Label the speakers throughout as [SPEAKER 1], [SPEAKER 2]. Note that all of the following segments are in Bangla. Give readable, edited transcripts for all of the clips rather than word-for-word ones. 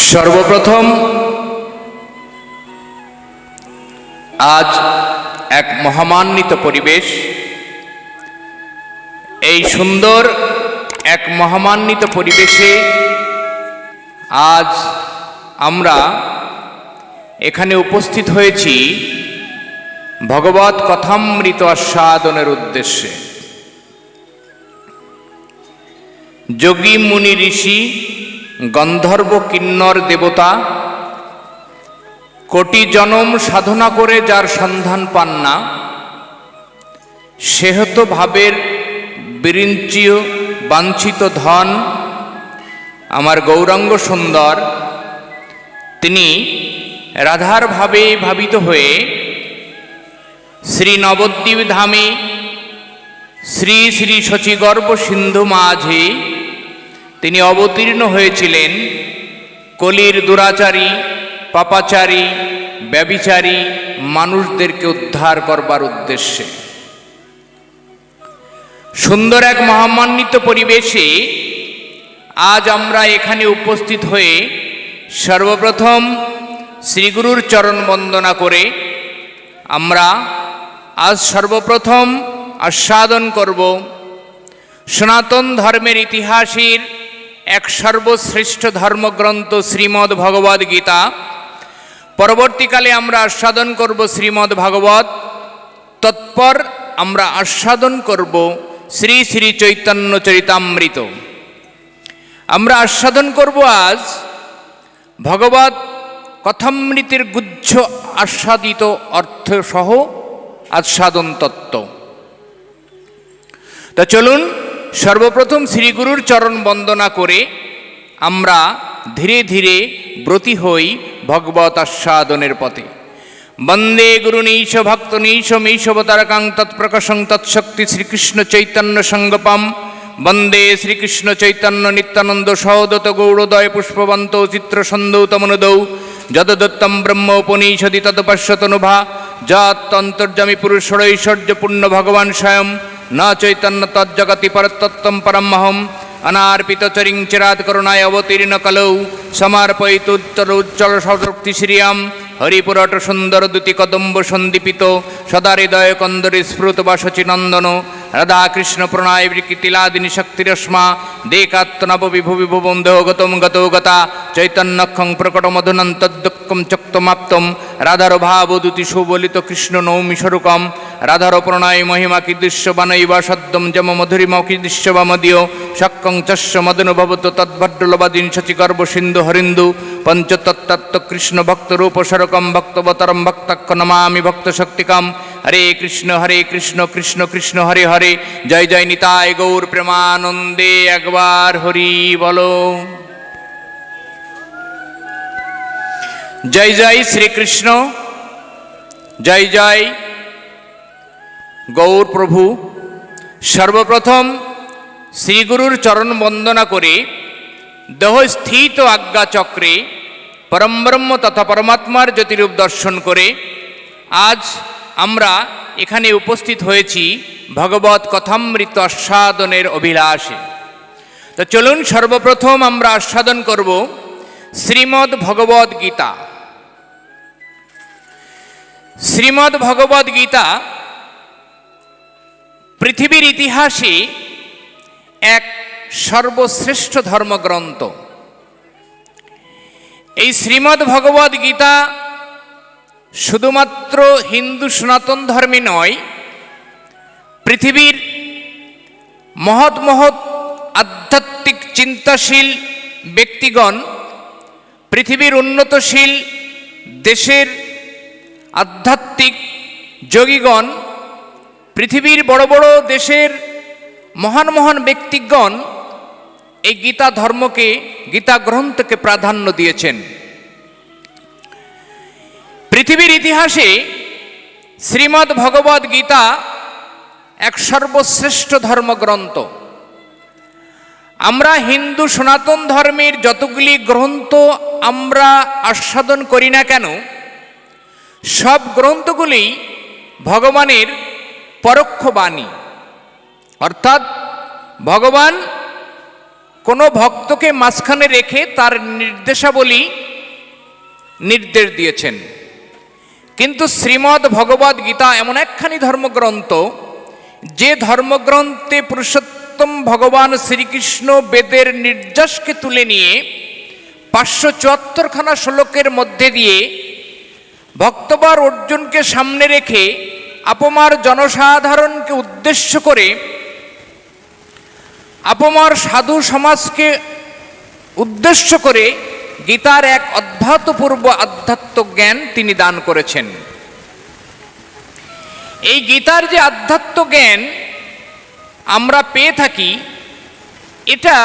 [SPEAKER 1] সর্বপ্রথম আজ এক মহামান্বিত পরিবেশ, এই সুন্দর এক মহামান্বিত পরিবেশে আজ আমরা এখানে উপস্থিত হয়েছি ভগবৎ কথামৃত আস্বাদনের উদ্দেশ্যে। যোগী মুনি ঋষি গন্ধর্ব কিন্নর দেবতা কোটি জনম সাধনা করে যার সন্ধান পান না, সেহত ভাবের বিরিঞ্চিয় বাঞ্ছিত ধন আমার গৌরাঙ্গ সুন্দর, তিনি রাধার ভাবে ভাবিত হয়ে শ্রী নবদ্বীপ ধামে শ্রী শ্রী শচীগর্ভ সিন্ধু মাঝে তিনি অবতীর্ণ হয়েছিলেন কলির দুরাচারী, পাপাচারী, ব্যভিচারী মানুষদেরকে উদ্ধার করবার উদ্দেশ্যে। সুন্দর এক মহামান্বিত পরিবেশে আজ আমরা এখানে উপস্থিত হয়ে সর্বপ্রথম শ্রীগুরুর চরণ বন্দনা করে আমরা আজ সর্বপ্রথম আস্বাদন করব সনাতন ধর্মের ইতিহাসের এক সর্বশ্রেষ্ঠ ধর্মগ্রন্থ শ্রীমদ্ ভগবদ গীতা। পরবর্তীকালে আমরা আস্বাদন করব শ্রীমদ্ ভাগবত, তৎপর আমরা আস্বাদন করব শ্রী শ্রী চৈতন্য চরিতামৃত। আমরা আস্বাদন করব আজ ভগবৎ কথামৃতের গুচ্ছ আস্বাদিত অর্থসহ আস্বাদন তত্ত্ব। তা চলুন সর্বপ্রথম শ্রীগুরুর চরণ বন্দনা করে আমরা ধীরে ধীরে ব্রতী হই ভগবত আস্বাদনের পথে। বন্দে গুরুনীশ ভক্তনীশ মীশবতারকাং তৎপ্রকাশং তৎশক্তি শ্রীকৃষ্ণ চৈতন্য সঙ্গপম। বন্দে শ্রীকৃষ্ণ চৈতন্য নিত্যানন্দ সহোদত গৌড়োদয় পুষ্পবন্ত চিত্রসন্দৌতমনুদৌ যদদত্তম ব্রহ্ম উপনিষদি তদপশ্যতনুভা যন্তর্যামী পুরুষৈশ্বর্য পূর্ণ ভগবান স্বয়ং ন চৈতন্য তজ্জগতি পরতত্ত্বম পরমহম। অনার্পিত চরিং চিরাৎ করুণায় অবতীর্ণ কলৌ সমর্পয়িতুত্তর উজ্জ্বল শক্তি শ্রিয়াম। হরিপুরট সুন্দর দ্যুতি কদম্ব সন্দীপিত সদা হৃদয় কন্দরে স্ফুত বাসচিনন্দন। রাধাকৃষ্ণ প্রণয় বিকৃতিলাদিনী শক্তিরশ্মা দেকাত্মনব বিভু বিভুবম দেহগতম গতো গতা চৈতন্যক্ষং প্রকট মধুনন্তদুঃখম চক্তমাপ্তম। রাধার ভাবদূতি সুবলিত কৃষ্ণ নৌমি স্বরূপম। রাধার প্রণয় মহিমা কীদৃশ্য বানৈবা সদ্যম যম মধুরিমা কীদৃশ্য বামদীয় শক্কং চস্য মদনুভবত তদ্ভদ্রলবাদীন শচিগর্ভ সিন্ধু হরিন্দু পঞ্চতত্তত্ত্ব কৃষ্ণ ভক্তরূপ স্বরকম ভক্তবতরম ভক্তাক্ষ নমামি ভক্ত শক্তিকাম। হরে কৃষ্ণ কৃষ্ণ কৃষ্ণ হরে হরে জয় জয় নিতাই গৌর প্রেমানন্দে। একবার হরি বলো। জয় জয় শ্রীকৃষ্ণ, জয় জয় গৌর প্রভু। সর্বপ্রথম শ্রীগুরুর চরণ বন্দনা করে দেহস্থিত আজ্ঞা চক্রে পরমব্রহ্ম তথা পরমাত্মার জ্যোতিরূপ দর্শন করে আজ আমরা এখানে উপস্থিত হয়েছি ভগবৎ কথামৃত আস্বাদনের অভিলাষে। তো চলুন সর্বপ্রথম আমরা আস্বাদন করব শ্রীমদ্ ভগবদ গীতা। শ্রীমদ্ ভগবদ গীতা পৃথিবীর ইতিহাসে এক সর্বশ্রেষ্ঠ ধর্মগ্রন্থ। এই শ্রীমদ্ ভগবদ গীতা শুধুমাত্র হিন্দু সনাতন ধর্মে নয়, পৃথিবীর মহৎ মহৎ আধ্যাত্মিক চিন্তাশীল ব্যক্তিগণ, পৃথিবীর উন্নতশীল দেশের আধ্যাত্মিক যোগীগণ, পৃথিবীর বড় বড় দেশের মহান মহান ব্যক্তিগণ এই গীতা ধর্মকে, গীতা গ্রন্থকে প্রাধান্য দিয়েছেন। পৃথিবীর ইতিহাসে শ্রীমদ্ ভগবদ গীতা এক সর্বশ্রেষ্ঠ ধর্মগ্রন্থ। আমরা হিন্দু সনাতন ধর্মের যতগুলি গ্রন্থ আমরা আস্বাদন করি না কেন, সব গ্রন্থগুলি ভগবানের পরোক্ষ বাণী, অর্থাৎ ভগবান কোনো ভক্তকে মাঝখানে রেখে তার নির্দেশাবলী নির্দেশ দিয়েছেন। কিন্তু শ্রীমদ্ ভগবদ্ গীতা এমন একখানি ধর্মগ্রন্থ, যে ধর্মগ্রন্থে পুরুষোত্তম ভগবান শ্রীকৃষ্ণ বেদের নির্যাসকে তুলে নিয়ে 574খানা শ্লোকের মধ্যে দিয়ে ভক্তবর অর্জুনকে সামনে রেখে আপমার জনসাধারণকে উদ্দেশ্য করে, আপমার সাধু সমাজকে উদ্দেশ্য করে গীতার এক অধ্যাত্মপূর্ব আধ্যাত্ম জ্ঞান তিনি দান করেছেন। এই গীতার যে আধ্যাত্ম জ্ঞান আমরা পেয়ে থাকি, এটা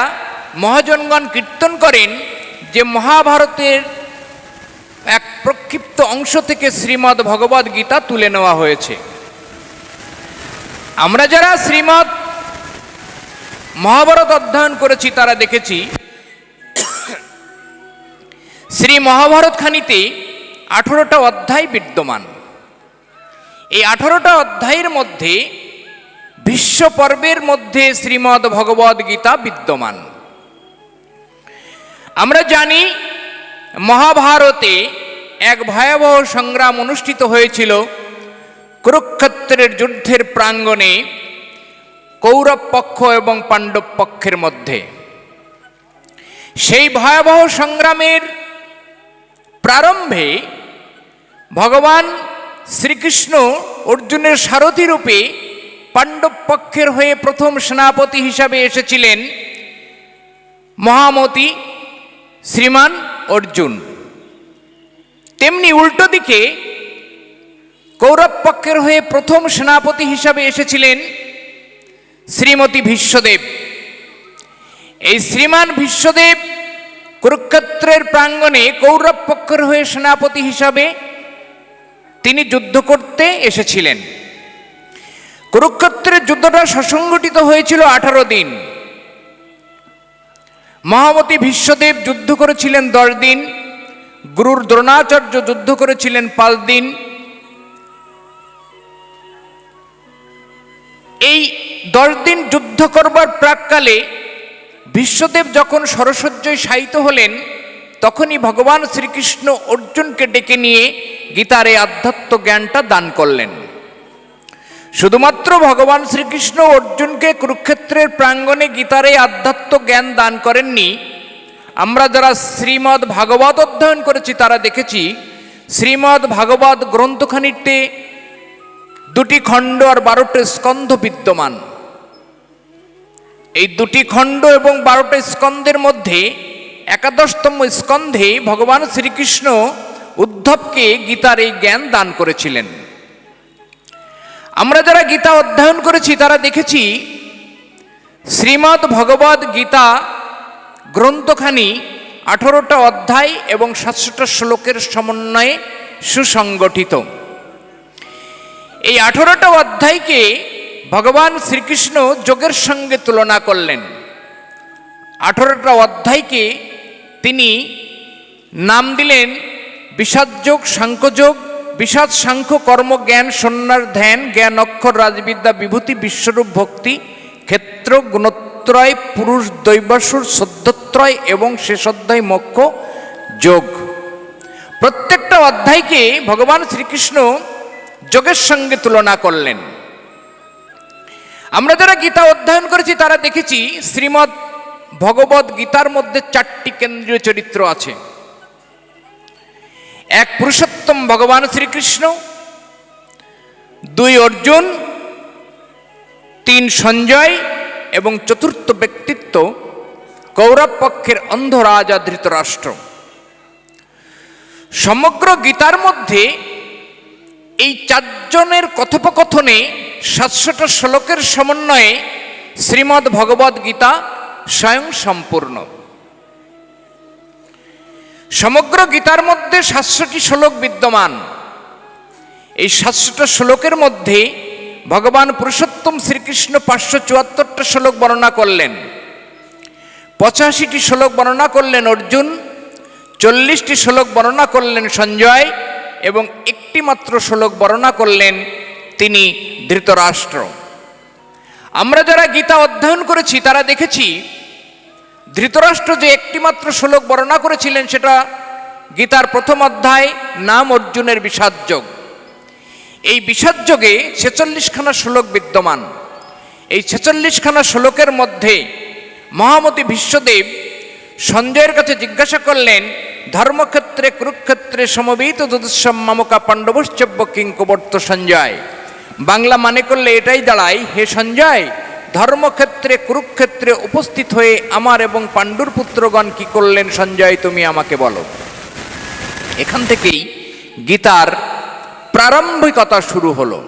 [SPEAKER 1] মহাজনগণ কীর্তন করেন যে মহাভারতের এক প্রক্ষিপ্ত অংশ থেকে শ্রীমদ্ ভগবদ্ গীতা তুলে নেওয়া হয়েছে। আমরা যারা শ্রীমদ্ মহাভারত অধ্যয়ন করেছি তারা দেখেছি শ্রী মহাভারত খানিতে 18টা অধ্যায় বিদ্যমান। এই 18টা অধ্যায়ের মধ্যে ভীষ্ম পর্বের মধ্যে শ্রীমদ্ ভগবদ্ গীতা বিদ্যমান। আমরা জানি মহাভারতে এক ভয়াবহ সংগ্রাম অনুষ্ঠিত হয়েছিল কুরুক্ষেত্রের যুদ্ধের প্রাঙ্গণে কৌরব পক্ষ এবং পাণ্ডব পক্ষের মধ্যে। সেই ভয়াবহ সংগ্রামের প্রারম্ভে ভগবান শ্রীকৃষ্ণ অর্জুনের সারথী রূপে পাণ্ডব পক্ষের হয়ে প্রথম সেনাপতি হিসাবে এসেছিলেন মহামতি শ্রীমান অর্জুন। তেমনি উল্টো দিকে কৌরব পক্ষের হয়ে প্রথম সেনাপতি হিসাবে এসেছিলেন শ্রীমতী ভীষ্মদেব। এই শ্রীমান ভীষ্মদেব কুরুক্ষেত্রের প্রাঙ্গণে কৌরব পক্ষের হয়ে সেনাপতি হিসাবে তিনি যুদ্ধ করতে এসেছিলেন। কুরুক্ষেত্রের যুদ্ধটা সুসংগঠিত হয়েছিল 18 দিন। মহামতি ভীষ্মদেব যুদ্ধ করেছিলেন 10 দিন, গুরুর দ্রোণাচার্য যুদ্ধ করেছিলেন 5 দিন। এই 10 দিন যুদ্ধ করবার প্রাককালে ভীষ্মদেব যখন সরসজ্জায় শায়িত হলেন, তখনই ভগবান শ্রীকৃষ্ণ অর্জুনকে ডেকে নিয়ে গীতার এই আধ্যাত্ম জ্ঞানটা দান করলেন। শুধুমাত্র ভগবান শ্রীকৃষ্ণ অর্জুনকে কুরুক্ষেত্রের প্রাঙ্গণে গীতার এই আধ্যাত্ম জ্ঞান দান করেননি। আমরা যারা শ্রীমদ্ ভাগবত অধ্যয়ন করেছি তারা দেখেছি শ্রীমদ্ ভাগবত গ্রন্থখানিতে 2টি খণ্ড আর 12টি স্কন্ধ বিদ্যমান। এই 2টি খণ্ড এবং 12টি স্কন্ধের মধ্যে 11তম স্কন্ধে ভগবান শ্রীকৃষ্ণ উদ্ধবকে গীতার এই জ্ঞান দান করেছিলেন। আমরা যারা গীতা অধ্যয়ন করেছি তারা দেখেছি শ্রীমদ্ ভগবদ্ গীতা গ্রন্থখানি 18টা অধ্যায় এবং 700টা শ্লোকের সমন্বয়ে সুসংগঠিত। এই 18টা অধ্যায়কে ভগবান শ্রীকৃষ্ণ যোগের সঙ্গে তুলনা করলেন। 18টা অধ্যায়কে তিনি নাম দিলেন বিষাদযোগ, সাংখ্যযোগ, বিষাদ সাংখ্য কর্ম জ্ঞান সন্ন্যাস ধ্যান জ্ঞান অক্ষর রাজবিদ্যা বিভূতি বিশ্বরূপ ভক্তি ক্ষেত্র গুণত্রয় পুরুষ দৈবাসুর সদ্যত্রয় এবং শেষ অধ্যায় মোক্ষ যোগ। প্রত্যেকটা অধ্যায়কে ভগবান শ্রীকৃষ্ণ যোগের সঙ্গে তুলনা করলেন। আমরা যারা গীতা অধ্যয়ন করেছি তারা দেখেছি শ্রীমদ্ ভগবদ্ গীতার মধ্যে 4টি কেন্দ্রীয় চরিত্র আছে। এক পুরুষোত্তম ভগবান শ্রীকৃষ্ণ, 2 অর্জুন, 3 সঞ্জয় এবং 4র্থ ব্যক্তিত্ব কৌরব পক্ষের অন্ধ রাজা ধৃতরাষ্ট্র। সমগ্র গীতার মধ্যে এই 4 জনের কথোপকথনে 700টা শ্লোকের সমন্বয়ে শ্রীমদ্ ভগবদ্ গীতা স্বয়ং সম্পূর্ণ। সমগ্র গীতার মধ্যে 700টি শ্লোক বিদ্যমান। এই 700টা শ্লোকের মধ্যে ভগবান পুরুষোত্তম শ্রীকৃষ্ণ 574টা শ্লোক বর্ণনা করলেন, 85টি শ্লোক বর্ণনা করলেন অর্জুন, 40টি শ্লোক বর্ণনা করলেন সঞ্জয় এবং 1টি মাত্র শ্লোক বর্ণনা করলেন তিনি ধৃতরাষ্ট্র। আমরা যারা গীতা অধ্যয়ন করেছি তারা দেখেছি ধৃতরাষ্ট্র যে একটিমাত্র শ্লোক বর্ণনা করেছিলেন সেটা গীতার প্রথম অধ্যায়, নাম অর্জুনের বিষাদযোগ। এই বিষাদযোগে 46খানা শ্লোক বিদ্যমান। এই 46খানা শ্লোকের মধ্যে মহামতি ভীষ্মদেব সঞ্জয়ের কাছে জিজ্ঞাসা করলেন, ধর্মক্ষেত্রে কুরুক্ষেত্রে সমবেত যদুষ্যম মামকা পাণ্ডবশ্চব্য কিঙ্কবর্ত সঞ্জয়। বাংলা মানে করলে এটাই দাঁড়ায়, হে সঞ্জয়, ধর্মক্ষেত্রে কুরুক্ষেত্রে উপস্থিত হয়ে আমার এবং পাণ্ডুর পুত্রগণ কি করলেন সঞ্জয়, তুমি আমাকে বলো। এখান থেকেই গীতার প্রারম্ভিকতা শুরু হলো।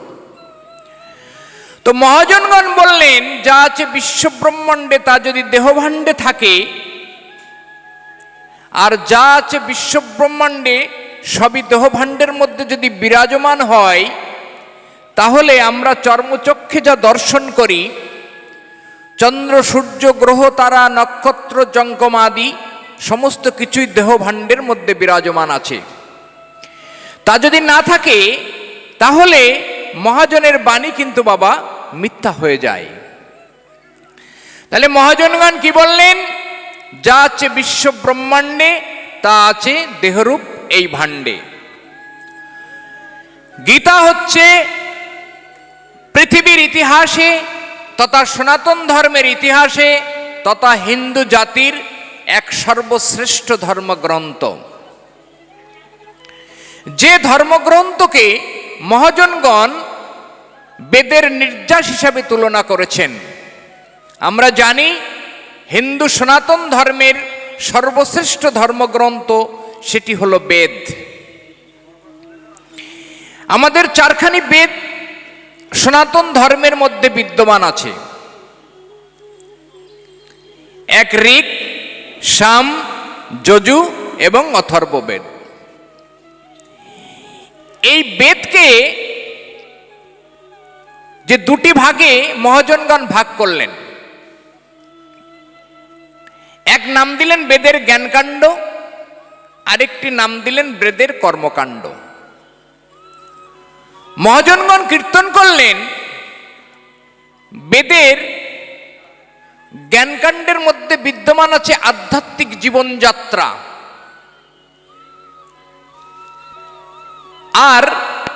[SPEAKER 1] তো মহাজনগণ বললেন, যা আছে বিশ্বব্রহ্মাণ্ডে তা যদি দেহভাণ্ডে থাকে, আর যা আছে বিশ্বব্রহ্মাণ্ডে সবই দেহভাণ্ডের মধ্যে যদি বিরাজমান হয়, তাহলে আমরা চর্মচক্ষে যা দর্শন করি, চন্দ্র সূর্য গ্রহ তারা নক্ষত্র জঙ্গমাদি সমস্ত কিছুই দেহভাণ্ডের মধ্যে বিরাজমান আছে। তা যদি না থাকে তাহলে মহাজনের বাণী কিন্তু বাবা মিথ্যা হয়ে যায়। তাহলে মহাজনগণ কি বললেন, যা আছে বিশ্ব ব্রহ্মাণ্ডে তা আছে দেহরূপ এই ভাণ্ডে। গীতা হচ্ছে পৃথিবীর ইতিহাসে তথা সনাতন ধর্মের ইতিহাসে তথা হিন্দু জাতির এক সর্বশ্রেষ্ঠ ধর্মগ্রন্থ। যে ধর্মগ্রন্থকে মহাজনগণ বেদের নির্যাস হিসাবে তুলনা করেছেন। আমরা জানি হিন্দু সনাতন ধর্মের সর্বশ্রেষ্ঠ ধর্মগ্রন্থ সেটি হলো বেদ। আমাদের চারখানি বেদ সনাতন ধর্মের মধ্যে বিদ্যমান আছে। এক ঋক, সাম, যজু এবং অথর্ববেদ। এই বেদকে যে দুটি ভাগে মহাজনগণ ভাগ করলেন, এক নাম দিলেন বেদের জ্ঞানকাণ্ড, আরেকটি নাম দিলেন বেদের কর্মকাণ্ড। মহাজনগণ কীর্তন করলেন, বেদের জ্ঞানকাণ্ডের মধ্যে বিদ্যমান আছে আধ্যাত্মিক জীবনযাত্রা, আর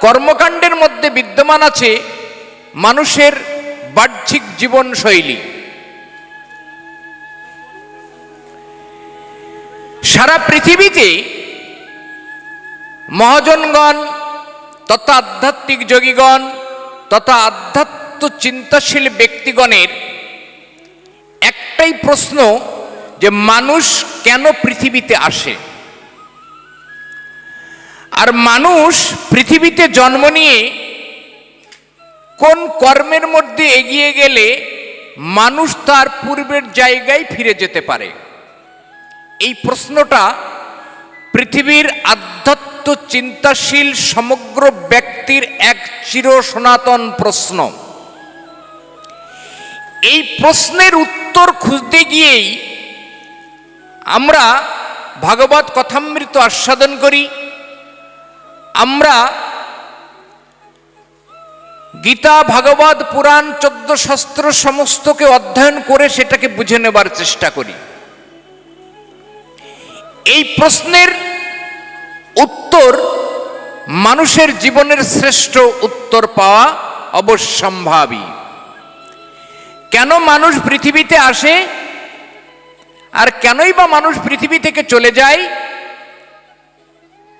[SPEAKER 1] কর্মকাণ্ডের মধ্যে বিদ্যমান আছে মানুষের বাহ্যিক জীবনশৈলী। সারা পৃথিবীতে মহাজনগণ তথা আধ্যাত্মিক যোগীগণ তথা আধ্যাত্ম চিন্তাশীল ব্যক্তিগণের একটাই প্রশ্ন, যে মানুষ কেন পৃথিবীতে আসে, আর মানুষ পৃথিবীতে জন্ম নিয়ে কোন কর্মের মধ্যে এগিয়ে গেলে মানুষ তার পূর্বের জায়গায় ফিরে যেতে পারে। এই প্রশ্নটা পৃথিবীর আধ্যাত্ম চিন্তাশীল সমগ্র ব্যক্তির এক চির সনাতন প্রশ্ন। এই প্রশ্নের উত্তর খুঁজতে গিয়েই আমরা ভাগবত কথামৃত আস্বাদন করি, আমরা গীতা, ভাগবত, পুরাণ, 14 শাস্ত্র সমস্তকে অধ্যয়ন করে সেটাকে বুঝে নেবার চেষ্টা করি। এই প্রশ্নের উত্তর মানুষের জীবনের শ্রেষ্ঠ উত্তর পাওয়া অবশ্যম্ভাবী। কেন মানুষ পৃথিবীতে আসে আর কেনই বা মানুষ পৃথিবী থেকে চলে যায়,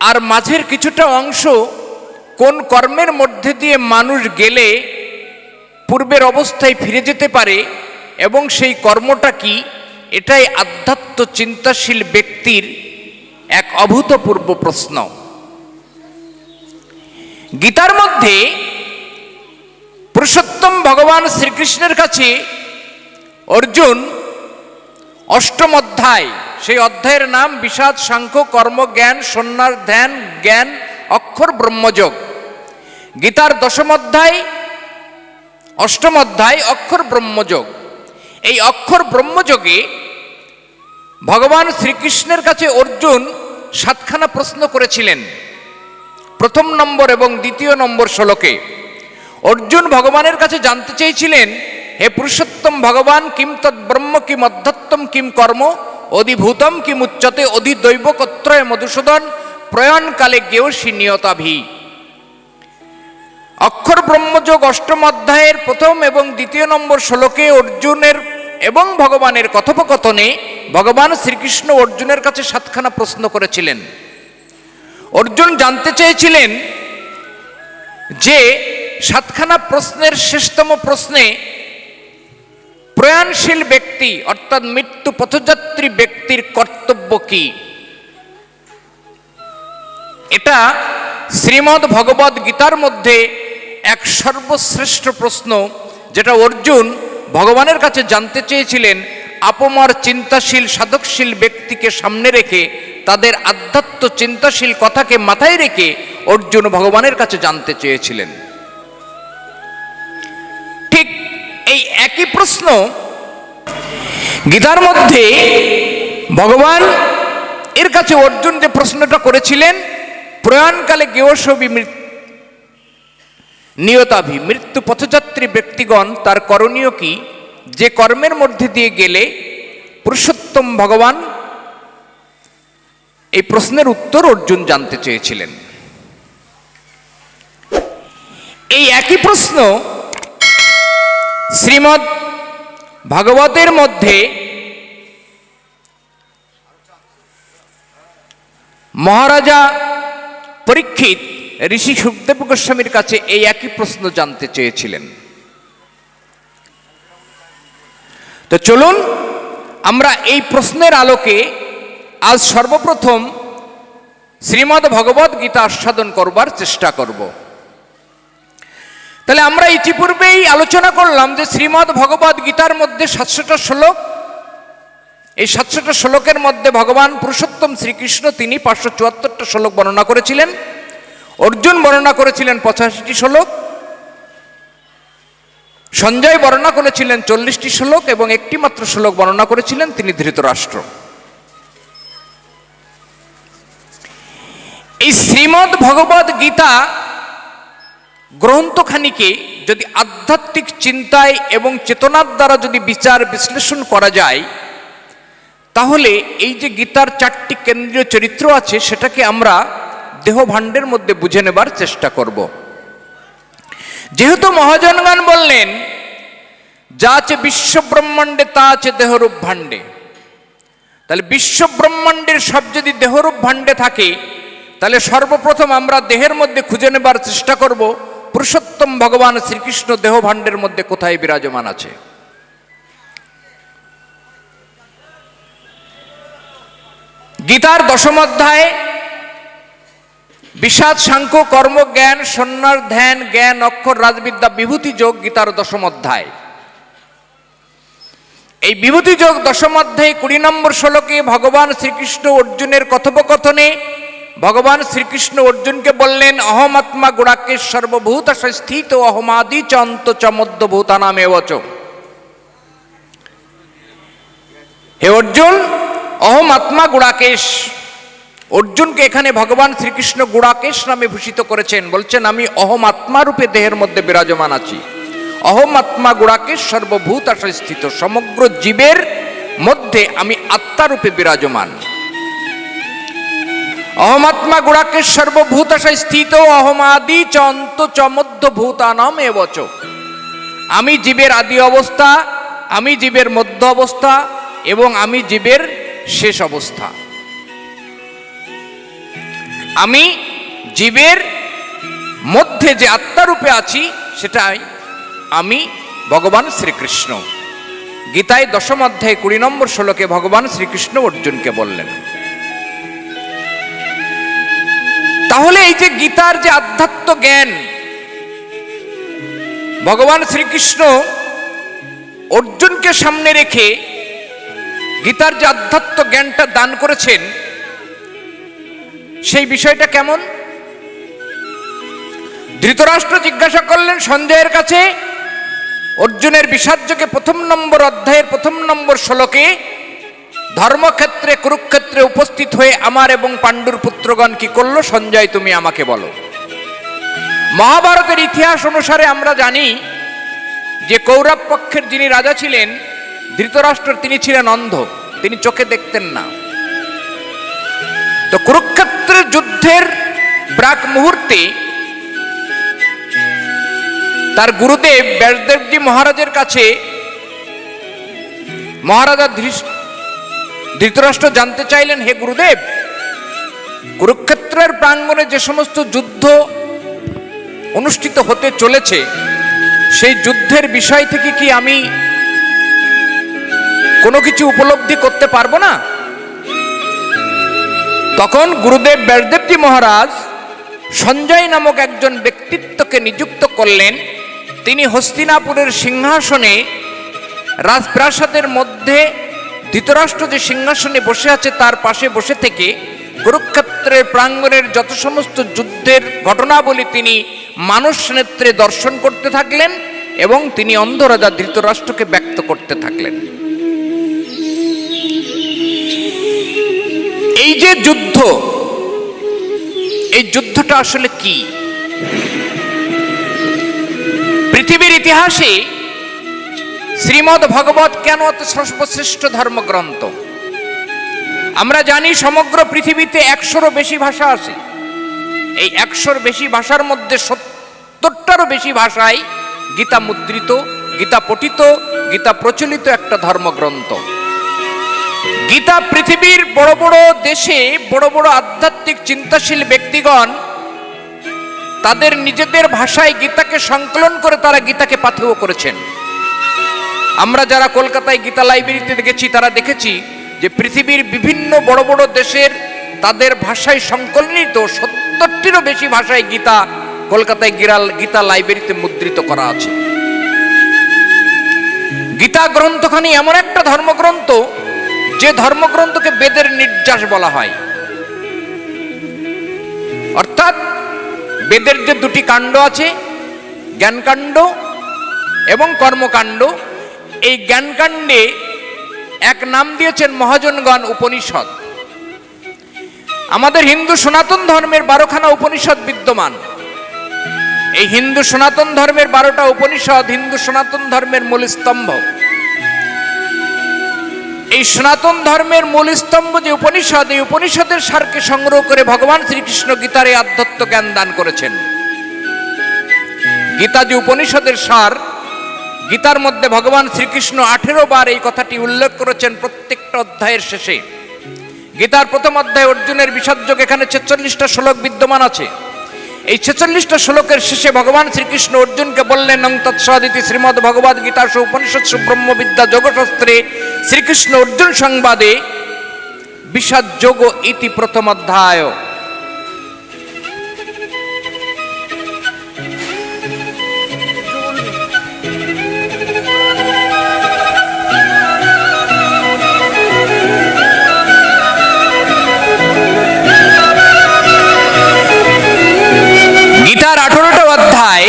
[SPEAKER 1] আর মাঝের কিছুটা অংশ কোন কর্মের মধ্যে দিয়ে মানুষ গেলে পূর্বের অবস্থায় ফিরে যেতে পারে এবং সেই কর্মটা কি, এটাই আধ্যাত্ম চিন্তাশীল ব্যক্তির এক অভূতপূর্ব প্রশ্ন। গীতার মধ্যে পুরুষোত্তম ভগবান শ্রীকৃষ্ণের কাছে অর্জুন অষ্টম অধ্যায়, সেই অধ্যায়ের নাম বিষাদ সাংখ্য কর্ম জ্ঞান সন্ন্যাস ধ্যান জ্ঞান অক্ষর ব্রহ্মযোগ। গীতার দশম অধ্যায়, অষ্টম অধ্যায় অক্ষর ব্রহ্মযোগ। এই অক্ষর ব্রহ্মযোগে ভগবান শ্রীকৃষ্ণের কাছে অর্জুন 7খানা প্রশ্ন করেছিলেন। প্রথম নম্বর এবং দ্বিতীয় নম্বর শ্লোকে অর্জুন ভগবানের কাছে জানতে চেয়েছিলেন হে পুরুষোত্তম ভগবান, কিম তদ্ব্রহ্ম কিম অধ্যত্তম কিম কর্ম অধিভূতম কিম উচ্চতে অধিদৈবকত্রয় মধুসূদন প্রয়াণকালে গেয়সী নিয়তাভি। অক্ষর ব্রহ্মযোগ অষ্টম অধ্যায়ের প্রথম এবং দ্বিতীয় নম্বর শ্লোকে অর্জুনের এবং ভগবানের কথোপকথনে ভগবান শ্রীকৃষ্ণ অর্জুনের কাছে 7খানা প্রশ্ন করেছিলেন। অর্জুন জানতে চেয়েছিলেন যে 7খানা প্রশ্নের শেষতম প্রশ্নে প্রয়াণশীল ব্যক্তি অর্থাৎ মৃত্যু পথযাত্রী ব্যক্তির কর্তব্য কি। এটা শ্রীমদ্ ভগবদ গীতার মধ্যে এক সর্বশ্রেষ্ঠ প্রশ্ন, যেটা অর্জুন ভগবানের কাছে জানতে চেয়েছিলেন আপমার চিন্তাশীল সাধকশীল ব্যক্তিকে সামনে রেখে, তাদের আধ্যাত্ম চিন্তাশীল কথাকে মাথায় রেখে অর্জুন ভগবানের কাছে জানতে চেয়েছিলেন। ঠিক এই একই প্রশ্ন গীতার মধ্যে ভগবান এর কাছে অর্জুন যে প্রশ্নটা করেছিলেন, প্রয়াণকালে গেয়সী নিয়তাভি, মৃত্যু পথযাত্রী ব্যক্তিগণ তার করণীয় কি, যে কর্মের মধ্যে দিয়ে গেলে পুরুষোত্তম ভগবান, এই প্রশ্নের উত্তর অর্জুন জানতে চেয়েছিলেন। এই একই প্রশ্ন শ্রীমদ্ ভাগবতের মধ্যে মহারাজা পরীক্ষিত ঋষি সুখদেব গোস্বামীর কাছে এই একই প্রশ্ন জানতে চেয়েছিলেন। তো চলুন আমরা এই প্রশ্নের আলোকে আজ সর্বপ্রথম শ্রীমদ্ ভগবদ গীতা আস্বাদন করবার চেষ্টা করব। তাহলে আমরা ইতিপূর্বেই আলোচনা করলাম যে শ্রীমদ্ ভগবদ গীতার মধ্যে 700টা শ্লোক, এই 700টা শ্লোকের মধ্যে ভগবান পুরুষোত্তম শ্রীকৃষ্ণ তিনি 574টা শ্লোক বর্ণনা করেছিলেন, অর্জুন বর্ণনা করেছিলেন 85টি শ্লোক, সঞ্জয় বর্ণনা করেছিলেন 40টি শ্লোক এবং একটি মাত্র শ্লোক বর্ণনা করেছিলেন তিনি ধৃতরাষ্ট্র। এই শ্রীমদ্ ভগবদ গীতা গ্রন্থখানিকে যদি আধ্যাত্মিক চিন্তায় এবং চেতনার দ্বারা যদি বিচার বিশ্লেষণ করা যায়, তাহলে এই যে গীতার 4টি কেন্দ্রীয় চরিত্র আছে সেটাকে আমরা দেহভাণ্ডের মধ্যে বুঝে নেবার চেষ্টা করব। যেহেতু মহাজনগণ বললেন যা আছে বিশ্ব ব্রহ্মাণ্ডে তা আছে দেহরূপ ভাণ্ডে, তাহলে বিশ্ব ব্রহ্মাণ্ডের সব যদি দেহরূপ ভাণ্ডে থাকে, তাহলে সর্বপ্রথম আমরা দেহের মধ্যে খুঁজে নেবার চেষ্টা করব পুরুষোত্তম ভগবান শ্রীকৃষ্ণ দেহ ভাণ্ডের মধ্যে কোথায় বিরাজমান আছে। গীতার 10ম অধ্যায় বিষাদ সাংখ্য কর্ম জ্ঞান সন্ন্যাস ধ্যান জ্ঞান অক্ষর রাজবিদ্যা বিভূতি যোগ গীতার 10ম অধ্যায়। এই বিভূতি যোগ 10ম অধ্যায়ে 20 নম্বর শ্লোকে ভগবান শ্রীকৃষ্ণ অর্জুনের কথোপকথনে ভগবান শ্রীকৃষ্ণ অর্জুনকে বললেন অহমাত্মা গুড়াকেশ সর্বভূত স্থিত অহমাদি চ অন্ত চ মধ্যভূতানামেব চ। হে অর্জুন, অহমাত্মা গুড়াকেশ, অর্জুনকে এখানে ভগবান শ্রীকৃষ্ণ গুড়াকেশ নামে ভূষিত করেছেন, বলছেন আমি অহমাত্মা রূপে দেহের মধ্যে বিরাজমান আছি। অহমাত্মা গুড়াকেশ সর্বভূত স্থিত, সমগ্র জীবের মধ্যে আমি আত্মারূপে বিরাজমান। অহমাত্মা গুড়াকেশ সর্বভূত স্থিত অহমাদি চ অন্ত চ মধ্যভূতানামেব চ। আমি জীবের আদি অবস্থা, আমি জীবের মধ্য অবস্থা এবং আমি জীবের শেষ অবস্থা। আমি জীবের মধ্যে যে আত্মারূপে আছি সেটাই আমি ভগবান শ্রীকৃষ্ণ। গীতায় 10ম অধ্যায়ে 20 নম্বর শ্লোকে ভগবান শ্রীকৃষ্ণ অর্জুনকে বললেন। তাহলে এই যে গীতার যে আধ্যাত্ম জ্ঞান ভগবান শ্রীকৃষ্ণ অর্জুনকে সামনে রেখে গীতার যে আধ্যাত্ম জ্ঞানটা দান করেছেন, সেই বিষয়টা কেমন? ধৃতরাষ্ট্র জিজ্ঞাসা করলেন সঞ্জয়ের কাছে অর্জুনের বিষাদযোগে 1ম নম্বর অধ্যায়ের 1ম নম্বর শ্লোকে ধর্মক্ষেত্রে কুরুক্ষেত্রে উপস্থিত হয়ে আমার এবং পাণ্ডুর পুত্রগণ কি করলো, সঞ্জয় তুমি আমাকে বলো। মহাভারতের ইতিহাস অনুসারে আমরা জানি যে কৌরব পক্ষের যিনি রাজা ছিলেন ধৃতরাষ্ট্র, তিনি ছিলেন অন্ধ, তিনি চোখে দেখতেন না। তো কুরুক্ষেত্রের যুদ্ধের প্রাক মুহূর্তে তার গুরুদেব ব্যাসদেবজি মহারাজের কাছে মহারাজা ধৃতরাষ্ট্র জানতে চাইলেন, হে গুরুদেব, কুরুক্ষেত্রের প্রাঙ্গণে যে সমস্ত যুদ্ধ অনুষ্ঠিত হতে চলেছে সেই যুদ্ধের বিষয় থেকে কি আমি কোনো কিছু উপলব্ধি করতে পারবো না? তখন গুরুদেব ব্যাসদেবজি মহারাজ সঞ্জয় নামক একজন ব্যক্তিত্বকে নিযুক্ত করলেন। তিনি হস্তিনাপুরের সিংহাসনে রাজপ্রাসাদের মধ্যে ধৃতরাষ্ট্র যে সিংহাসনে বসে আছে তার পাশে বসে থেকে কুরুক্ষেত্রের প্রাঙ্গণের যত সমস্ত যুদ্ধের ঘটনাবলী তিনি মানুষ নেত্রে দর্শন করতে থাকলেন এবং তিনি অন্ধ রাজা ধৃতরাষ্ট্রকে ব্যক্ত করতে থাকলেন। এই যে যুদ্ধ, এই যুদ্ধটা আসলে কি? পৃথিবীর ইতিহাসে শ্রীমদ্ ভগবত কেন অত সর্বশ্রেষ্ঠ ধর্মগ্রন্থ? আমরা জানি সমগ্র পৃথিবীতে 100-ও বেশি ভাষা আছে। এই 100-র বেশি ভাষার মধ্যে 70টারও বেশি ভাষায় গীতা মুদ্রিত, গীতা পঠিত, গীতা প্রচলিত একটা ধর্মগ্রন্থ। গীতা পৃথিবীর বড় বড় দেশে বড় বড় আধ্যাত্মিক চিন্তাশীল ব্যক্তিগণ তাদের নিজেদের ভাষায় গীতাকে সংকলন করে তারা গীতাকে পাথেয় করেছেন। আমরা যারা কলকাতায় গীতা লাইব্রেরিতে দেখেছি তারা দেখেছি যে পৃথিবীর বিভিন্ন বড় বড় দেশের তাদের ভাষায় সংকলনিত 70টিরও বেশি ভাষায় গীতা কলকাতায় গীতা লাইব্রেরিতে মুদ্রিত করা আছে। গীতা গ্রন্থখানি এমন একটা ধর্মগ্রন্থ যে ধর্মগ্রন্থকে বেদের নির্যাস বলা হয়। অর্থাৎ বেদের যে দুটি কাণ্ড আছে, জ্ঞানকাণ্ড এবং কর্মকাণ্ড, এই জ্ঞানকাণ্ডে এক নাম দিয়েছেন মহাজনগণ উপনিষদ। আমাদের হিন্দু সনাতন ধর্মের 12খানা উপনিষদ বিদ্যমান। এই হিন্দু সনাতন ধর্মের 12টা উপনিষদ হিন্দু সনাতন ধর্মের মূল স্তম্ভ। এই সনাতন ধর্মের মূল স্তম্ভ যে উপনিষদ, এই উপনিষদের সারকে সংগ্রহ করে ভগবান শ্রীকৃষ্ণ গীতার এই আধ্যাত্ম জ্ঞান দান করেছেন। গীতা যে উপনিষদের সার, গীতার মধ্যে ভগবান শ্রীকৃষ্ণ 18 বার এই কথাটি উল্লেখ করেছেন প্রত্যেকটা অধ্যায়ের শেষে। গীতার প্রথম অধ্যায় অর্জুনের বিষাদযোগ, এখানে 46টা শ্লোক বিদ্যমান আছে। এই 46টা শ্লোকের শেষে ভগবান শ্রীকৃষ্ণ অর্জুনকে বললেন, নং তৎসদিতি শ্রীমদ্ ভগবদ গীতাসু উপনিষৎসু ব্রহ্মবিদ্যা যোগশাস্ত্রে শ্রীকৃষ্ণ অর্জুন সংবাদে বিষাদ যোগ ইতি প্রথম অধ্যায়। গীতার 18টা অধ্যায়,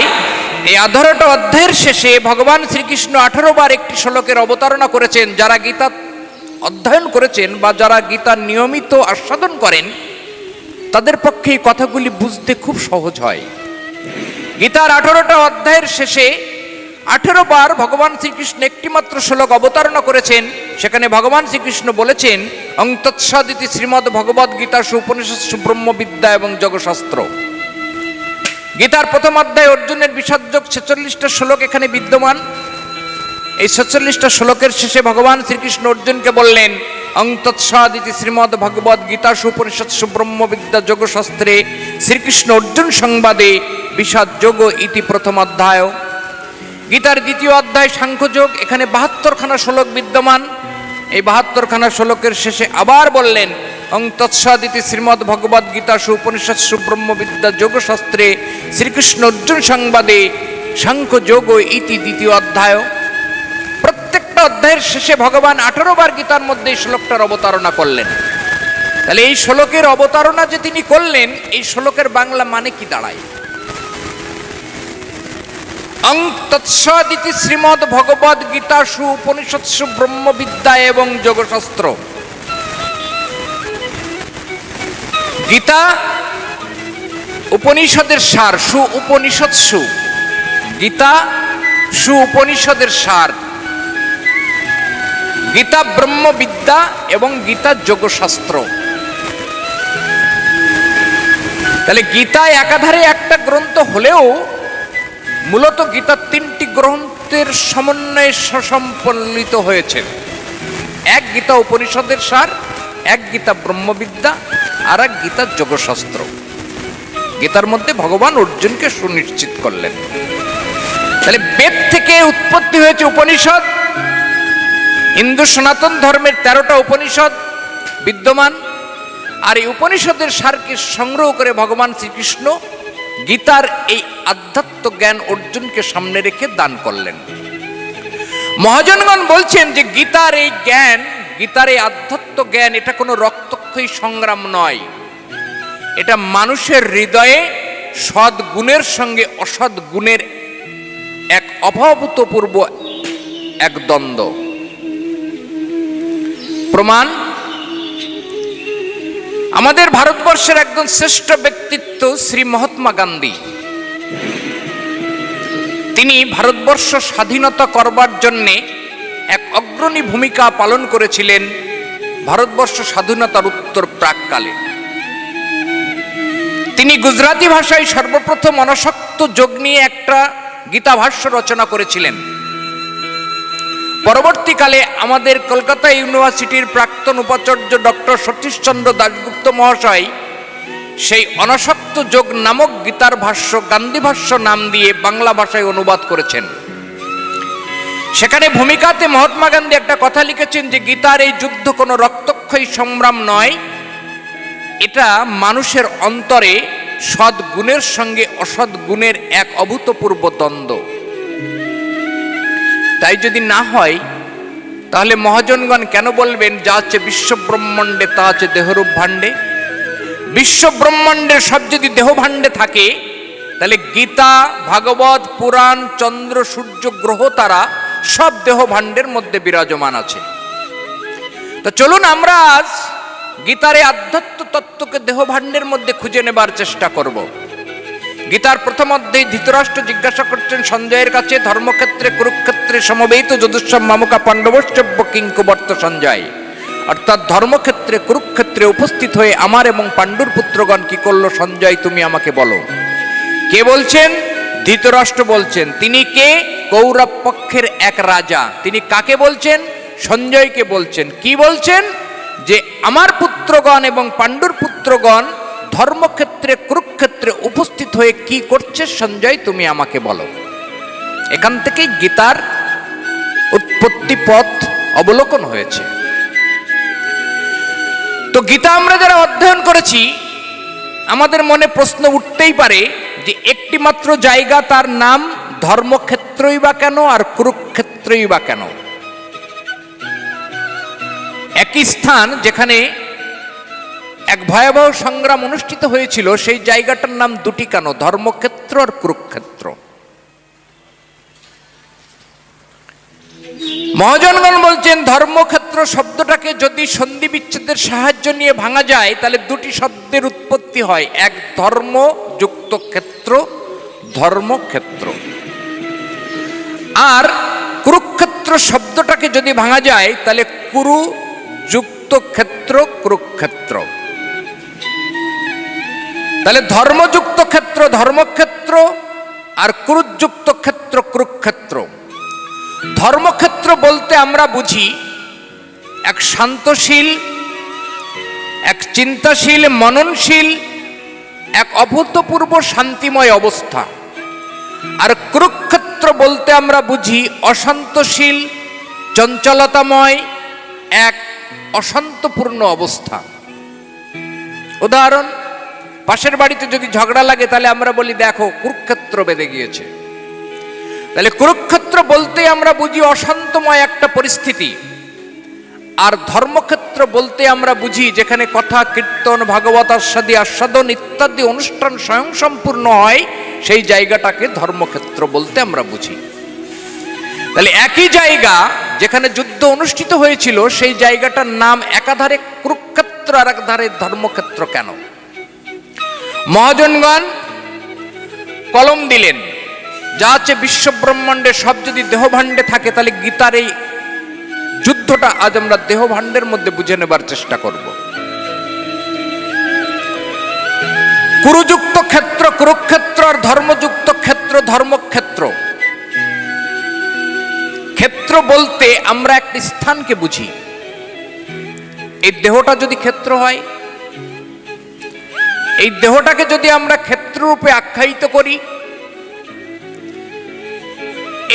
[SPEAKER 1] এই 18টা অধ্যায়ের শেষে ভগবান শ্রীকৃষ্ণ 18 বার একটি শ্লোকের অবতারণা করেছেন। যারা গীতা অধ্যয়ন করেছেন বা যারা গীতা নিয়মিত আস্বাদন করেন তাদের পক্ষে এই কথাগুলি বুঝতে খুব সহজ হয়। গীতার 18টা অধ্যায়ের শেষে 18 বার ভগবান শ্রীকৃষ্ণ একটি মাত্র শ্লোক অবতারণা করেছেন। সেখানে ভগবান শ্রীকৃষ্ণ বলেছেন, অং তৎসদিতি শ্রীমদ্ ভগবদ গীতাসু উপনিষৎসু ব্রহ্মবিদ্যা এবং যোগশাস্ত্র। গীতার প্রথম অধ্যায় অর্জুনের বিষাদযোগ 46টা শ্লোক এখানে বিদ্যমান। এই 46টা শ্লোকের শেষে ভগবান শ্রীকৃষ্ণ অর্জুনকে বললেন, অং তৎসদিতি শ্রীমদ্ ভগবদ গীতাসু উপনিষৎসু ব্রহ্মবিদ্যা যোগশাস্ত্রে শ্রীকৃষ্ণ অর্জুন সংবাদে বিষাদযোগ ইতি প্রথম অধ্যায়। গীতার দ্বিতীয় অধ্যায় সাংখ্যযোগ, এখানে 72খানা শ্লোক বিদ্যমান। এই 72খানা শ্লোকের শেষে আবার বললেন, অং তৎসদিতি শ্রীমদ্ ভগবদ গীতাসু উপনিষৎসু ব্রহ্মবিদ্যা যোগশাস্ত্রে শ্রীকৃষ্ণ অর্জুন সংবাদে সাংখ্যযোগ ইতি দ্বিতীয় অধ্যায়। প্রত্যেকটা অধ্যায়ের শেষে ভগবান 18 বার গীতার মধ্যে এই শ্লোকটার অবতারণা করলেন। তাহলে এই শ্লোকের অবতারণা যে তিনি করলেন, এই শ্লোকের বাংলা মানে কি দাঁড়ায়? অং তৎসদিতি শ্রীমদ্ ভগবদ গীতাসু উপনিষৎসু ব্রহ্মবিদ্যা এবং যোগশাস্ত্র। গীতা উপনিষদের সার, সু উপনিষৎসু। গীতা সুউপনিষদের সার। গীতা ব্রহ্মবিদ্যা এবং গীতা যোগশাস্ত্র। তাহলে গীতা একাধারে একটা গ্রন্থ হলেও মূলত গীতা তিনটি গ্রন্থের সমন্বয়ে সুসম্পন্নিত হয়েছে। এক গীতা উপনিষদের সার, এক গীতা ব্রহ্মবিদ্যা, আর এক গীতা যোগশাস্ত্র। গীতার মধ্যে ভগবান অর্জুনকে সুনিশ্চিত করলেন। তাহলে বেদ থেকে উৎপত্তি হয়েছে উপনিষদ। হিন্দু সনাতন ধর্মের 13টা উপনিষদ বিদ্যমান, আর এই উপনিষদের সারকে সংগ্রহ করে ভগবান শ্রীকৃষ্ণ গীতার এই আধ্যাত্ম জ্ঞান অর্জুনকে সামনে রেখে দান করলেন। মহাজনগণ বলছেন যে গীতার এই জ্ঞান, গীতার এই আধ্যাত্ম জ্ঞান, এটা কোনো রক্তক্ষয়ী সংগ্রাম নয়। এটা মানুষের হৃদয়ে সৎ গুণের সঙ্গে অসৎ গুণের এক অভূতপূর্ব এক দ্বন্দ্ব। প্রমাণ, আমাদের ভারতবর্ষের একজন শ্রেষ্ঠ ব্যক্তিত্ব শ্রী মহাত্মা গান্ধী। তিনি ভারতবর্ষ স্বাধীনতা করবার জন্যে এক অগ্রণী ভূমিকা পালন করেছিলেন ভারতবর্ষ স্বাধীনতার উত্তর প্রাককালে। তিনি গুজরাটি ভাষায় সর্বপ্রথম অনাসক্ত যোগ নিয়ে একটা গীতা ভাষ্য রচনা করেছিলেন। পরবর্তীকালে আমাদের কলকাতা ইউনিভার্সিটির প্রাক্তন উপাচার্য ডক্টর সতীশচন্দ্র দাশগুপ্ত মহাশয় সেই অনাসক্ত যোগ নামক গীতার ভাষ্য গান্ধী ভাষ্য নাম দিয়ে বাংলা ভাষায় অনুবাদ করেছেন। সেখানে ভূমিকাতে মহাত্মা গান্ধী একটা কথা লিখেছেন যে গীতার এই যুদ্ধ কোনো রক্তক্ষয়ী সংগ্রাম নয়, এটা মানুষের অন্তরে সৎ গুণের সঙ্গে অসৎ গুণের এক অভূতপূর্ব দ্বন্দ্ব। তাই যদি না হয় তাহলে মহাজনগণ কেন বলবেন যা আছে বিশ্ব ব্রহ্মাণ্ডে তা আছে দেহরূপ ভাণ্ডে? বিশ্ব ব্রহ্মাণ্ডের সব যদি দেহ ভাণ্ডে থাকে তাহলে গীতা, ভাগবত, পুরাণ, চন্দ্র, সূর্য, গ্রহ, তারা সব দেহ ভাণ্ডের মধ্যে বিরাজমান আছে। তো চলুন আমরা আজ গীতার এই আধ্যাত্ম তত্ত্বকে দেহ ভাণ্ডের মধ্যে খুঁজে নেবার চেষ্টা করব। গীতার প্রথম অধ্যায়ে ধৃতরাষ্ট্র জিজ্ঞাসা করছেন সঞ্জয়ের কাছে, ধর্মক্ষেত্রে কুরুক্ষেত্রে সমবেত যদুষ্যম মামকা পাণ্ডবশ্যব্য কিঙ্কুবর্ত সঞ্জয়। অর্থাৎ ধর্মক্ষেত্রে কুরুক্ষেত্রে উপস্থিত হয়ে আমার এবং পাণ্ডুর পুত্রগণ কি করলো সঞ্জয়, তুমি আমাকে বলো। কে বলছেন? ধৃতরাষ্ট্র বলছেন। তিনি কে? কৌরব পক্ষের এক রাজা। তিনি কাকে বলছেন? সঞ্জয়কে বলছেন। কি বলছেন? যে আমার পুত্রগণ এবং পাণ্ডুর পুত্রগণ ধর্মক্ষেত্রে কুরুক্ষেত্রে উপস্থিত হয়ে কি করছে সঞ্জয়, তুমি আমাকে বলো। এখান থেকে গীতার উৎপত্তি পথ অবলোকন হয়েছে। তো গীতা আমরা যারা অধ্যয়ন করেছি আমাদের মনে প্রশ্ন উঠতেই পারে যে একটি মাত্র জায়গা, তার নাম ধর্মক্ষেত্রই বা কেন আর কুরুক্ষেত্রই বা কেন? একই স্থান যেখানে এক ভয়াবহ সংগ্রাম অনুষ্ঠিত হয়েছিল সেই জায়গাটার নাম দুটি কেন, ধর্মক্ষেত্র আর কুরুক্ষেত্র? মহাজনগণ বলছেন ধর্মক্ষেত্র শব্দটাকে যদি সন্ধি বিচ্ছেদের সাহায্য নিয়ে ভাঙা যায় তাহলে দুটি শব্দের উৎপত্তি হয়। এক ধর্ম যুক্ত ক্ষেত্র, ধর্মক্ষেত্র। আর কুরুক্ষেত্র শব্দটাকে যদি ভাঙা যায় তাহলে কুরু যুক্ত ক্ষেত্র, কুরুক্ষেত্র। তাহলে ধর্মযুক্ত ক্ষেত্র ধর্মক্ষেত্র আর কুরুযুক্ত ক্ষেত্র কুরুক্ষেত্র। ধর্মক্ষেত্র বলতে আমরা বুঝি এক শান্তশীল, এক চিন্তাশীল, মননশীল, এক অভূতপূর্ব শান্তিময় অবস্থা। আর কুরুক্ষেত্র বলতে আমরা বুঝি অশান্তশীল, চঞ্চলতাময়, এক অশান্তপূর্ণ অবস্থা। উদাহরণ, পাশের বাড়িতে যদি ঝগড়া লাগে তাহলে আমরা বলি দেখো কুরুক্ষেত্র বেঁধে গিয়েছে। তাহলে কুরুক্ষেত্র বলতে আমরা বুঝি অশান্তময় একটা পরিস্থিতি। আর ধর্মক্ষেত্র বলতে আমরা বুঝি যেখানে কথা, কীর্তন, ভাগবত আস্বাদি, আস্বাদন ইত্যাদি অনুষ্ঠান স্বয়ংসম্পূর্ণ হয়, সেই জায়গাটাকে ধর্মক্ষেত্র বলতে আমরা বুঝি। তাহলে একই জায়গা যেখানে যুদ্ধ অনুষ্ঠিত হয়েছিল সেই জায়গাটার নাম একাধারে কুরুক্ষেত্র আর একধারে ধর্মক্ষেত্র কেন? মহাজনগণ কলম দিলেন, যা আছে বিশ্ব ব্রহ্মাণ্ডে সব যদি দেহভাণ্ডে থাকে, তাহলে গীতার এই যুদ্ধটা আজ আমরা দেহভাণ্ডের মধ্যে বুঝে নেবার চেষ্টা করব। কুরুযুক্ত ক্ষেত্র কুরুক্ষেত্র, আর ধর্মযুক্ত ক্ষেত্র ধর্মক্ষেত্র। ক্ষেত্র বলতে আমরা একটি স্থানকে বুঝি। এই দেহটা যদি ক্ষেত্র হয়, এই দেহটাকে যদি আমরা ক্ষেত্ররূপে আখ্যায়িত করি,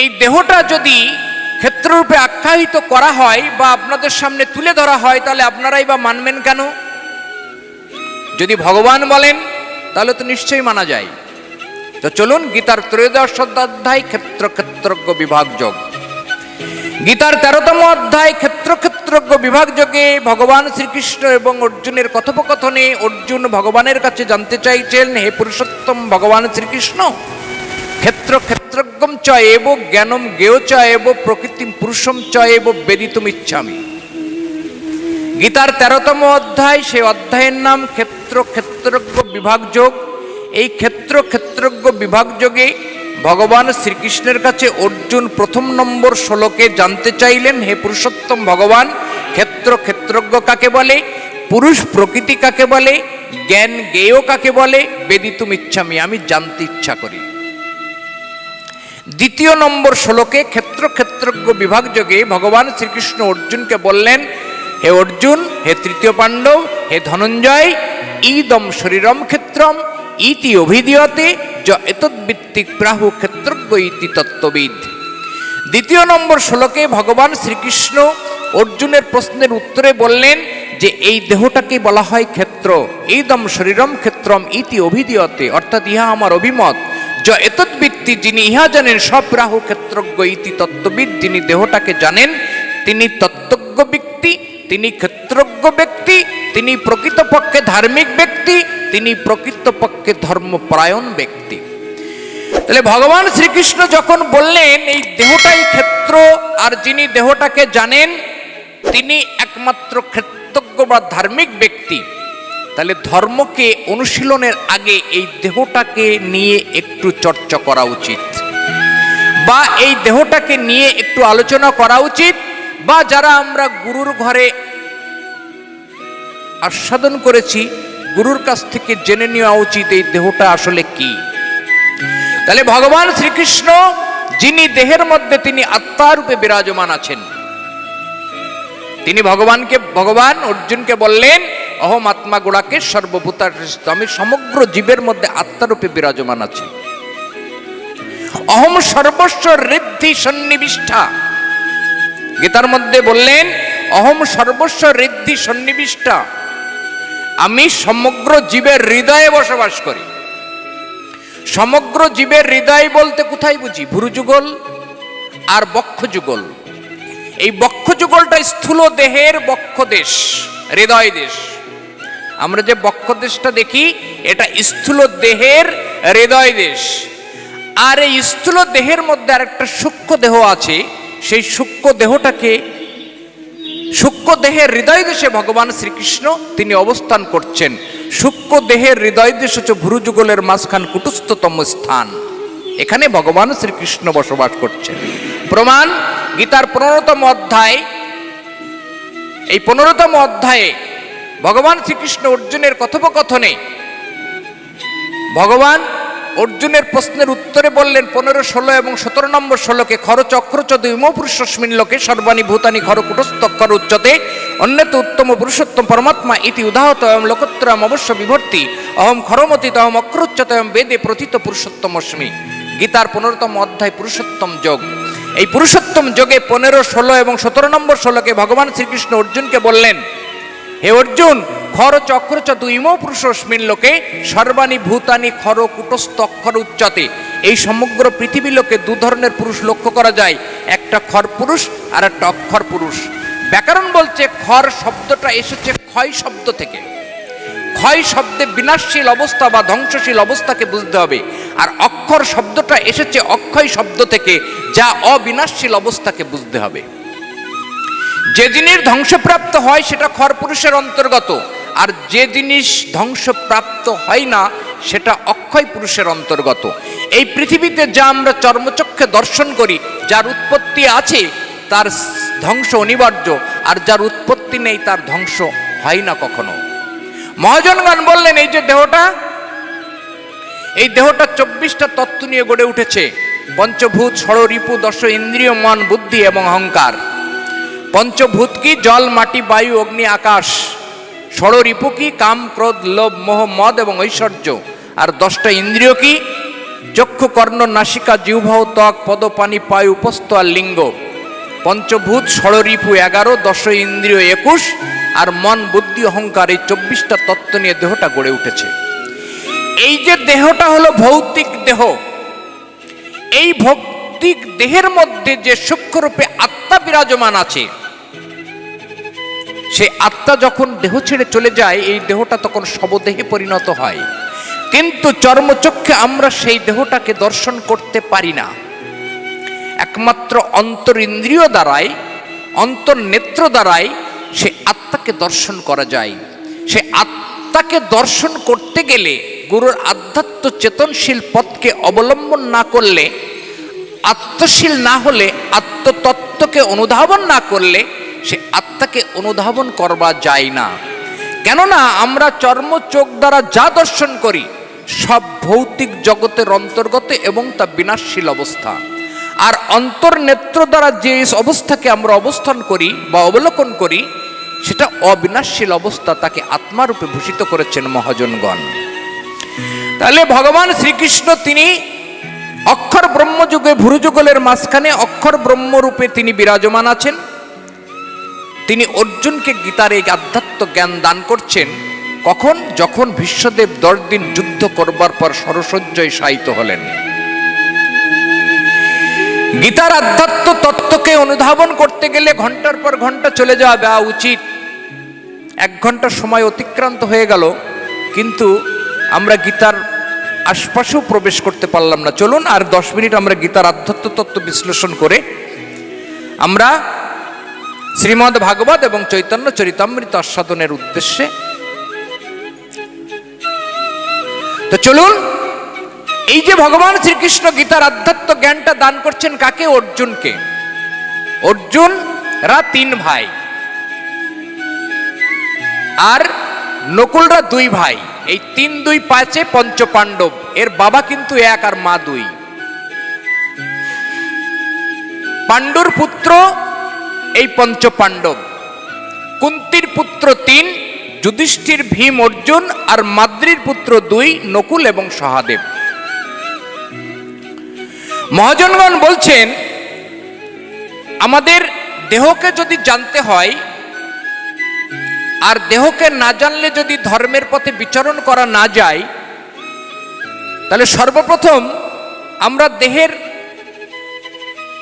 [SPEAKER 1] এই দেহটা যদি ক্ষেত্ররূপে আখ্যায়িত করা হয় বা আপনাদের সামনে তুলে ধরা হয়, তাহলে আপনারাই বা মানবেন কেন? যদি ভগবান বলেন তাহলে তো নিশ্চয়ই মানা যায়। তো চলুন গীতার 13শ অধ্যায় ক্ষেত্র ক্ষেত্রজ্ঞ বিভাগ যোগ। গীতার 13তম অধ্যায় ক্ষেত্র ক্ষেত্রজ্ঞ বিভাগ যোগে ভগবান শ্রীকৃষ্ণ এবং অর্জুনের কথোপকথনে অর্জুন ভগবানের কাছে জানতে চাইছেন, হে পুরুষোত্তম ভগবান শ্রীকৃষ্ণ, ক্ষেত্র ক্ষেত্রজ্ঞম চ এব জ্ঞানম জ্ঞেয় চ এব প্রকৃতিম পুরুষম চ এব বেদিতুম ইচ্ছামি। গীতার 13তম অধ্যায়, সেই অধ্যায়ের নাম ক্ষেত্র ক্ষেত্রজ্ঞ বিভাগ যোগ। এই ক্ষেত্র ক্ষেত্রজ্ঞ বিভাগ যোগে ভগবান শ্রীকৃষ্ণের কাছে অর্জুন প্রথম নম্বর শ্লোকে জানতে চাইলেন, হে পুরুষোত্তম ভগবান, ক্ষেত্র ক্ষেত্রজ্ঞ কাকে বলে, পুরুষ প্রকৃতি কাকে বলে, জ্ঞান জ্ঞেয় কাকে বলে, বেদিতুম ইচ্ছামি, আমি জানতে ইচ্ছা করি। দ্বিতীয় নম্বর শ্লোকে ক্ষেত্র ক্ষেত্রজ্ঞ বিভাগ যোগে ভগবান শ্রীকৃষ্ণ অর্জুনকে বললেন, হে অর্জুন, হে তৃতীয় পাণ্ডব, হে ধনঞ্জয়, ইদম শরীরম ক্ষেত্রম ইতি অভিধীয়তে য এতদ্ভিত্তিক প্রাহু ক্ষেত্রজ্ঞ ইতি তত্ত্ববিদ। দ্বিতীয় নম্বর শ্লোকে ভগবান শ্রীকৃষ্ণ অর্জুনের প্রশ্নের উত্তরে বললেন যে এই দেহটাকে বলা হয় ক্ষেত্র, ইদম শরীরম ক্ষেত্রম ইতি অভিধীয়তে, অর্থাৎ ইহা আমার অভিমত। য এতদ্ভিত্তি, যিনি ইহা জানেন, সপ্রাহু ক্ষেত্রজ্ঞ ইতি তত্ত্ববিদ, যিনি দেহটাকে জানেন তিনি তত্ত্বজ্ঞ ব্যক্তি, তিনি ক্ষেত্রজ্ঞ ব্যক্তি, তিনি প্রকৃতপক্ষে ধার্মিক ব্যক্তি, তিনি প্রকৃতপক্ষে ধর্মপরায়ণ ব্যক্তি। তাহলে ভগবান শ্রীকৃষ্ণ যখন বললেন এই দেহটাই ক্ষেত্র, আর যিনি দেহটাকে জানেন তিনি একমাত্র ক্ষেত্রজ্ঞ বা ধার্মিক ব্যক্তি, তাহলে ধর্মকে অনুশীলনের আগে এই দেহটাকে নিয়ে একটু চর্চা করা উচিত, বা এই দেহটাকে নিয়ে একটু আলোচনা করা উচিত, বা যারা আমরা গুরুর ঘরে আস্বাদন করেছি গুরুর কাছ থেকে জেনে নেওয়া উচিত এই দেহটা আসলে কি। তাহলে ভগবান শ্রীকৃষ্ণ যিনি দেহের মধ্যে তিনি আত্মারূপে বিরাজমান আছেন, তিনি ভগবান অর্জুনকে বললেন, অহম আত্মা গুড়াকে সর্বভূতার, আমি সমগ্র জীবের মধ্যে আত্মারূপে বিরাজমান আছি। অহম সর্বস্ব ঋদ্ধি সন্নিবিষ্টা, গীতার মধ্যে বললেন অহম সর্বস্ব ঋদ্ধি সন্নিবিষ্টা, আমি সমগ্র জীবের হৃদয়ে বসবাস করি। সমগ্র জীবের হৃদয় বলতে কোথায় বুঝি? ভুরুযুগল আর বক্ষযুগল। এই বক্ষযুগলটা স্থূল দেহের বক্ষদেশ, হৃদয় দেশ। আমরা যে বক্ষদেশটা দেখি এটা স্থূল দেহের হৃদয় দেশ। আর এই স্থূল দেহের মধ্যে আরেকটা সূক্ষ্ম দেহ আছে, সেই সূক্ষ্ম দেহটাকে, সূক্ষ্ম দেহের হৃদয় দেশে ভগবান শ্রীকৃষ্ণ তিনি অবস্থান করছেন। সূক্ষ্ম দেহের হৃদয় দেশ হচ্ছে ভুরুযুগলের মাঝখান কুটস্থতম স্থান, এখানে ভগবান শ্রীকৃষ্ণ বসবাস করছেন। প্রমাণ গীতার 15তম অধ্যায়। এই 15তম অধ্যায়ে ভগবান শ্রীকৃষ্ণ অর্জুনের কথোপকথনে ভগবান অর্জুনের প্রশ্নের উত্তরে বললেন 15, 16 এবং 17 নম্বর শ্লোকে, খরচক্রচ দুইম পুরুষস্মিন লোকে সর্বাণী ভূতানি খর কুটস্থক্ষর উচ্চতে অন্যত উত্তম পুরুষোত্তম পরমাত্মা ইতি উদাহত এম লোকত্রম অবশ্য বিভর্তি অহম খরমতীত অহম অক্রুচ্যত এম বেদে প্রথিত পুরুষোত্তমস্মি। গীতার 15তম অধ্যায় পুরুষোত্তম যোগ। এই পুরুষোত্তম যোগে 15, 16 এবং 17 নম্বর শ্লোকে ভগবান শ্রীকৃষ্ণ অর্জুনকে বললেন, হে অর্জুন, খর চক্রচ দুইম পুরুষস্মিন লোকে সর্বাণী ভূতানি খর কুটস্থ অক্ষর উচ্চতে। এই সমগ্র পৃথিবী লোকে দু ধরনের পুরুষ লক্ষ্য করা যায়, একটা খর পুরুষ আর একটা অক্ষর পুরুষ। ব্যাকরণ বলছে খর শব্দটা এসেছে ক্ষয় শব্দ থেকে। ক্ষয় শব্দে বিনাশশীল অবস্থা বা ধ্বংসশীল অবস্থাকে বুঝতে হবে, আর অক্ষর শব্দটা এসেছে অক্ষয় শব্দ থেকে, যা অবিনাশশীল অবস্থাকে বুঝতে হবে। যে জিনিস ধ্বংসপ্রাপ্ত হয় সেটা খর পুরুষের অন্তর্গত, আর যে জিনিস ধ্বংসপ্রাপ্ত হয় না সেটা অক্ষয় পুরুষের অন্তর্গত। এই পৃথিবীতে যা আমরা চর্মচক্ষে দর্শন করি, যার উৎপত্তি আছে তার ধ্বংস অনিবার্য, আর যার উৎপত্তি নেই তার ধ্বংস হয় না কখনো। মহাজনগণ বললেন, এই যে দেহটা, এই দেহটা 24টা তত্ত্ব নিয়ে গড়ে উঠেছে। পঞ্চভূত, ষড়রিপু, দশ ইন্দ্রিয়, মন, বুদ্ধি এবং অহংকার। পঞ্চভূত কি? জল, মাটি, বায়ু, অগ্নি, আকাশ। ষড়রিপু কি? কাম, ক্রোধ, লোভ, মোহ, মদ এবং ঐশ্বর্য। আর 10টা ইন্দ্রিয় কি? চক্ষু, কর্ণ, নাসিকা, জিহ্বা, ত্বক, পদ, পানি, পায়ু, উপস্থ আর লিঙ্গ। পঞ্চভূত, ষড়রিপু 11, দশ ইন্দ্রিয় 21, আর মন, বুদ্ধি, অহংকার, এই 24টা তত্ত্ব নিয়ে দেহটা গড়ে উঠেছে। এই যে দেহটা হলো ভৌতিক দেহ, এই ভৌতিক দেহের মধ্যে যে সূক্ষ্মরূপে আত্মা বিরাজমান আছে, সেই আত্মা যখন দেহ ছেড়ে চলে যায়, এই দেহটা তখন শবদেহে পরিণত হয়। কিন্তু চর্মচক্ষে আমরা সেই দেহটাকে দর্শন করতে পারি না। একমাত্র অন্তর ইন্দ্রিয় দ্বারাই, অন্তর নেত্র দ্বারাই সে আত্মাকে দর্শন করা যায়। সে আত্মাকে দর্শন করতে গেলে গুরুর আধ্যাত্ম চেতনশীল পথকে অবলম্বন না করলে, আত্মশীল না হলে, আত্মতত্ত্বকে অনুধাবন না করলে সে আত্মাকে অনুধাবন করবা যায় না। কেননা আমরা চর্ম চোখ দ্বারা যা দর্শন করি সব ভৌতিক জগতের অন্তর্গত এবং তা বিনাশশীল অবস্থা। আর অন্তর্নেত্র দ্বারা যে অবস্থাকে আমরা অবস্থান করি বা অবলোকন করি সেটা অবিনাশশীল অবস্থা, তাকে আত্মারূপে ভূষিত করেছেন মহাজনগণ। তাহলে ভগবান শ্রীকৃষ্ণ তিনি অক্ষর ব্রহ্মযুগে ভুরুযুগলের মাঝখানে অক্ষর ব্রহ্মরূপে তিনি বিরাজমান আছেন। তিনি অর্জুনকে গীতার এই আধ্যাত্ম জ্ঞান দান করছেন। কখন? যখন ভীষ্মদেব 10 দিন যুদ্ধ করবার পর সরসজ্জায় শায়িত হলেন। গীতার আধ্যাত্ম তত্ত্বকে অনুধাবন করতে গেলে ঘন্টার পর ঘন্টা চলে যাওয়া উচিত। 1 ঘন্টা সময় অতিক্রান্ত হয়ে গেল, কিন্তু আমরা গীতার আশপাশেও প্রবেশ করতে পারলাম না। চলুন আর 10 মিনিট আমরা গীতার আধ্যাত্ম তত্ত্ব বিশ্লেষণ করে আমরা শ্রীমদ্ ভাগবত এবং চৈতন্য চরিতামৃত আস্বাদনের উদ্দেশ্যে, তো চলুন। এই যে ভগবান শ্রীকৃষ্ণ গীতার আধ্যাত্ম জ্ঞানটা দান করছেন কাকে? অর্জুনকে। অর্জুনরা 3 ভাই আর নকুলরা 2 ভাই। এই 3, 2, 5 পঞ্চ পাণ্ডব। এর বাবা কিন্তু 1 আর মা 2। পাণ্ডুর পুত্র এই পঞ্চ পাণ্ডব। কুন্তির পুত্র 3, যুধিষ্ঠির, ভীম, অর্জুন, আর মাদ্রীর পুত্র 2, নকুল এবং সহদেব। মহাজনগণ বলছেন, আমাদের দেহকে যদি জানতে হয় আর দেহকে না জানলে যদি ধর্মের পথে বিচরণ করা না যায়, তাহলে সর্বপ্রথম আমরা দেহের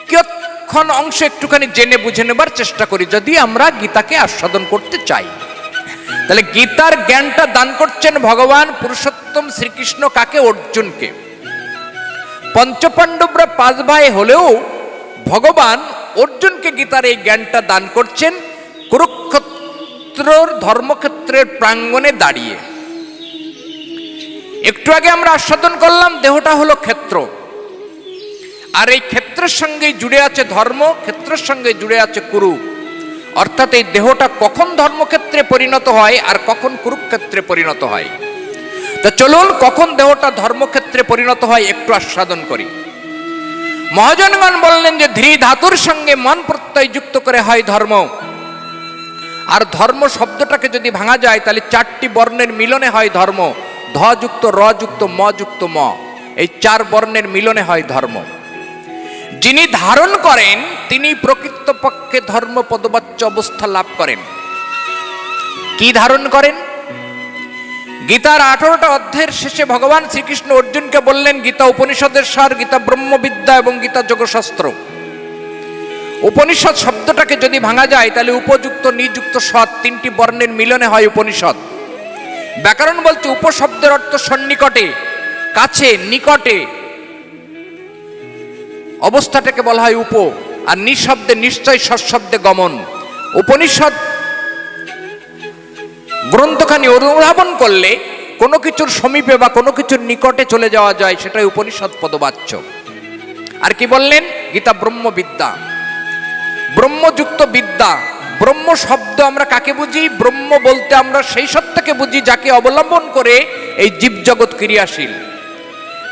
[SPEAKER 1] কিয়ৎক্ষণ অংশ একটুখানি জেনে বুঝে নেবার চেষ্টা করি, যদি আমরা গীতাকে আস্বাদন করতে চাই। তাহলে গীতার জ্ঞানটা দান করছেন ভগবান পুরুষোত্তম শ্রীকৃষ্ণ কাকে? অর্জুনকে। পঞ্চপাণ্ডবরা 5 ভাই হলেও ভগবান অর্জুনকে গীতার এই জ্ঞানটা দান করছেন কুরুক্ষেত্রের ধর্মক্ষেত্রের প্রাঙ্গণে দাঁড়িয়ে। একটু আগে আমরা আস্বাদন করলাম দেহটা হলো ক্ষেত্র, আর এই ক্ষেত্রের সঙ্গে জুড়ে আছে ধর্ম, ক্ষেত্রের সঙ্গে জুড়ে আছে কুরু। অর্থাৎ এই দেহটা কখন ধর্মক্ষেত্রে পরিণত হয় আর কখন কুরুক্ষেত্রে পরিণত হয়। তো চলুন কখন দেহটা ধর্মক্ষেত্রে পরিণত হয় একটু আস্বাদন করি। মহাজনগণ বললেন যে ধৃ ধাতুর সঙ্গে মন প্রত্যয় যুক্ত করে হয় ধর্ম। আর ধর্ম শব্দটাকে যদি ভাঙা যায় তাহলে 4টি বর্ণের মিলনে হয় ধর্ম। ধ যুক্ত, র যুক্ত, ম যুক্ত, ম, এই 4 বর্ণের মিলনে হয় ধর্ম। যিনি ধারণ করেন তিনি প্রকৃতপক্ষে ধর্ম পদবাচ্য অবস্থা লাভ করেন। কি ধারণ করেন? গীতার 18টা অধ্যায়ের শেষে ভগবান শ্রীকৃষ্ণ অর্জুনকে বললেন, গীতা উপনিষদের সার, গীতা ব্রহ্মবিদ্যা এবং গীতা যোগশাস্ত্র। উপনিষদ শব্দটাকে যদি ভাঙা যায় তাহলে উপযুক্ত, নিযুক্ত, সৎ 3টি বর্ণের মিলনে হয় উপনিষদ। ব্যাকরণ বলছে উপশব্দের অর্থ সন্নিকটে, কাছে, নিকটে, অবস্থাটাকে বলা হয় উপ, আর নিঃশব্দে নিশ্চয়, সৎশব্দে গমন। উপনিষদ গ্রন্থখানি অনুধাবন করলে কোনো কিছুর সমীপে বা কোনো কিছুর নিকটে চলে যাওয়া যায়, সেটাই উপনিষদ পদবাচ্য। আর কি বললেন? গীতা ব্রহ্মবিদ্যা, ব্রহ্মযুক্ত বিদ্যা। ব্রহ্ম শব্দ আমরা কাকে বুঝি? ব্রহ্ম বলতে আমরা সেই সত্তাকে বুঝি যাকে অবলম্বন করে এই জীব জগৎ ক্রিয়াশীল,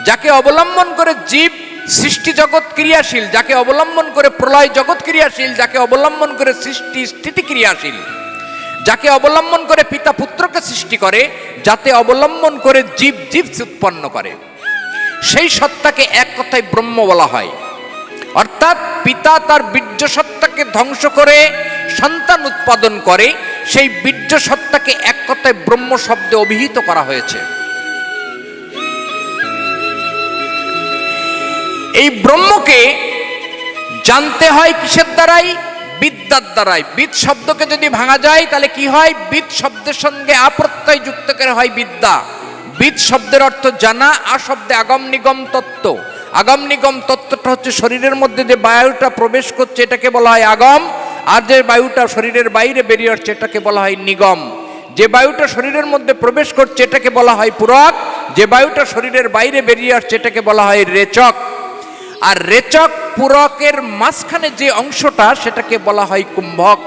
[SPEAKER 1] যাকে অবলম্বন করে জীব সৃষ্টি জগৎ ক্রিয়াশীল, যাকে অবলম্বন করে প্রলয় জগৎ ক্রিয়াশীল, যাকে অবলম্বন করে সৃষ্টি স্থিতি ক্রিয়াশীল, যাকে অবলম্বন করে পিতা পুত্রকে সৃষ্টি করে, যাতে অবলম্বন করে জীব জীব উৎপন্ন করে, সেই সত্তাকে এক কথায় ব্রহ্ম বলা হয়। অর্থাৎ পিতা তার বীর্য সত্তাকে ধ্বংস করে সন্তান উৎপাদন করে, সেই বীর্য সত্তাকে এক কথায় ব্রহ্ম শব্দে অভিহিত করা হয়েছে। এই ব্রহ্মকে জানতে হয় কিসের দ্বারাই? বিদ্যার দ্বারাই। বিদ শব্দকে যদি ভাঙা যায় তাহলে কি হয়? বিদ শব্দের সঙ্গে আপ্রত্যয় যুক্ত করে হয় বিদ্যা। বিদ শব্দের অর্থ জানা, আ শব্দে আগম নিগম তত্ত্ব। আগম নিগম তত্ত্বটা হচ্ছে শরীরের মধ্যে যে বায়ুটা প্রবেশ করছে এটাকে বলা হয় আগম, আর যে বায়ুটা শরীরের বাইরে বেরিয়ে আসছে এটাকে বলা হয় নিগম। যে বায়ুটা শরীরের মধ্যে প্রবেশ করছে এটাকে বলা হয় পুরক, যে বায়ুটা শরীরের বাইরে বেরিয়ে আসছে এটাকে বলা হয় রেচক। আর রেচক পুরকের মাঝখানে যে অংশটা সেটাকে বলা হয় কুম্ভক।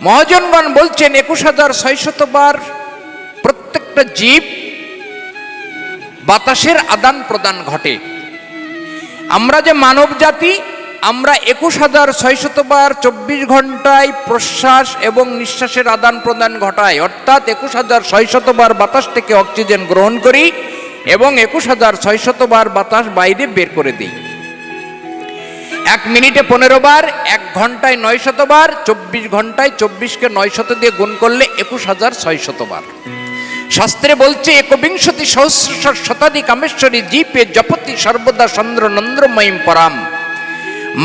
[SPEAKER 1] মহাজনগণ বলছেন ২১,৬০০ বার প্রত্যেকটা জীব বাতাসের আদান প্রদান ঘটে। আমরা যে মানব জাতি, আমরা ২১,৬০০ বার ২৪ ঘন্টায় প্রশ্বাস এবং নিঃশ্বাসের আদান প্রদান ঘটাই। অর্থাৎ ২১,৬০০ বার বাতাস থেকে অক্সিজেন গ্রহণ করি এবং ২১,৬০০ বার বাতাস বাইরে বের করে দিই। ১ মিনিটে ১৫ বার, ১ ঘন্টায় ৯০০ বার, ২৪ ঘন্টায় ২৪কে ৯০০ দিয়ে গুণ করলে ২১,৬০০ বার। শাস্ত্রে বলছে একবিংশতি সহস্র শতাধিক কামেশ্বরী জীবে জপতি সর্বদা চন্দ্র নন্দ্রময়ীম পরাম।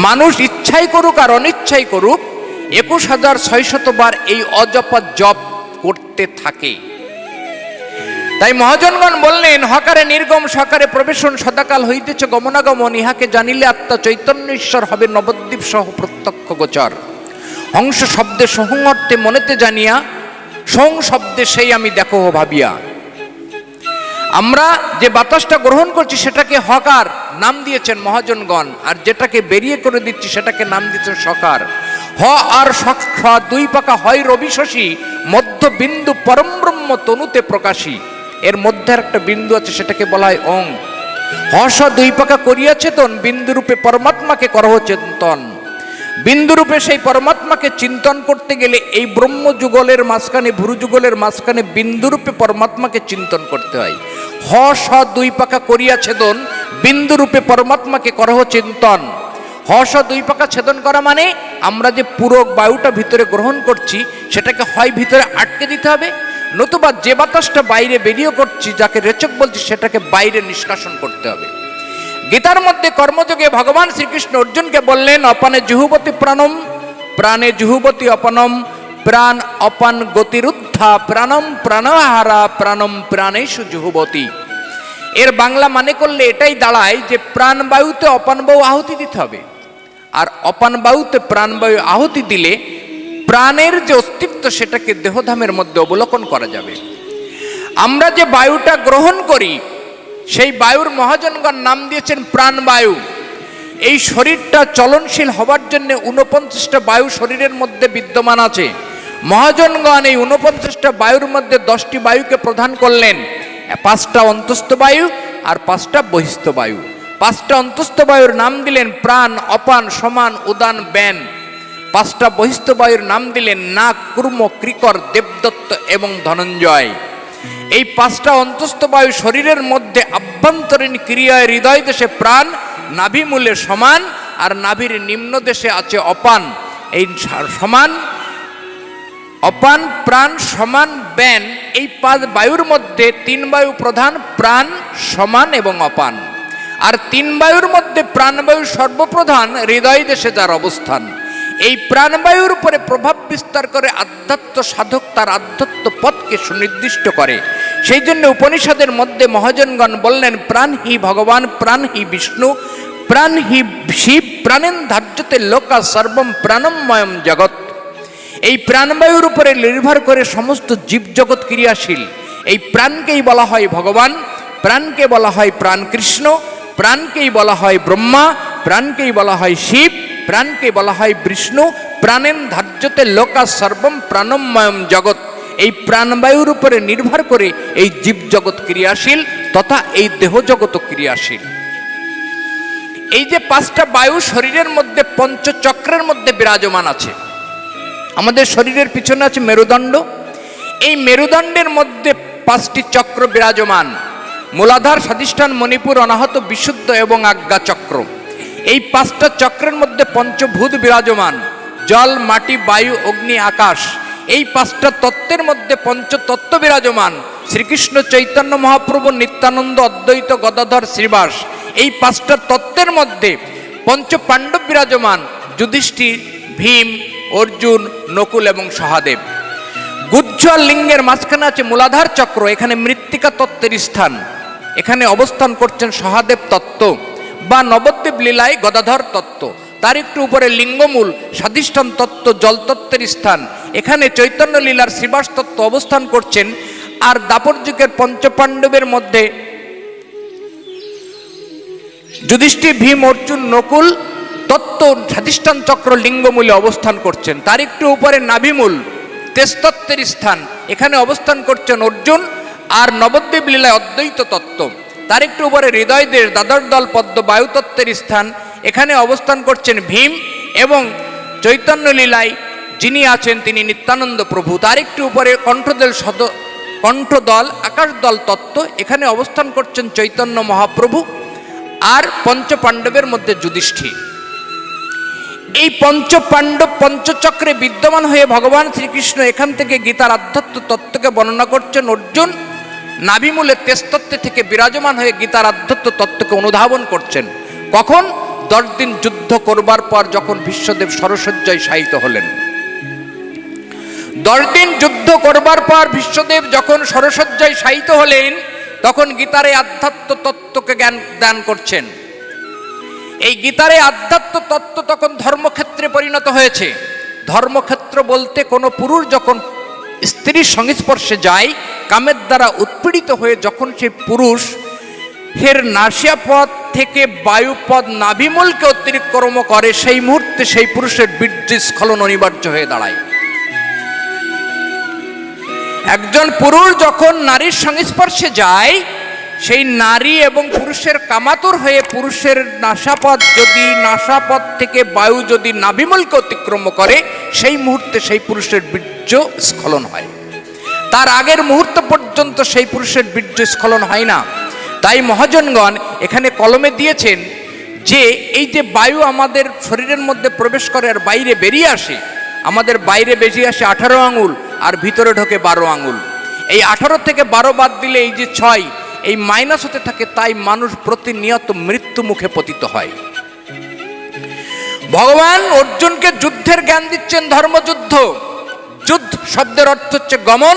[SPEAKER 1] মানুষ ইচ্ছাই করুক আর অনিচ্ছাই করুক ২১,৬০০ বার এই অজপা জপ করতে থাকে। তাই মহাজনগণ বললেন হকারে নির্গম সকারে প্রবেশন সদাকাল হইতেছে গমনাগমন, ইহাকে জানিলে আত্মা চৈতন্য ঈশ্বর হবে নবদ্বীপ সহ প্রত্যক্ষ গোচর। হংস শব্দে সহং অর্থে মনেতে জানিয়া, সং শব্দে সেই আমি দেখো ভাবিয়া। আমরা যে বাতাসটা গ্রহণ করছি সেটাকে হকার নাম দিয়েছেন মহাজনগণ, আর যেটাকে বেরিয়ে করে দিচ্ছি সেটাকে নাম দিচ্ছেন সকার। হ আর খ দুই পাকা হয় রবি শশী, মধ্য বিন্দু পরম ব্রহ্ম তনুতে প্রকাশী। এর মধ্যে একটা বিন্দু আছে সেটাকে বলা হয় অং। হস দুই পাকা করিয়া চেতন, বিন্দুরূপে পরমাত্মাকে করহ চিন্তন। বিন্দুরূপে সেই পরমাত্মাকে চিন্তন করতে গেলে এই ব্রহ্ম যুগলের মাঝখানে, ভুরু যুগলের মাঝখানে বিন্দুরূপে পরমাত্মাকে চিন্তন করতে হয়। হস দুই পাকা করিয়া ছেদন, বিন্দুরূপে পরমাত্মাকে করহ চিন্তন। হস দুই পাকা ছেদন করা মানে আমরা যে পুরো বায়ুটা ভিতরে গ্রহণ করছি সেটাকে হয় ভিতরে আটকে দিতে হবে, নতুবা যে বাতাসটা বাইরে বেরিয়ে করছি যাকে রেচক বলছি সেটাকে বাইরে নিষ্কাশন করতে হবে। গীতার মধ্যে কর্মযোগে ভগবান শ্রীকৃষ্ণ অর্জুনকে বললেন অপানে জুহুবতী প্রাণম প্রাণে জুহুবতী অপনম, প্রাণ অপান গতিরুদ্ধা প্রাণম প্রাণহারা প্রাণম প্রাণেষু জুহুবতী। এর বাংলা মানে করলে এটাই দাঁড়ায় যে প্রাণবায়ুতে অপানবায়ু আহুতি দিতে হবে, আর অপানবায়ুতে প্রাণবায়ু আহুতি দিলে প্রাণের যে অস্তিত্ব সেটাকে দেহধামের মধ্যে অবলোকন করা যাবে। আমরা যে বায়ুটা গ্রহণ করি সেই বায়ুর মহাজনগণ নাম দিয়েছেন প্রাণবায়ু। এই শরীরটা চলনশীল হবার জন্য ৪৯টা বায়ু শরীরের মধ্যে বিদ্যমান আছে। মহাজনগণ এই ৪৯টা বায়ুর মধ্যে 10টি বায়ুকে প্রদান করলেন, 5টা অন্তস্থ বায়ু আর 5টা বহিস্থ বায়ু। 5টা অন্তস্থ বায়ুর নাম দিলেন প্রাণ, অপান, সমান, উদান, ব্যান। 5টা বহিস্থ বায়ুর নাম দিলেন নাক, কুর্ম, ক্রিকর, দেবদত্ত এবং ধনঞ্জয়। এই 5টা অন্তস্থ বায়ু শরীরের মধ্যে আভ্যন্তরীণ ক্রিয়ায় হৃদয় দেশে প্রাণ, নাভিমূলে সমান আর নাভির নিম্ন দেশে আছে অপান। এই সমান, অপান, প্রাণ, সমান, ব্যান, এই 5 বায়ুর মধ্যে 3 বায়ু প্রধান, প্রাণ, সমান এবং অপান। আর 3 বায়ুর মধ্যে প্রাণবায়ু সর্বপ্রধান, হৃদয় দেশে যার অবস্থান। এই প্রাণবায়ুর উপরে প্রভাব বিস্তার করে আধ্যাত্ম সাধক তার আধ্যাত্ম পথকে সুনির্দিষ্ট করে। সেই জন্য উপনিষদের মধ্যে মহাজনগণ বললেন প্রাণ হি ভগবান, প্রাণ হি বিষ্ণু, প্রাণ হি শিব, প্রাণেন ধার্যতে লোকা সর্বম প্রাণময়ম জগৎ। এই প্রাণবায়ুর উপরে নির্ভর করে সমস্ত জীবজগৎ ক্রিয়াশীল। এই প্রাণকেই বলা হয় ভগবান, প্রাণকে বলা হয় প্রাণ কৃষ্ণ, প্রাণকেই বলা হয় ব্রহ্মা, প্রাণকেই বলা হয় শিব, প্রাণকে বলা হয় বিষ্ণু। প্রাণেন ধার্যতে লোকা সর্বম প্রাণময়ম জগৎ। এই প্রাণবায়ুর উপরে নির্ভর করে এই জীব জগৎ ক্রিয়াশীল, তথা এই দেহ জগৎ ক্রিয়াশীল। এই যে পাঁচটা বায়ু শরীরের মধ্যে পঞ্চচক্রের মধ্যে বিরাজমান আছে। আমাদের শরীরের পিছনে আছে মেরুদণ্ড, এই মেরুদণ্ডের মধ্যে পাঁচটি চক্র বিরাজমান: মূলাধার, স্বাধিষ্ঠান, মণিপুর, অনাহত, বিশুদ্ধ এবং আজ্ঞা চক্র। এই পাঁচটা চক্রের মধ্যে পঞ্চভূত বিরাজমান: জল, মাটি, বায়ু, অগ্নি, আকাশ। এই পাঁচটা তত্ত্বের মধ্যে পঞ্চতত্ত্ব বিরাজমান: শ্রীকৃষ্ণ চৈতন্য মহাপ্রভু, নিত্যানন্দ, অদ্বৈত, গদাধর, শ্রীবাস। এই পাঁচটা তত্ত্বের মধ্যে পঞ্চ পাণ্ডব বিরাজমান: যুধিষ্ঠির, ভীম, অর্জুন, নকুল এবং সহদেব। গুহ্য লিঙ্গের মাঝখানে আছে মূলাধার চক্র, এখানে মৃত্তিকা তত্ত্বের স্থান। এখানে অবস্থান করছেন সহদেব তত্ত্ব বা নবদ্বীপ লীলায় গদাধর তত্ত্ব। তার একটু উপরে লিঙ্গমূল, স্বাধিষ্ঠান তত্ত্ব, জলতত্ত্বের স্থান। এখানে চৈতন্য লীলার শ্রীবাস তত্ত্ব অবস্থান করছেন। আর দাপর যুগের পঞ্চপাণ্ডবের মধ্যে যুধিষ্ঠির, ভীম, অর্জুন, নকুল তত্ত্ব স্বাধিষ্ঠান চক্র লিঙ্গমূলে অবস্থান করছেন। তার একটু উপরে নাভিমূল, তেজতত্ত্বের স্থান। এখানে অবস্থান করছেন অর্জুন। আর নবদ্বীপ লীলায় অদ্বৈত তত্ত্ব। তার একটু উপরে হৃদয় দেশ, দ্বাদশ দল পদ্ম, বায়ুতত্ত্বের স্থান। এখানে অবস্থান করছেন ভীম। এবং চৈতন্য লীলায় যিনি আছেন তিনি নিত্যানন্দ প্রভু। তার একটু উপরে কণ্ঠদল, আকাশদল তত্ত্ব। এখানে অবস্থান করছেন চৈতন্য মহাপ্রভু। আর পঞ্চপাণ্ডবের মধ্যে যুধিষ্ঠির। এই পঞ্চপাণ্ডব পঞ্চচক্রে বিদ্যমান হয়ে ভগবান শ্রীকৃষ্ণ এখান থেকে গীতার আধ্যাত্ম তত্ত্বকে বর্ণনা করছেন। অর্জুন নাভিমূলে তেজতত্ত্বে থেকে বিরাজমান হয়ে গীতার আধ্যাত্ম তত্ত্বকে অনুধাবন করছেন। কখন? 10 দিন যুদ্ধ করবার পর যখন ভীষ্মদেব সরসজ্জায় শায়িত হলেন। 10 দিন যুদ্ধ করবার পর ভীষ্মদেব যখন সরসজ্জায় শায়িত হলেন, তখন গীতারে আধ্যাত্ম তত্ত্বকে জ্ঞান দান করছেন। এই গীতারে আধ্যাত্ম তত্ত্ব তখন ধর্মক্ষেত্রে পরিণত হয়েছে। ধর্মক্ষেত্র বলতে কোনো পুরুষ যখন স্ত্রীর সংস্পর্শে যায়, কামের দ্বারা উৎপীড়িত হয়ে যখন সেই পুরুষ এর নাসিয়াপথ থেকে বায়ুপথ নাভিমূলকে অতিক্রম করে, সেই মুহূর্তে সেই পুরুষের বীর্যস্খলন অনিবার্য হয়ে দাঁড়ায়। একজন পুরুষ যখন নারীর সংস্পর্শে যায়, সেই নারী এবং পুরুষের কামাতুর হয়ে পুরুষের নাসাপথ থেকে বায়ু যদি নাভিমূলকে অতিক্রম করে, সেই মুহূর্তে সেই পুরুষের বীর্য স্খলন হয়। তার আগের মুহূর্ত পর্যন্ত সেই পুরুষের বীর্য স্খলন হয় না। তাই মহাজনগণ এখানে কলমে দিয়েছেন যে এই যে বায়ু আমাদের শরীরের মধ্যে প্রবেশ করে আর বাইরে বেরিয়ে আসে, আমাদের বাইরে বেরিয়ে আসে 18 আঙুল আর ভিতরে ঢোকে 12 আঙুল। এই 18 থেকে 12 বাদ দিলে এই যে 6, এই মাইনাস হতে থাকে। তাই মানুষ প্রতিনিয়ত মৃত্যু মুখে পতিত হয়। ভগবান অর্জুনকে যুদ্ধের জ্ঞান দিচ্ছেন, ধর্মযুদ্ধ। যুদ্ধ শব্দের অর্থ হচ্ছে গমন,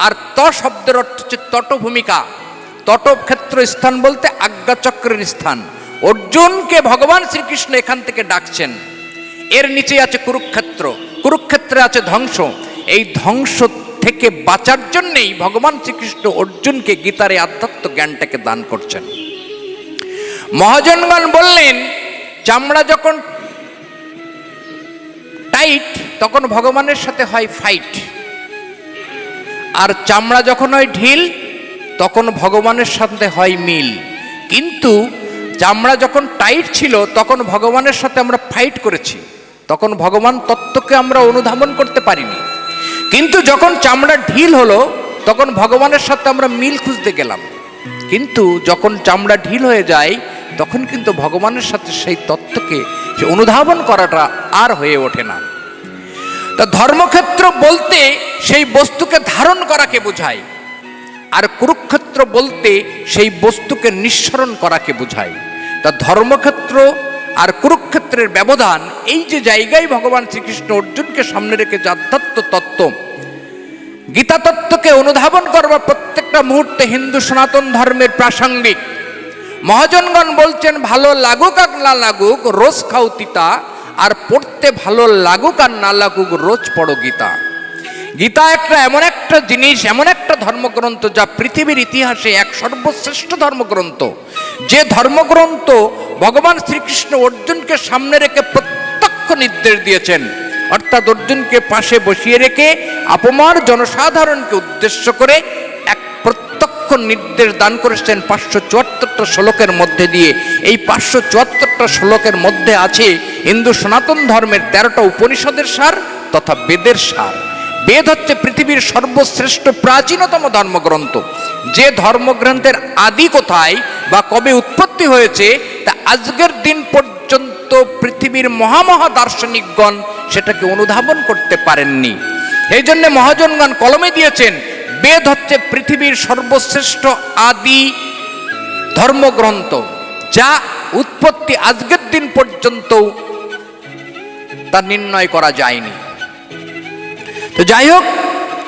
[SPEAKER 1] আর শব্দের অর্থ হচ্ছে তটভূমিকা। তটক্ষেত্র স্থান বলতে আজ্ঞাচক্রের স্থান। অর্জুনকে ভগবান শ্রীকৃষ্ণ এখান থেকে ডাকছেন। এর নিচে আছে কুরুক্ষেত্র, কুরুক্ষেত্রে আছে ধ্বংস। এই ধ্বংস থেকে বাঁচার জন্যেই ভগবান শ্রীকৃষ্ণ অর্জুনকে গীতারে আধ্যাত্ম জ্ঞানটাকে দান করছেন। মহাজনগণ বললেন, চামড়া যখন টাইট তখন ভগবানের সাথে হয় ফাইট, আর চামড়া যখন হয় ঢিল তখন ভগবানের সাথে হয় মিল। কিন্তু চামড়া যখন টাইট ছিল তখন ভগবানের সাথে আমরা ফাইট করেছি, তখন ভগবান তত্ত্বকে আমরা অনুধাবন করতে পারিনি। কিন্তু যখন চামড়া ঢিল হলো তখন ভগবানের সাথে আমরা মিল খুঁজতে গেলাম। কিন্তু যখন চামড়া ঢিল হয়ে যায় তখন কিন্তু ভগবানের সাথে সেই তত্ত্বকে সে অনুধাবন করাটা আর হয়ে ওঠে না। তা ধর্মক্ষেত্র বলতে সেই বস্তুকে ধারণ করাকে বোঝায়, আর কুরুক্ষেত্র বলতে সেই বস্তুকে নিঃসরণ করাকে বোঝায়। তা ধর্মক্ষেত্র আর কুরুক্ষেত্রের ব্যবধান, এই যে জায়গায় ভগবান শ্রীকৃষ্ণ অর্জুনকে সামনে রেখে যে আধ্যাত্ম তত্ত্ব, গীতা তত্ত্বকে অনুধাবন করবার প্রত্যেকটা মুহূর্তে হিন্দু সনাতন ধর্মের প্রাসঙ্গিক। মহাজনগণ বলছেন, ভালো লাগুক আর না লাগুক রোজ খাও তিতা, আর পড়তে ভালো লাগুক আর না লাগুক রোজ পড়ো গীতা। গীতা একটা এমন একটা জিনিস, এমন একটা ধর্মগ্রন্থ যা পৃথিবীর ইতিহাসে এক সর্বশ্রেষ্ঠ ধর্মগ্রন্থ। যে ধর্মগ্রন্থ ভগবান শ্রীকৃষ্ণ অর্জুনকে সামনে রেখে প্রত্যক্ষ নির্দেশ দিয়েছেন, অর্থাৎ অর্জুনকে পাশে বসিয়ে রেখে আপমার জনসাধারণকে উদ্দেশ্য করে এক প্রত্যক্ষ নির্দেশ দান করেছেন 574টা শ্লোকের মধ্যে দিয়ে। এই 574টা শ্লোকের মধ্যে আছে হিন্দু সনাতন ধর্মের 13টা উপনিষদের সার তথা বেদের সার। বেদ হচ্ছে পৃথিবীর সর্বশ্রেষ্ঠ প্রাচীনতম ধর্মগ্রন্থ। যে ধর্মগ্রন্থের আদি কোথায় বা কবে উৎপত্তি হয়েছে তা আজকের দিন পর্যন্ত পৃথিবীর মহামহা দার্শনিকগণ সেটাকে অনুধাবন করতে পারেননি। এই জন্য মহাজনগণ কলমে দিয়েছেন বেদ হচ্ছে পৃথিবীর সর্বশ্রেষ্ঠ আদি ধর্মগ্রন্থ, যা উৎপত্তি আজকের দিন পর্যন্ত তা নির্ণয় করা যায়নি। তো যাই হোক,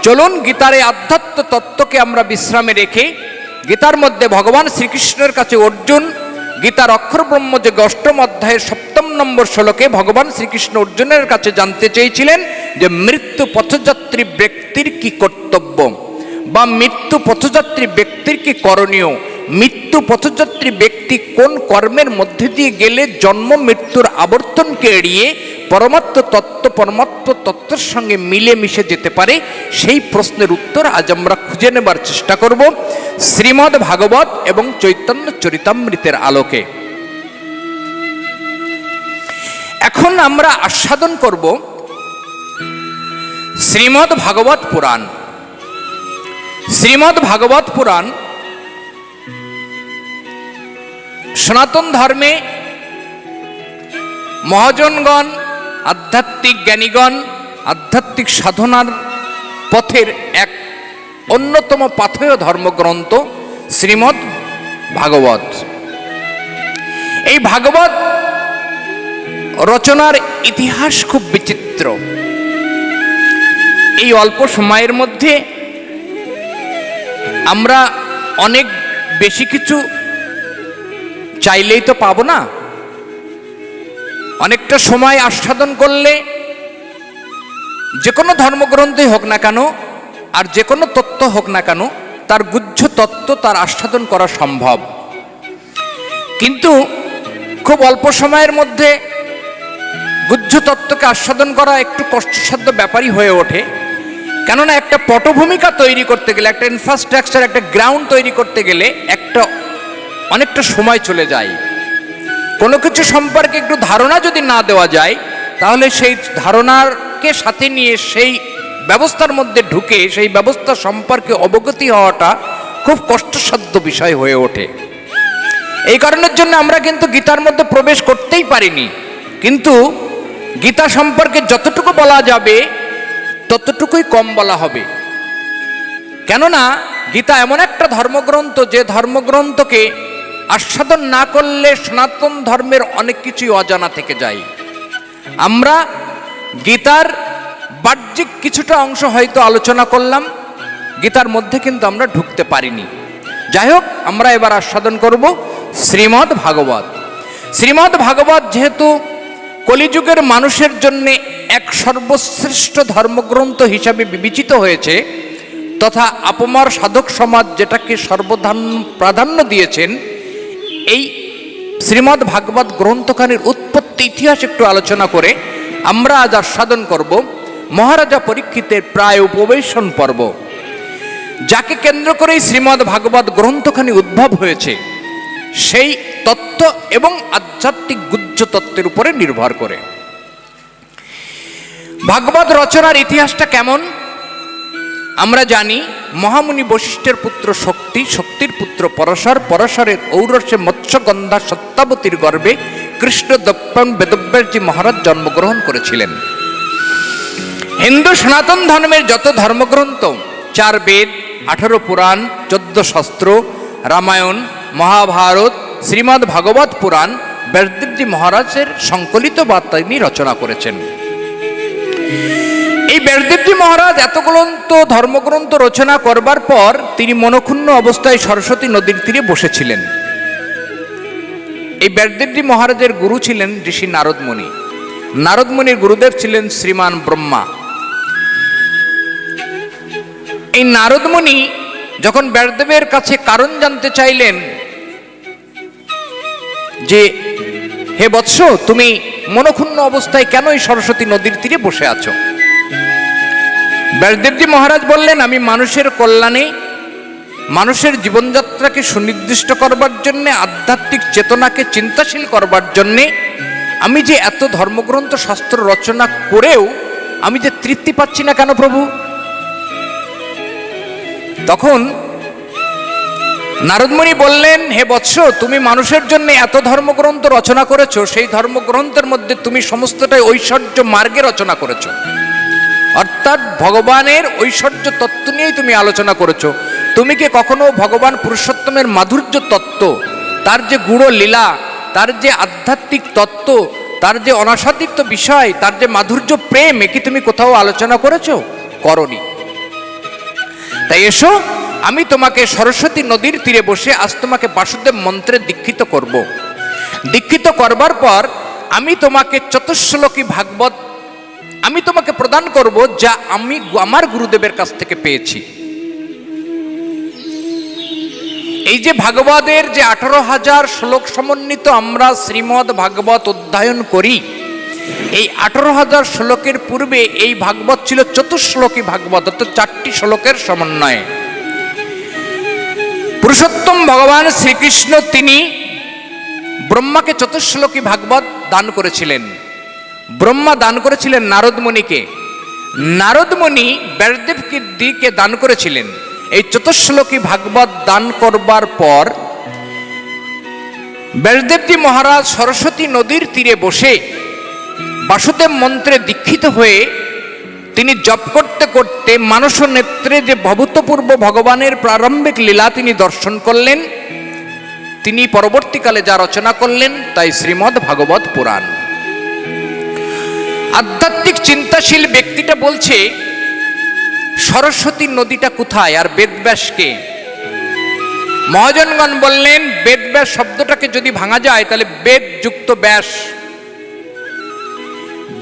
[SPEAKER 1] চলুন গীতার এই আধ্যাত্ম তত্ত্বকে আমরা বিশ্রামে রেখে গীতার মধ্যে ভগবান শ্রীকৃষ্ণের কাছে অর্জুন গীতার অক্ষর ব্রহ্মযোগে 8ম অধ্যায়ের 7ম নম্বর শ্লোকে ভগবান শ্রীকৃষ্ণ অর্জুনের কাছে জানতে চেয়েছিলেন যে মৃত্যু পথযাত্রী ব্যক্তির কি কর্তব্য, বা মৃত্যু পথযাত্রী ব্যক্তির কি করণীয়, মৃত্যু পথযাত্রী ব্যক্তি কোন কর্মের মধ্যে দিয়ে গেলে জন্ম মৃত্যুর আবর্তনকে এড়িয়ে পরমাত্ম তত্ত্বের সঙ্গে মিলে মিশে যেতে পারে। সেই প্রশ্নের উত্তর আজ আমরা খুঁজে নেবার চেষ্টা করব শ্রীমদ্ ভাগবত এবং চৈতন্য চরিতামৃতের আলোকে। এখন আমরা আস্বাদন করব শ্রীমদ্ ভাগবত পুরাণ। শ্রীমদ্ ভাগবত পুরাণ সনাতন ধর্মে মহাজনগণ, আধ্যাত্মিক জ্ঞানীগণ আধ্যাত্মিক সাধনার পথের এক অন্যতম পাথেয় ধর্মগ্রন্থ শ্রীমদ্ ভাগবত। এই ভাগবত রচনার ইতিহাস খুব বিচিত্র। এই অল্প সময়ের মধ্যে আমরা অনেক বেশি কিছু চাইলেই তো পাবো না। অনেকটা সময় আস্বাদন করলে যে কোনো ধর্মগ্রন্থই হোক না কেন আর যে কোনো তত্ত্ব হোক না কেন তার গুহ্য তত্ত্ব তার আস্বাদন করা সম্ভব, কিন্তু খুব অল্প সময়ের মধ্যে গুহ্য তত্ত্বকে আস্বাদন করা একটু কষ্টসাধ্য ব্যাপারই হয়ে ওঠে। কেননা একটা পটভূমিকা তৈরি করতে গেলে, একটা ইনফ্রাস্ট্রাকচার, একটা গ্রাউন্ড তৈরি করতে গেলে অনেকটা সময় চলে যায়। কোনো কিছু সম্পর্কে একটু ধারণা যদি না দেওয়া যায় তাহলে সেই ধারণাকে সাথে নিয়ে সেই ব্যবস্থার মধ্যে ঢুকে সেই ব্যবস্থা সম্পর্কে অবগতি হওয়াটা খুব কষ্টসাধ্য বিষয় হয়ে ওঠে। এই কারণের জন্য আমরা কিন্তু গীতার মধ্যে প্রবেশ করতেই পারিনি, কিন্তু গীতা সম্পর্কে যতটুকু বলা যাবে ততটুকুই কম বলা হবে। কেননা গীতা এমন একটা ধর্মগ্রন্থ যে ধর্মগ্রন্থকে আস্বাদন না করলে সনাতন ধর্মের অনেক কিছুই অজানা থেকে যায়। আমরা গীতার বাহ্যিক কিছুটা অংশ হয়তো আলোচনা করলাম, গীতার মধ্যে কিন্তু আমরা ঢুকতে পারিনি। যাই হোক, আমরা এবার আস্বাদন করব শ্রীমদ্ ভাগবত। শ্রীমদ্ ভাগবত যেহেতু কলিযুগের মানুষের জন্য এক সর্বশ্রেষ্ঠ ধর্মগ্রন্থ হিসাবে বিবেচিত হয়েছে, তথা আপমার সাধক সমাজ যেটাকে প্রাধান্য দিয়েছেন, এই শ্রীমদ্ ভাগবত গ্রন্থখানির উৎপত্তি ইতিহাস একটু আলোচনা করে আমরা আজ আস্বাদন করব মহারাজা পরীক্ষিতের প্রায় উপবেশন পর্ব, যাকে কেন্দ্র করেই শ্রীমদ্ ভাগবত গ্রন্থখানি উদ্ভব হয়েছে, সেই তত্ত্ব এবং আধ্যাত্মিক গুহ্য তত্ত্বের উপরে নির্ভর করে। ভাগবত রচনার ইতিহাসটা কেমন আমরা জানি। মহামুনি বশিষ্ঠের পুত্র শক্তি, শক্তির পুত্র পরাশর, পরাশরের ঔরসে মৎস্যগন্ধা সত্যাবতীর গর্ভে কৃষ্ণ দপ্পন বেদব্যাসজি মহারাজ জন্মগ্রহণ করেছিলেন। হিন্দু সনাতন ধর্মের যত ধর্মগ্রন্থ, 4 বেদ, 18 পুরাণ, 14 শাস্ত্র, রামায়ণ, মহাভারত, শ্রীমদ্ ভাগবত পুরাণ ব্যাসদেবজি মহারাজের সংকলিত বা তিনি রচনা করেছেন। এই ব্যাসদেবজি মহারাজ এতগুলো ধর্মগ্রন্থ রচনা করবার পর তিনি মনক্ষুণ্ণ অবস্থায় সরস্বতী নদীর তীরে বসেছিলেন। এই ব্যাসদেবজি মহারাজের গুরু ছিলেন ঋষি নারদ মুনি। নারদ মুনির গুরুদেব ছিলেন শ্রীমান ব্রহ্মা। এই নারদমুনি যখন ব্যাসদেবের কাছে কারণ জানতে চাইলেন যে হে বৎস, তুমি মনক্ষুণ্ণ অবস্থায় কেন এই সরস্বতী নদীর তীরে বসে আছো? ব্যাসদেবজি মহারাজ বললেন, আমি মানুষের কল্যাণে, মানুষের জীবনযাত্রাকে সুনির্দিষ্ট করবার জন্যে, আধ্যাত্মিক চেতনাকে চিন্তাশীল করবার জন্যে আমি যে এত ধর্মগ্রন্থ শাস্ত্র রচনা করেও আমি যে তৃপ্তি পাচ্ছি না কেন প্রভু? তখন নারদমুনি বললেন, হে বৎস, তুমি মানুষের জন্য এত ধর্মগ্রন্থ রচনা করেছো, সেই ধর্মগ্রন্থের মধ্যে তুমি সমস্তটাই ঐশ্বর্য মার্গে রচনা করেছো, অর্থাৎ ভগবানের ঐশ্বর্য তত্ত্ব নিয়েই তুমি আলোচনা করেছো। তুমি কি কখনো ভগবান পুরুষোত্তমের মাধুর্য তত্ত্ব, তার যে গুড় লীলা, তার যে আধ্যাত্মিক তত্ত্ব, তার যে অনাস্বাদিত বিষয়, তার যে মাধুর্য প্রেম, একে তুমি কোথাও আলোচনা করেছো? করনি। তাই এসো, আমি তোমাকে সরস্বতী নদীর তীরে বসে আজ তোমাকে বাসুদেব মন্ত্রে দীক্ষিত করব। দীক্ষিত করবার পর আমি তোমাকে চতুশ্লোকী ভাগবত আমি তোমাকে প্রদান করব, যা আমি আমার গুরুদেবের কাছ থেকে পেয়েছি। এই যে ভাগবতের যে 18,000 শ্লোক সমন্বিত আমরা শ্রীমদ্ ভাগবত অধ্যয়ন করি, এই 18,000 শ্লোকের পূর্বে এই ভাগবত ছিল চতুশ্লোকী ভাগবত, অর্থাৎ 4টি শ্লোকের সমন্বয়ে। পুরুষোত্তম ভগবান শ্রীকৃষ্ণ তিনি ব্রহ্মাকে চতুশ্লোকী ভাগবত দান করেছিলেন। ব্রহ্মা দান করেছিলেন নারদমুনিকে, নারদমুনি ব্যাসদেবকে দান করেছিলেন। এই চতুশ্লোকী ভাগবত দান করবার পর ব্যাসদেবজি মহারাজ সরস্বতী নদীর তীরে বসে বাসুদেব মন্ত্রে দীক্ষিত হয়ে তিনি জপ করতে করতে মানস নেত্রে যে ভূতপূর্ব ভগবানের প্রারম্ভিক লীলা তিনি দর্শন করলেন। তিনি পরবর্তীকালে যা রচনা করলেন তাই শ্রীমদ্ ভাগবত পুরাণ। আধ্যাত্মিক চিন্তাশীল ব্যক্তিটা বলছে, সরস্বতী নদীটা কোথায় আর বেদব্যাসকে? মহাজনগণ বললেন, বেদব্যাস শব্দটাকে যদি ভাঙা যায় তাহলে বেদ যুক্ত ব্যাস।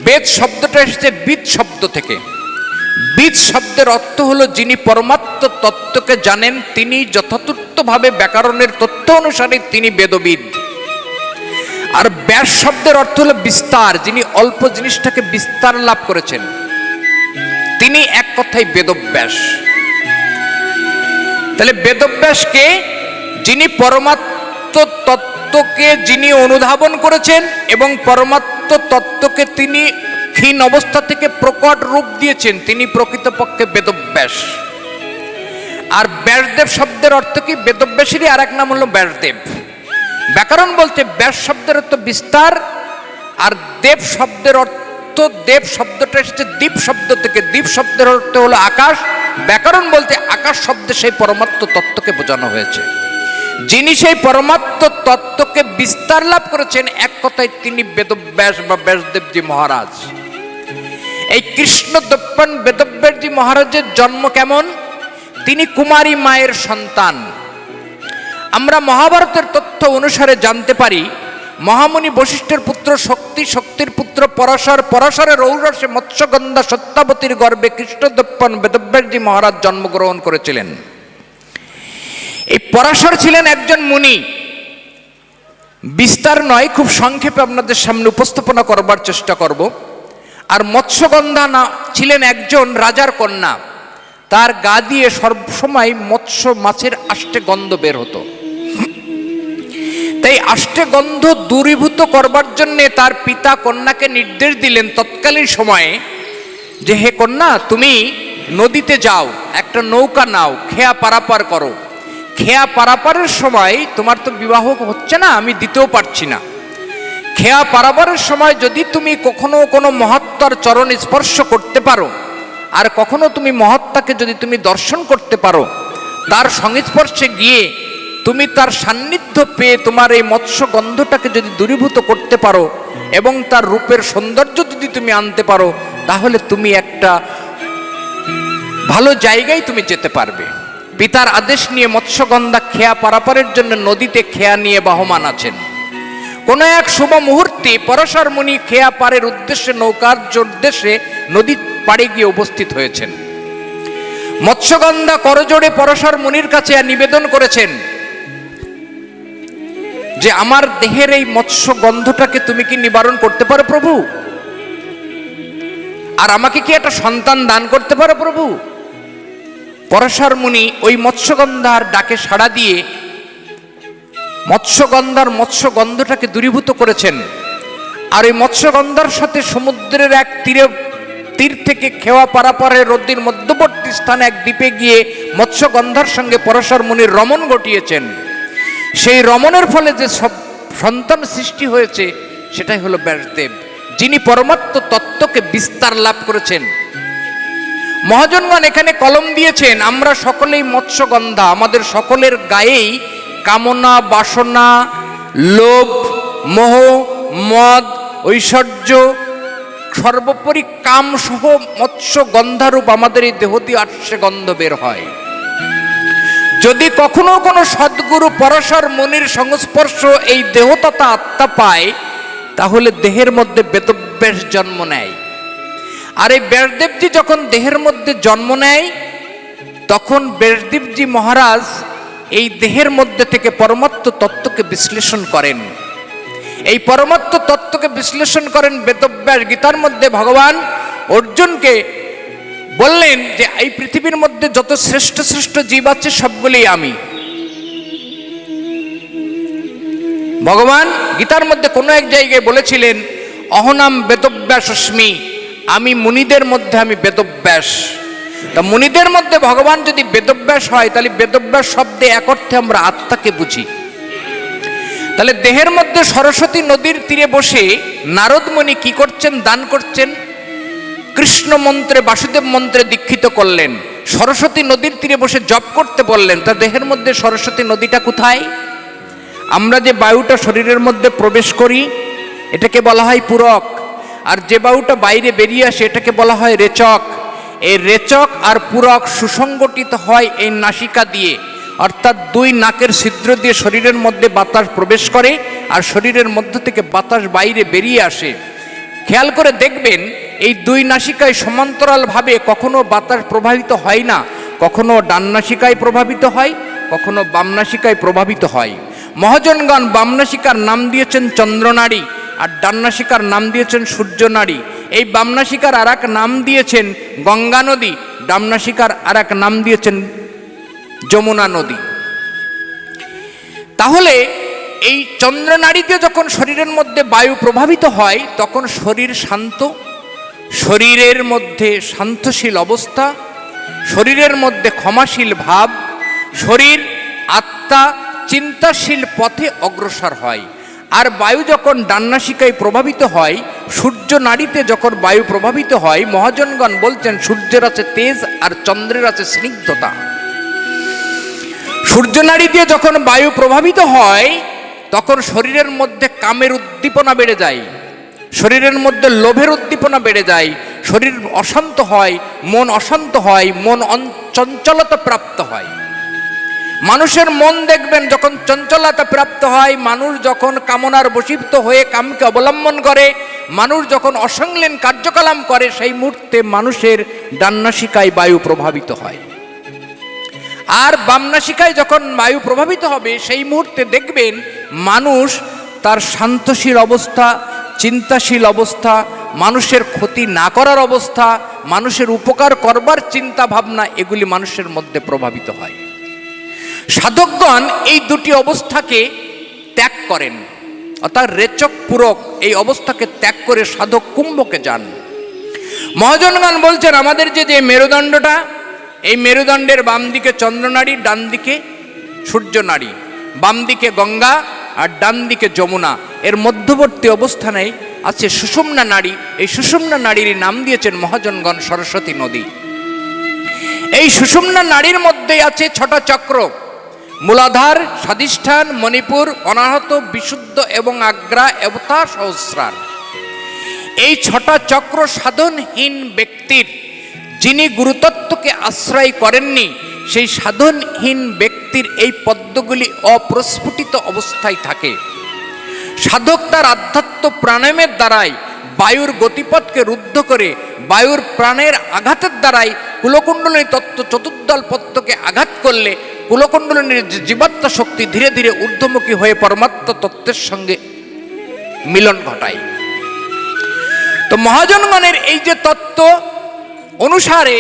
[SPEAKER 1] বেদ শব্দটা এসেছে বিদ শব্দ থেকে। বিদ শব্দের অর্থ হলো যিনি পরমাত্ম তত্ত্বকে জানেন, তিনি যথাযথভাবে ব্যাকরণের তথ্য অনুসারে তিনি বেদবিদ। আর ব্যাস শব্দের অর্থ হলো বিস্তার, যিনি অল্প জিনিসটাকে বিস্তার লাভ করেছেন, তিনি এক কথায় বেদব্যাস। তাহলে বেদব্যাসকে, যিনি পরমাত্ম তত্ত্বকে যিনি অনুধাবন করেছেন এবং পরমাত্ম তত্ত্বকে তিনি ক্ষীণ অবস্থা থেকে প্রকট রূপ দিয়েছেন, তিনি প্রকৃতপক্ষে বেদব্যাস। আর ব্যাসদেব শব্দের অর্থ কি? বেদব্যাসেরই আর এক নাম হলো ব্যাসদেব। ব্যাকরণ বলতে ব্যাস শব্দের অর্থ বিস্তার, আর দেব শব্দের অর্থ, দেব শব্দটা এসেছে দ্বীপ শব্দ থেকে, দ্বীপ শব্দের অর্থ হলো আকাশ। ব্যাকরণ বলতে আকাশ শব্দে সেই পরমাত্ম তত্ত্বকে বোঝানো হয়েছে। যিনি সেই পরমাত্ম তত্ত্বকে বিস্তার লাভ করেছেন, এক কথায় তিনি বেদব্যাস বা ব্যাসদেবজি মহারাজ। এই কৃষ্ণ দপ্পন বেদব্যাসজি মহারাজের জন্ম কেমন? তিনি কুমারী মায়ের সন্তান। আমরা মহাভারতের তথ্য অনুসারে জানতে পারি, মহামুনি বশিষ্ঠের পুত্র শক্তি, শক্তির পুত্র পরাশর, পরাশরের ঔরসে মৎস্যগন্ধা সত্যাবতীর গর্ভে কৃষ্ণদপ্পন বেদব্যাসজি মহারাজ জন্মগ্রহণ করেছিলেন। এই পরাশর ছিলেন একজন মুনি। বিস্তার নয়, খুব সংক্ষেপে আপনাদের সামনে উপস্থাপনা করবার চেষ্টা করব। আর মৎস্যগন্ধা না ছিলেন একজন রাজার কন্যা। তার গা দিয়ে সবসময় মৎস্য মাছের আষ্টে গন্ধ বের হতো। তাই আষ্টে গন্ধ দূরীভূত করবার জন্য তার পিতা কন্যাকে নির্দেশ দিলেন তৎকালীন সময়ে যে, হে কন্যা, তুমি নদীতে যাও, একটা নৌকা নাও, খেয়া পারাপার করো। খেয়া পারাপারের সময় তোমার তো বিবাহ হচ্ছে না, আমি দিতেও পারছি না। খেয়া পারাপারের সময় যদি তুমি কখনো কোনো মহাত্মার চরণ স্পর্শ করতে পারো, আর কখনো তুমি মহাত্মাকে যদি তুমি দর্শন করতে পারো, তার সংস্পর্শে গিয়ে তুমি তার সান্নিধ্য পেয়ে তোমার এই মৎস্য গন্ধটাকে যদি দূরীভূত করতে পারো এবং তার রূপের সৌন্দর্য যদি তুমি আনতে পারো, তাহলে তুমি একটা ভালো জায়গায় তুমি যেতে পারবে। পিতার আদেশ নিয়ে মৎস্যগন্ধা খেয়া পারাপারের জন্য নদীতে খেয়া নিয়ে বাহমান আছেন। কোন এক শুভ মুহূর্তে পরাশর মুনি খেয়া পারের উদ্দেশ্যে নৌকার উদ্দেশ্যে নদীর পাড়ে গিয়ে উপস্থিত হয়েছেন। মৎস্যগন্ধা করজোড়ে পরশর মুনির কাছে নিবেদন করেছেন যে আমার দেহের এই মৎস্য গন্ধটাকে তুমি কি নিবারণ করতে পারো প্রভু, আর আমাকে কি একটা সন্তান দান করতে পারো প্রভু। পরশর মুনি ওই মৎস্যগন্ধার ডাকে সাড়া দিয়ে মৎস্যগন্ধার মৎস্যগন্ধটাকে দূরীভূত করেছেন। আর ওই মৎস্যগন্ধার সাথে সমুদ্রের এক তীর থেকে খেওয়া পারাপারে নদীর মধ্যবর্তী স্থানে এক দ্বীপে গিয়ে মৎস্যগন্ধার সঙ্গে পরশর মুনির রমণ ঘটিয়েছেন। সেই রমণের ফলে যে সন্তান সৃষ্টি হয়েছে সেটাই হলো ব্যাসদেব, যিনি পরমাত্ম তত্ত্বকে বিস্তার লাভ করেছেন। মহাজনগণ এখানে কলম দিয়েছেন, আমরা সকলেই মৎস্যগন্ধা, আমাদের সকলের গায়েই কামনা, বাসনা, লোভ, মোহ, মদ, ঐশ্বর্য, সর্বোপরি কাম সহ মৎস্যগন্ধারূপ আমাদের এই দেহ দিয়ে আসছে গন্ধ বের হয়। যদি কখনো কোনো সদ্গুরু পরশর মুনির সংস্পর্শ এই দেহ তথা আত্মা পায়, তাহলে দেহের মধ্যে বেদব্যাস জন্ম নেয়। আর এই ব্যাসদেবজি যখন দেহের মধ্যে জন্ম নেয়, তখন ব্যাসদেবজি মহারাজ এই দেহের মধ্যে থেকে পরমাত্ম তত্ত্বকে বিশ্লেষণ করেন। এই পরমাত্ম তত্ত্বকে বিশ্লেষণ করেন বেদব্যাস। গীতার মধ্যে ভগবান অর্জুনকে বললেন যে এই পৃথিবীর মধ্যে যত শ্রেষ্ঠ শ্রেষ্ঠ জীব আছে সবগুলি আমি। ভগবান গীতার মধ্যে কোনো এক জায়গায় বলেছিলেন অহনাম বেদব্যাস অস্মি, আমি মুনিদের মধ্যে আমি বেদব্যাস। তা মুনিদের মধ্যে ভগবান যদি বেদব্যাস হয়, তাহলে বেদব্যাস শব্দে এক অর্থে আমরা আত্মাকে বুঝি। তাহলে দেহের মধ্যে সরস্বতী নদীর তীরে বসে নারদ মুনি কি করছেন? দান করছেন। কৃষ্ণ মন্ত্রে, বাসুদেব মন্ত্রে দীক্ষিত করলেন। সরস্বতী নদীর তীরে বসে জপ করতে বললেন। তা দেহের মধ্যে সরস্বতী নদীটা কোথায়? আমরা যে বায়ুটা শরীরের মধ্যে প্রবেশ করি এটাকে বলা হয় পুরক, আর যে বায়ুটা বাইরে বেরিয়ে আসে এটাকে বলা হয় রেচক। এই রেচক আর পুরক সুসংগঠিত হয় এই নাসিকা দিয়ে, অর্থাৎ দুই নাকের ছিদ্র দিয়ে শরীরের মধ্যে বাতাস প্রবেশ করে আর শরীরের মধ্য থেকে বাতাস বাইরে বেরিয়ে আসে। খেয়াল করে দেখবেন এই দুই নাসিকায় সমান্তরালভাবে কখনো বাতাস প্রবাহিত হয় না, কখনো ডান নাসিকায় প্রভাবিত হয়, কখনো বাম নাসিকায় প্রভাবিত হয়। মহাজনগণ বাম নাসিকার নাম দিয়েছেন চন্দ্রনাড়ী, আর ডান নাসিকার নাম দিয়েছেন সূর্যনাড়ী। এই বাম নাসিকার আর এক নাম দিয়েছেন গঙ্গা নদী, ডান নাসিকার আর এক নাম দিয়েছেন যমুনা নদী। তাহলে এই চন্দ্রনাড়ীতে যখন শরীরের মধ্যে বায়ু প্রভাবিত হয় তখন শরীর শান্ত, শরীরের মধ্যে শান্তশীল অবস্থা, শরীরের মধ্যে ক্ষমাশীল ভাব, শরীর আত্মা চিন্তাশীল পথে অগ্রসর হয়। আর বায়ু যখন ডান্নাসিকায় প্রভাবিত হয়, সূর্য নাড়িতে যখন বায়ু প্রভাবিত হয়, মহাজনগণ বলছেন সূর্যের আছে তেজ আর চন্দ্রের আছে স্নিগ্ধতা। সূর্য নাড়ি দিয়ে যখন বায়ু প্রভাবিত হয় তখন শরীরের মধ্যে কামের উদ্দীপনা বেড়ে যায়, শরীরের মধ্যে লোভের উদ্দীপনা বেড়ে যায়, শরীর অশান্ত হয়, মন অশান্ত হয়, মন চঞ্চলতা প্রাপ্ত হয়। মানুষের মন দেখবেন যখন চঞ্চলতা প্রাপ্ত হয়, মানুষ যখন কামনার বশীভূত হয়ে কামকে অবলম্বন করে, মানুষ যখন অসংলীন কার্যকলাপ করে, সেই মুহূর্তে মানুষের ডান্নাসিকায় বায়ু প্রভাবিত হয়। আর বামনাসিকায় যখন বায়ু প্রভাবিত হবে সেই মুহূর্তে দেখবেন মানুষ তার শান্তশীল অবস্থা, চিন্তাশীল অবস্থা, মানুষের ক্ষতি না করার অবস্থা, মানুষের উপকার করবার চিন্তা ভাবনা, এগুলি মানুষের মধ্যে প্রভাবিত হয়। সাধকগণ এই দুটি অবস্থাকে ত্যাগ করেন, অর্থাৎ রেচক পূরক এই অবস্থাকে ত্যাগ করে সাধক কুম্ভকে যান। মহাজনগণ বলছেন আমাদের যে মেরুদণ্ডটা, এই মেরুদণ্ডের বাম দিকে চন্দ্রনাড়ী, ডান দিকে সূর্যনাড়ী, বাম দিকে গঙ্গা আর ডান দিকে যমুনা, এর মধ্যবর্তী অবস্থানে আছে সুষুম্না নাড়ী। এই সুষুম্না নাড়ীর নাম দিয়েছেন মহাজনগণ সরস্বতী নদী। এই সুষুম্না নাড়ীর মধ্যে আছে ছটা চক্র: মূলাধার, স্বাধিষ্ঠান, মণিপুর, অনাহত, বিশুদ্ধ এবং আগ্রা এবতা সহস্রার। এই ছটা চক্র সাধনহীন ব্যক্তির, যিনি গুরুতত্ত্বকে আশ্রয় করেননি, সেই সাধনহীন ব্যক্তির এই পদ্মগুলি অপ্রস্ফুটিত অবস্থায় থাকে। সাধক তার আধ্যাত্ম প্রাণায়ামের দ্বারাই বায়ুর গতিপথকে রুদ্ধ করে, বায়ুর প্রাণের আঘাতের দ্বারাই কুলকুণ্ডলিনী তত্ত্ব চতুর্দল পত্রকে আঘাত করলে কুলকুণ্ডলিনীর জীবাত্মা শক্তি ধীরে ধীরে ঊর্ধ্বমুখী হয়ে পরমাত্মা তত্ত্বের সঙ্গে মিলন ঘটায়। তো মহাজনগণের এই যে তত্ত্ব অনুসারে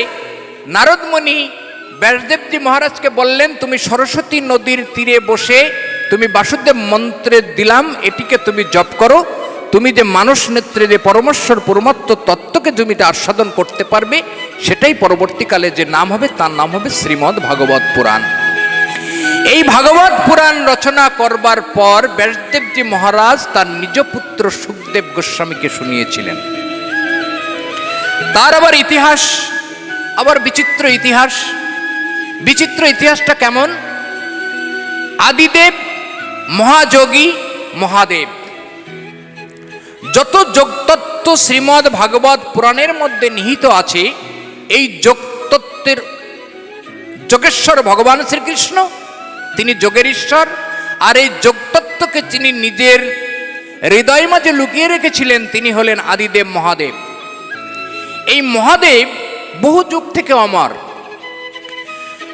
[SPEAKER 1] নারদমণি ব্যাসদেবজি মহারাজকে বললেন, তুমি সরস্বতী নদীর তীরে বসে তুমি বাসুদেব মন্ত্রে দিলাম, এটিকে তুমি জপ করো, তুমি যে মানস নেত্রে যে পরমেশ্বর পরমাত্ম তত্ত্বকে জমিতে আস্বাদন করতে পারবে, সেটাই পরবর্তীকালে যে নাম হবে তার নাম হবে শ্রীমদ্ ভাগবত পুরাণ। এই ভাগবত পুরাণ রচনা করবার পর ব্যাসদেবজি মহারাজ তার নিজ পুত্র সুখদেব গোস্বামীকে শুনিয়েছিলেন। তার আবার ইতিহাস, আবার বিচিত্র ইতিহাস। বিচিত্র ইতিহাসটা কেমন? আদিদেব মহাযোগী মহাদেব, যত যোগতত্ত্ব শ্রীমদ্ ভাগবত পুরাণের মধ্যে নিহিত আছে, এই যোগতত্ত্বের যোগেশ্বর ভগবান শ্রীকৃষ্ণ, তিনি যোগের ঈশ্বর। আর এই যোগতত্ত্বকে তিনি নিজের হৃদয় মাঝে লুকিয়ে রেখেছিলেন, তিনি হলেন আদিদেব মহাদেব। এই মহাদেব বহু যুগ থেকে অমর।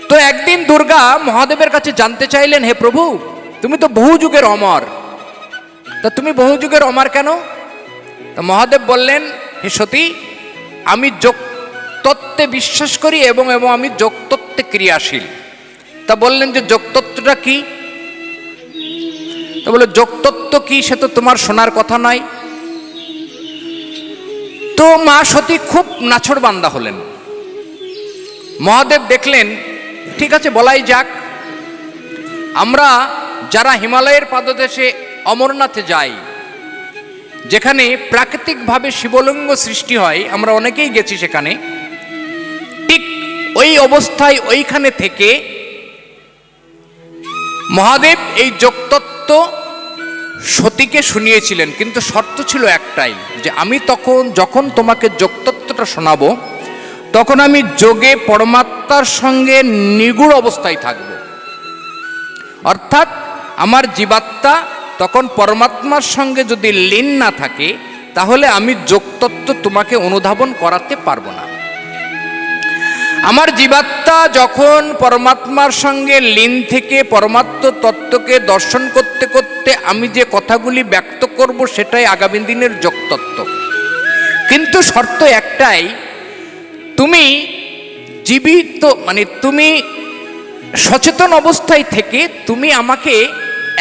[SPEAKER 1] তো একদিন দুর্গা মহাদেবের কাছে জানতে চাইলেন, হে প্রভু, তুমি তো বহু যুগের অমর, তা তুমি বহু যুগের অমর কেন? তা মহাদেব বললেন, হে সতী, আমি যোগতত্ত্বে বিশ্বাস করি এবং আমি যোগতত্ত্বে ক্রিয়াশীল। তা বললেন যে যোগতত্ত্বটা কি? তা বলে, যোগতত্ত্ব কি সে তো তোমার শোনার কথা নয়। তো মা সতী খুব নাছোড়বান্দা হলেন। মহাদেব দেখলেন, ঠিক আছে, বলাই যাক। আমরা যারা হিমালয়ের পাদদেশে অমরনাথে যাই, যেখানে প্রাকৃতিকভাবে শিবলিঙ্গ সৃষ্টি হয়, আমরা অনেকেই গেছি সেখানে, ঠিক ওই অবস্থায় ওইখানে থেকে মহাদেব এই যোগতত্ত্ব সতীকে শুনিয়েছিলেন। কিন্তু শর্ত ছিল একটাই, যে আমি যখন তোমাকে যোগতত্ত্বটা শোনাবো, তখন আমি যোগে পরমাত্মার সঙ্গে নিগুড় অবস্থায় থাকব। অর্থাৎ আমার জীবাত্মা তখন পরমাত্মার সঙ্গে যদি লীন না থাকে, তাহলে আমি যোগতত্ত্ব তোমাকে অনুধাবন করাতে পারবো না। আমার জীবাত্মা যখন পরমাত্মার সঙ্গে লীন থেকে পরমাত্ম তত্ত্বকে দর্শন করতে করতে আমি যে কথাগুলি ব্যক্ত করব, সেটাই আগামী দিনের যোগতত্ত্ব। কিন্তু শর্ত একটাই, তুমি জীবিত, মানে তুমি সচেতন অবস্থায় থেকে তুমি আমাকে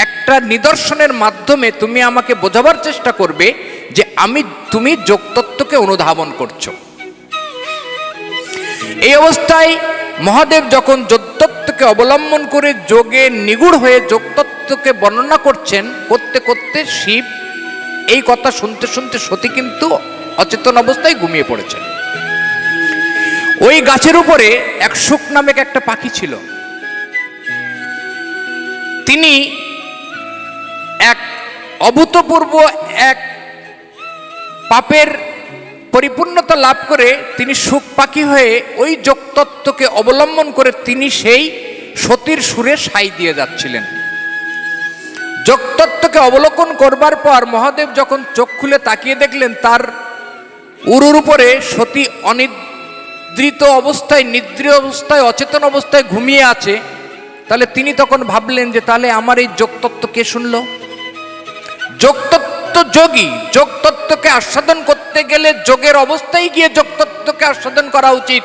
[SPEAKER 1] একটা নিদর্শনের মাধ্যমে তুমি আমাকে বোঝাবার চেষ্টা করবে যে তুমি যোগতত্ত্বকে অনুধাবন করছো। এই অবস্থায় মহাদেব যখন যোগতত্ত্বকে অবলম্বন করে যোগে নিগুড় হয়ে যোগতত্ত্বকে বর্ণনা করছেন, করতে করতে শিব এই কথা শুনতে শুনতে সতী কিন্তু অচেতন অবস্থায় ঘুমিয়ে পড়েছেন। ওই গাছের উপরে এক শুক নামক একটা পাখি ছিল। তিনি এক অভূতপূর্ব এক পাপের পরিপূর্ণতা লাভ করে তিনি শুক পাখি হয়ে ওই যোগতত্ত্বকে অবলম্বন করে তিনি সেই সতীর সুরে সাই দিয়ে যাচ্ছিলেন। যোগতত্ত্বকে অবলোকন করবার পর মহাদেব যখন চোখ খুলে তাকিয়ে দেখলেন তার উরুর উপরে সতী অনিদ্রিত অবস্থায়, নিদ্রিয় অবস্থায়, অচেতন অবস্থায় ঘুমিয়ে আছে, তাহলে তিনি তখন ভাবলেন যে তাহলে আমার এই যোগতত্ত্ব কে শুনল? যোগতত্ত্ব যোগী, যোগতত্ত্বকে আস্বাদন করতে গেলে যোগের অবস্থায় গিয়ে যোগতত্ত্বকে আস্বাদন করা উচিত।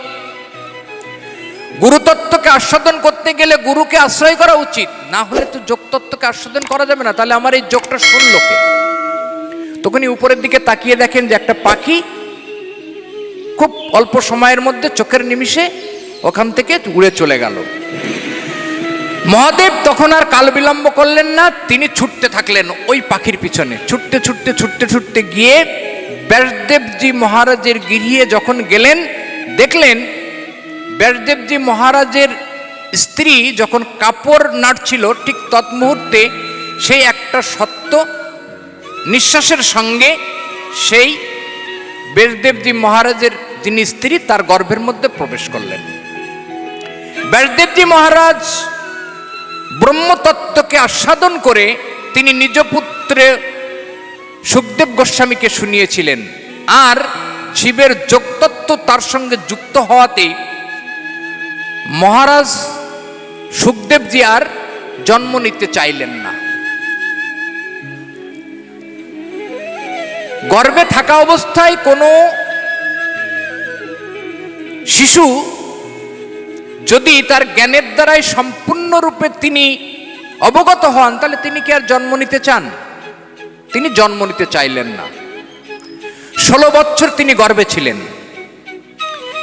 [SPEAKER 1] গুরুতত্ত্বকে আস্বাদন করতে গেলে গুরুকে আশ্রয় করা উচিত, না হলে তো যোগতত্ত্বকে আস্বাদন করা যাবে না। তাহলে আমার এই যোগটা শুনল কে? তখনই উপরের দিকে তাকিয়ে দেখেন যে একটা পাখি খুব অল্প সময়ের মধ্যে চোখের নিমিষে ওখান থেকে উড়ে চলে গেল। মহাদেব তখন আর কাল বিলম্ব করলেন না, তিনি ছুটতে থাকলেন ওই পাখির পিছনে। ছুটতে ছুটতে ছুটতে ছুটতে গিয়ে ব্যাসদেবজি মহারাজের গৃহে যখন গেলেন, দেখলেন ব্যাসদেবজি মহারাজের স্ত্রী যখন কাপড় নাড়ছিল, ঠিক তৎমুহূর্তে সেই একটা সত্য নিঃশ্বাসের সঙ্গে সেই ব্যাসদেবজি মহারাজের যিনি স্ত্রী তার গর্ভের মধ্যে প্রবেশ করলেন। ব্যাসদেবজি মহারাজ ব্রহ্মতত্ত্বকে আস্বাদন করে তিনি নিজ পুত্রে সুখদেব গোস্বামীকে শুনিয়েছিলেন। আর শিবের যোগতত্ত্ব তার সঙ্গে যুক্ত হওয়াতে মহারাজ সুখদেবজি আর জন্ম নিতে চাইলেন না। গর্ভে থাকা অবস্থায় কোনো শিশু যদি তার জ্ঞানের দ্বারাই সম্পূর্ণরূপে তিনি অবগত হন, তাহলে তিনি কি আর জন্ম নিতে চান? তিনি জন্ম নিতে চাইলেন না। 16 বছর তিনি গর্ভে ছিলেন।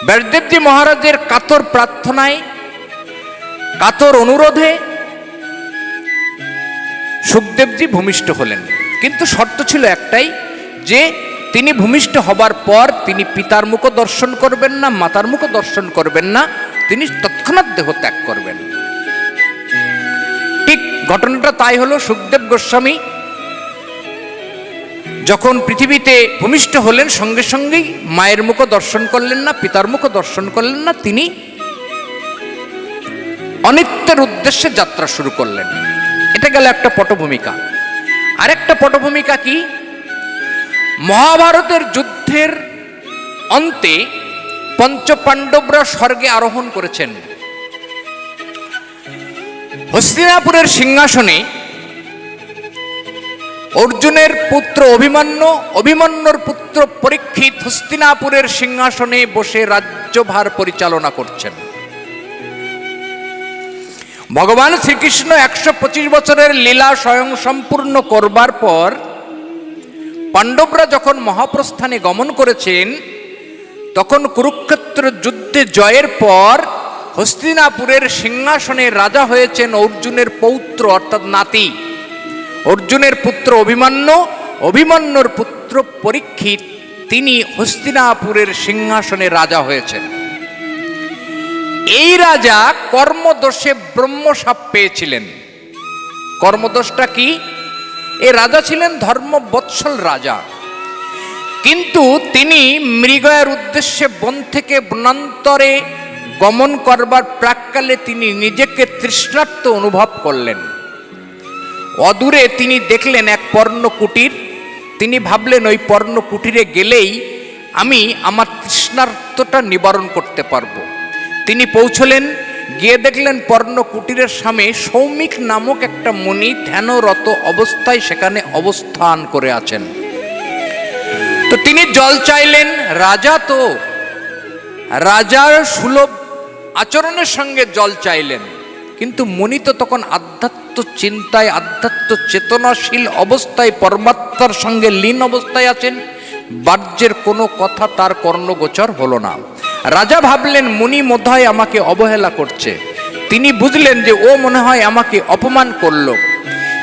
[SPEAKER 1] ব্যাসদেবজি মহারাজের কাতর প্রার্থনায়, কাতর অনুরোধে সুখদেবজি ভূমিষ্ঠ হলেন। কিন্তু শর্ত ছিল একটাই, যে তিনি ভূমিষ্ঠ হবার পর তিনি পিতার মুখ দর্শন করবেন না, মাতার মুখ দর্শন করবেন না, তিনি তৎক্ষণাৎ দেহ ত্যাগ করবেন। ঠিক ঘটনাটা তাই হলো। সুখদেব গোস্বামী যখন পৃথিবীতে ভূমিষ্ঠ হলেন, সঙ্গে সঙ্গেই মায়ের মুখ দর্শন করলেন না, পিতার মুখ দর্শন করলেন না, তিনি অনিত্যের উদ্দেশ্যে যাত্রা শুরু করলেন। এটা গেল একটা পটভূমিকা। আরেকটা পটভূমিকা কি? মহাভারতের যুদ্ধের অন্তে পঞ্চপাণ্ডবরা স্বর্গে আরোহণ করেছেন। হস্তিনাপুরের সিংহাসনে অর্জুনের পুত্র অভিমন্যু, অভিমন্যুর পুত্র পরীক্ষিত হস্তিনাপুরের সিংহাসনে বসে রাজ্যভার পরিচালনা করছেন। ভগবান শ্রীকৃষ্ণ 125 বছরের লীলা স্বয়ং সম্পূর্ণ করবার পর পাণ্ডবরা যখন মহাপ্রস্থানে গমন করেছেন, তখন কুরুক্ষেত্র যুদ্ধে জয়ের পর হস্তিনাপুরের সিংহাসনে রাজা হয়েছেন অর্জুনের পৌত্র, অর্থাৎ নাতি। অর্জুনের পুত্র অভিমন্যু, অভিমন্যুর পুত্র পরীক্ষিত, তিনি হস্তিনাপুরের সিংহাসনে রাজা হয়েছেন। এই রাজা কর্মদোষে ব্রহ্মশাপ পেয়েছিলেন। কর্মদোষটা কি? এই রাজা ছিলেন ধর্মবৎসল রাজা, কিন্তু তিনি মৃগয়ার উদ্দেশ্যে বন থেকে বনান্তরে গমন করবার প্রাক্কালে তিনি নিজেকে তৃষ্ণার্ত অনুভব করলেন। অদূরে তিনি দেখলেন এক পর্ণ কুটির। তিনি ভাবলেন ওই পর্ণ কুটিরে গেলেই আমি আমার তৃষ্ণার্তটা নিবারণ করতে পারবো। তিনি পৌঁছলেন, গিয়ে দেখলেন পর্ণ কুটিরের সামনে সৌমিক নামক একটা মুনি ধ্যানরত অবস্থায় সেখানে অবস্থান করে আছেন। তো তিনি জল চাইলেন। রাজা তো রাজার সুলভ আচরণের সঙ্গে জল চাইলেন, কিন্তু মুনি তো তখন আধ্যাত্ম চিন্তায়, আধ্যাত্ম চেতনাশীল অবস্থায়, পরমাত্মার সঙ্গে লীন অবস্থায় আছেন। বাহ্যের কোনো কথা তার কর্ণগোচর হলো না। রাজা ভাবলেন মুনি বোধহয় আমাকে অবহেলা করছে। তিনি বুঝলেন যে ও মনে হয় আমাকে অপমান করলো।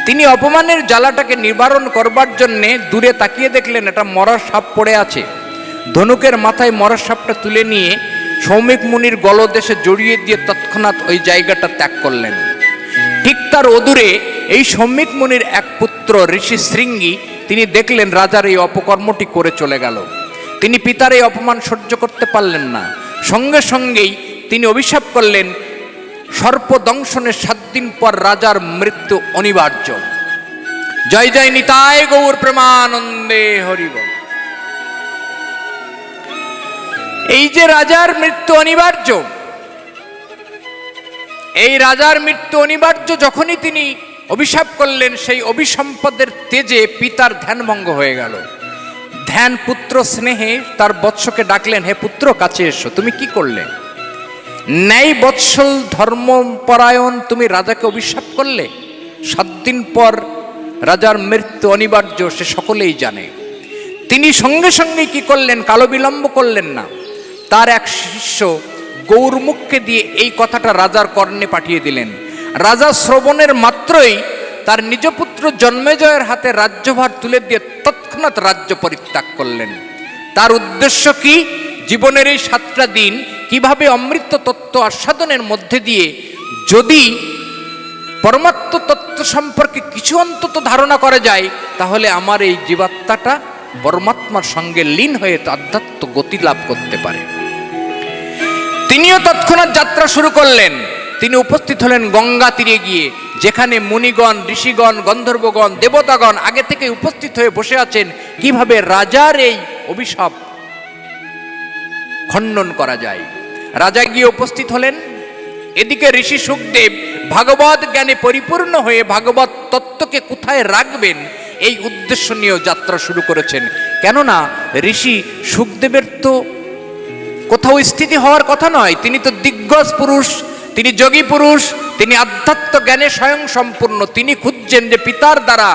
[SPEAKER 1] তিনি অপমানের জ্বালাটাকে নিবারণ করবার জন্যে দূরে তাকিয়ে দেখলেন একটা মরা সাপ পড়ে আছে। ধনুকের মাথায় মরা সাপটা তুলে নিয়ে সৌমিক মুনির গলদেশে জড়িয়ে দিয়ে তৎক্ষণাৎ ওই জায়গাটা ত্যাগ করলেন। ঠিক তার অদূরে এই সৌমিক মুনির এক পুত্র ঋষি শৃঙ্গী, তিনি দেখলেন রাজার এই অপকর্মটি করে চলে গেল। তিনি পিতার এই অপমান সহ্য করতে পারলেন না। সঙ্গে সঙ্গেই তিনি অভিশাপ করলেন, সর্পদংশনের 7 দিন পর রাজার মৃত্যু অনিবার্য। জয় জয় নিতাই গৌর প্রেমানন্দে হরি বল। এই যে রাজার মৃত্যু অনিবার্য, এই রাজার মৃত্যু অনিবার্য যখনই তিনি অভিশাপ করলেন, সেই অভিসম্পদের তেজে পিতার ধ্যানভঙ্গ হয়ে গেল। ধ্যান পুত্র স্নেহে তার বৎসকে ডাকলেন, হে পুত্র কাছে এসো। তুমি কি করলে? ন্যায় বৎসল ধর্মপরায়ণ তুমি রাজাকে অভিশাপ করলে। 7 দিন পর রাজার মৃত্যু অনিবার্য, সে সকলেই জানে। তিনি সঙ্গে সঙ্গে কি করলেন? কালো বিলম্ব করলেন না। তার এক শিষ্য গৌরমুখকে দিয়ে এই কথাটা রাজার কর্ণে পাঠিয়ে দিলেন। রাজা শ্রবণের মাত্রই তার নিজ পুত্র জন্মেজয়ের হাতে রাজ্যভার তুলে দিয়ে তৎক্ষণাৎ রাজ্য পরিত্যাগ করলেন। তার উদ্দেশ্য কি? জীবনের এই 7টা দিন কিভাবে অমৃত তত্ত্ব আস্বাদনের মধ্যে দিয়ে যদি পরমাত্ম তত্ত্ব সম্পর্কে কিছু অন্তত ধারণা করা যায়, তাহলে আমার এই জীবাত্মাটা পরমাত্মার সঙ্গে লীন হয়ে আধ্যাত্ম গতি লাভ করতে পারে। তিনিও তৎক্ষণাৎ যাত্রা শুরু করলেন। তিনি উপস্থিত হলেন গঙ্গা তীরে গিয়ে, যেখানে মুনিগণ, ঋষিগণ, গন্ধর্বগণ, দেবতাগণ আগে থেকে উপস্থিত হয়ে বসে আছেন। কিভাবে রাজার এই অভিশাপ খণ্ডন করা যায়। রাজা গিয়ে উপস্থিত হলেন। এদিকে ঋষি সুখদেব ভাগবত জ্ঞানে পরিপূর্ণ হয়ে ভাগবত তত্ত্বকে কোথায় রাখবেন এই উদ্দেশ্য নিয়েও যাত্রা শুরু করেছেন। কেননা ঋষি সুখদেবের তো কোথাও স্থিতি হওয়ার কথা নয়, তিনি তো দিগ্গজ পুরুষ, তিনি যোগী পুরুষ, তিনি আধ্যাত্ম জ্ঞানে স্বয়ং সম্পূর্ণ। তিনি খুঁজছেন যে পিতার দ্বারা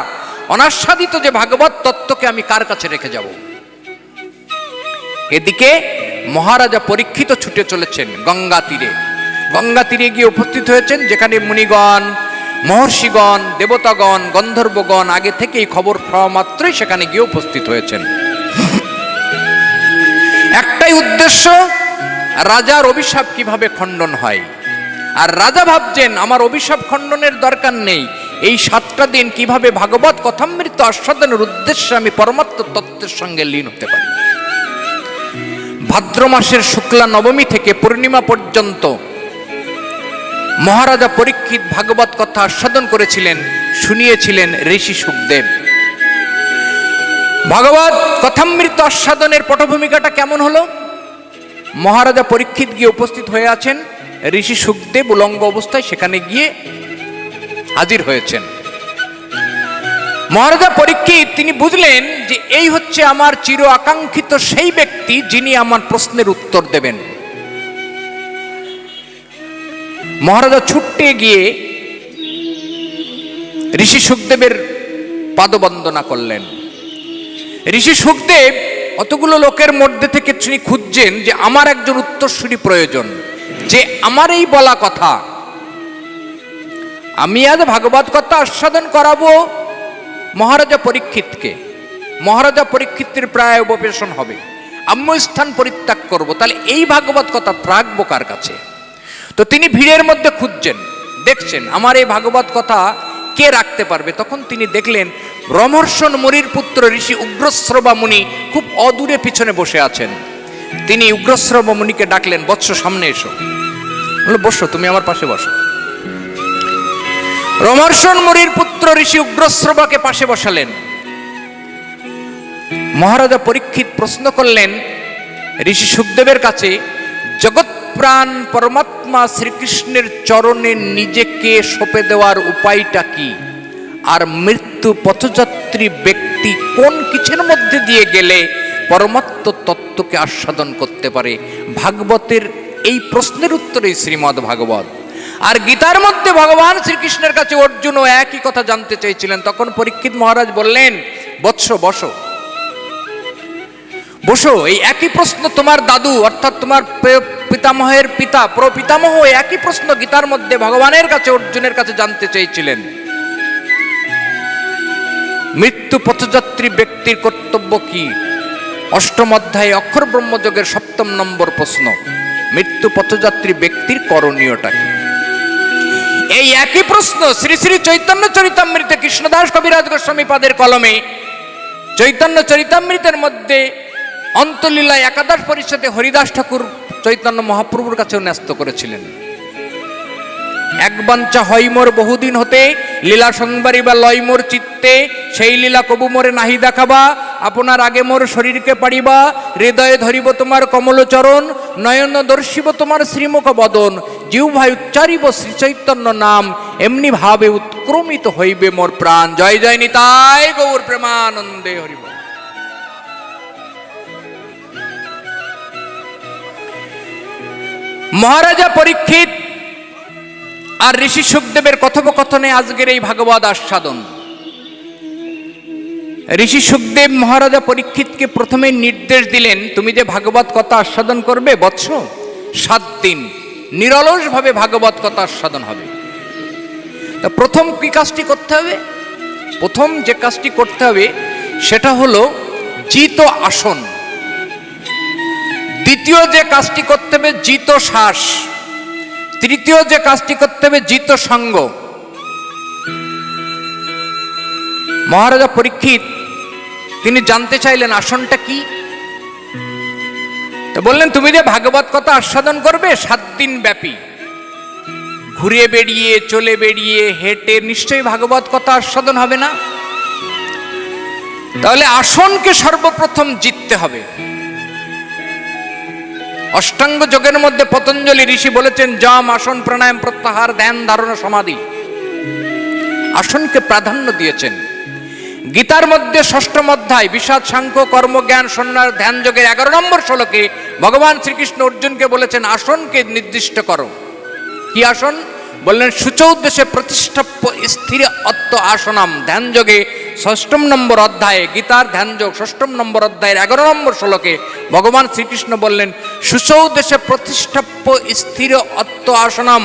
[SPEAKER 1] অনাস্বাদিত যে ভাগবত তত্ত্বকে আমি কার কাছে রেখে যাব। এদিকে মহারাজা পরীক্ষিত ছুটে চলেছেন গঙ্গা তীরে। গঙ্গা তীরে গিয়ে উপস্থিত হয়েছেন, যেখানে মুনিগণ, মহর্ষিগণ, দেবতাগণ, গন্ধর্বগণ আগে থেকেই খবর পাওয়া মাত্রই সেখানে গিয়ে উপস্থিত হয়েছেন। একটাই উদ্দেশ্য, রাজার অভিশাপ কিভাবে খণ্ডন হয়। আর রাজা ভাবছেন আমার অভিশাপ খণ্ডনের দরকার নেই, এই 7টা দিন কিভাবে ভাগবত কথামৃত আস্বাদনের উদ্দেশ্যে আমি পরমাত্ম তত্ত্বের সঙ্গে লীন হতে পারি। ভাদ্র মাসের শুক্লা নবমী থেকে পূর্ণিমা পর্যন্ত মহারাজা পরীক্ষিত ভাগবত কথা আস্বাদন করেছিলেন, শুনিয়েছিলেন ঋষি সুখদেব। ভাগবত কথামৃত আস্বাদনের পটভূমিকাটা কেমন হলো? মহারাজা পরীক্ষিত গিয়ে উপস্থিত হয়ে আছেন, ঋষি সুখদেব উলঙ্গ অবস্থায় সেখানে গিয়ে হাজির হয়েছেন। মহারাজা পরীক্ষিত তিনি বুঝলেন যে এই হচ্ছে আমার চির আকাঙ্ক্ষিত সেই ব্যক্তি যিনি আমার প্রশ্নের উত্তর দেবেন। মহারাজা ছুটে গিয়ে ঋষি সুখদেবের পাদবন্দনা করলেন। ঋষি সুখদেব অতগুলো লোকের মধ্যে থেকে তিনি খুঁজছেন যে আমার একজন উত্তরসূরি প্রয়োজন, যে আমার এই বলা কথা আমি আজ ভাগবত কথা আস্বাদন করাবো মহারাজা পরীক্ষিতকে। মহারাজা পরীক্ষিতের প্রায় অববেশন হবে, আম্য স্থান পরিত্যাগ করব, তাহলে এই ভাগবত কথা রাখবো কার কাছে? তো তিনি ভিড়ের মধ্যে খুঁজছেন, দেখছেন আমার এই ভাগবত কথা কে রাখতে পারবে। তখন তিনি দেখলেন রমহর্ষণ মুনির পুত্র ঋষি উগ্রশ্রবা মুনি খুব অদূরে পিছনে বসে আছেন। তিনি উগ্রশ্রবা মুনিকে ডাকলেন, বৎস সামনে এসো। বলল, বসো, তুমি আমার পাশে বসো। রমহর্ষণ মুনির পুত্র ঋষি উগ্রশ্রবাকে পাশে বসালেন। মহারাজা পরীক্ষিত প্রশ্ন করলেন ঋষি সুখদেবের কাছে, জগৎ প্রাণ পরমাত্মা শ্রীকৃষ্ণের চরণে নিজেকে সঁপে দেওয়ার উপায়টা কি? আর মৃত্যু পথযাত্রী ব্যক্তি কোন কিছুর মধ্যে দিয়ে গেলে পরমাত্ম তত্ত্বকে আস্বাদন করতে পারে? ভাগবতের এই প্রশ্নের উত্তরেই শ্রীমদ্ ভাগবত। আর গীতার মধ্যে ভগবান শ্রীকৃষ্ণের কাছে অর্জুনও একই কথা জানতে চাইছিলেন। তখন পরীক্ষিত মহারাজ বললেন, বৎস বসো, বসো, এই একই প্রশ্ন তোমার দাদু অর্থাৎ তোমার পিতামহের পিতা প্রপিতামহ একই প্রশ্ন গীতার মধ্যে ভগবানের কাছে অর্জুনের কাছে জানতে চেয়েছিলেন। মৃত্যু পথযাত্রী ব্যক্তির কর্তব্য কি? 8ম অধ্যায়ে অক্ষর ব্রহ্মযোগের 7ম নম্বর প্রশ্ন, মৃত্যু পথযাত্রী ব্যক্তির করণীয়টা কি? এই একই প্রশ্ন শ্রী শ্রী চৈতন্য চরিতামৃতে কৃষ্ণদাস কবিরাজ গোস্বামী পাদের কলমে চৈতন্য চরিতামৃতের মধ্যে অন্তলীলায় একাদশ পরিষদে হরিদাস ঠাকুর চৈতন্য মহাপ্রভুর কাছেও ন্যস্ত করেছিলেন। এক বাঞ্ছা হয় মোর বহুদিন হতে, লীলা সংবারি বা লয় মোর চিত্তে, সেই লীলা কবু মোরে নাহি দেখাবা, আপনার আগে মোর শরীরকে পাড়িবা, হৃদয়ে ধরিব তোমার কমলচরণ, নয়ন দর্শিব তোমার শ্রীমুখ বদন, জিহ্বায় উচ্চারিব শ্রী চৈতন্য নাম, এমনি ভাবে উৎক্রমিত হইবে মোর প্রাণ। জয় জয় নিতাই গৌর প্রেমানন্দে হরিব। মহারাজা পরীক্ষিত আর ঋষি সুখদেবের কথোপকথনে আজকের এই ভাগবত আস্বাদন। ঋষি সুখদেব মহারাজা পরীক্ষিতকে প্রথমে নির্দেশ দিলেন, তুমি যে ভাগবত কথা আস্বাদন করবে বৎস, 7 দিন নিরলসভাবে ভাগবত কথা আস্বাদন হবে। তা প্রথম কি কাজটি করতে হবে? প্রথম যে কাজটি করতে হবে সেটা হলো জিত আসন। দ্বিতীয় যে কাজটি করতে হবে জিত শ্বাস। তৃতীয় যে কাজটি করতে হবে জিত সঙ্গ। মহারাজা পরীক্ষিত তিনি জানতে চাইলেন আসনটা কি। তো বললেন, তুমি যে ভাগবত কথা আস্বাদন করবে 7 দিন ব্যাপী, ঘুরে বেড়িয়ে চলে বেড়িয়ে হেঁটে নিশ্চয়ই ভাগবত কথা আস্বাদন হবে না। তাহলে আসনকে সর্বপ্রথম জিততে হবে। অষ্টাঙ্গ যোগের মধ্যে পতঞ্জলি ঋষি বলেছেন যম, আসন, প্রাণায়াম, প্রত্যাহার, ধ্যান, ধারণা, সমাধি। আসনকে প্রাধান্য দিয়েছেন। গীতার মধ্যে 6ম অধ্যায় বিষাদ, সাংখ্য, কর্মজ্ঞান, সন্ন্যাস, ধ্যান যোগের 11 নম্বর শ্লোকে ভগবান শ্রীকৃষ্ণ অর্জুনকে বলেছেন আসনকে নির্দিষ্ট করো। কি আসন? বললেন শুচৌদ্দেশে প্রতিষ্ঠাপ্য স্থির অত্ত আসনম। ধ্যান যোগে 6ম নম্বর অধ্যায়ে, গীতার ধ্যান যোগ 6ম নম্বর অধ্যায়ের 11 নম্বর শ্লোকে ভগবান শ্রীকৃষ্ণ বললেন শুচৌদ্দেশে প্রতিষ্ঠাপ্য স্থির অত্ত আসনম।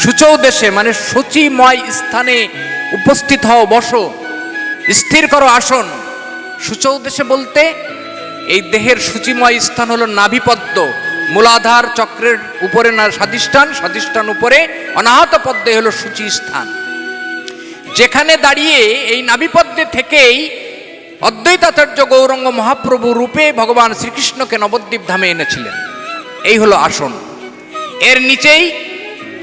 [SPEAKER 1] শুচৌদ্দেশে মানে শুচিময় স্থানে উপস্থিত হও, বসো, স্থির করো আসন। শুচৌদ্দেশে বলতে এই দেহের শুচিময় স্থান হলো নাভিপদ্ম, মূলাধার চক্রের উপরে না স্বাধিষ্ঠান, স্বাধিষ্ঠান উপরে অনাহত পদ্মে হলো শুচি স্থান। যেখানে দাঁড়িয়ে এই নাভিপদ্মে থেকেই অদ্বৈতাচার্য গৌরাঙ্গ মহাপ্রভু রূপে ভগবান শ্রীকৃষ্ণকে নবদ্বীপ ধামে এনেছিলেন। এই হলো আসন। এর নিচেই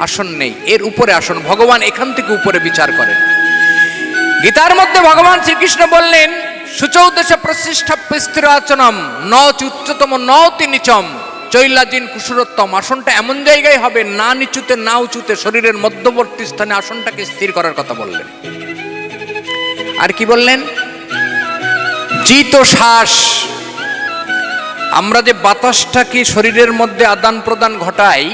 [SPEAKER 1] আসন নেই, এর উপরে আসন। ভগবান এখান থেকে উপরে বিচার করেন। গীতার মধ্যে ভগবান শ্রীকৃষ্ণ বললেন শুচৌদ্দেশে প্রতিষ্ঠাপ্য স্থিরাচনম ন উচ্চতম ন নিচম চৈলাজিন কুসুরোত্তম। আসনটা এমন জায়গায় হবে, না নিচুতে না উঁচুতে, শরীরের মধ্যবর্তী স্থানে আসনটাকে স্থির করার কথা বললেন। আর কি বললেন? জিত শ্বাস। আমরা যে বাতাসটাকে শরীরের মধ্যে আদান প্রদান ঘটাই,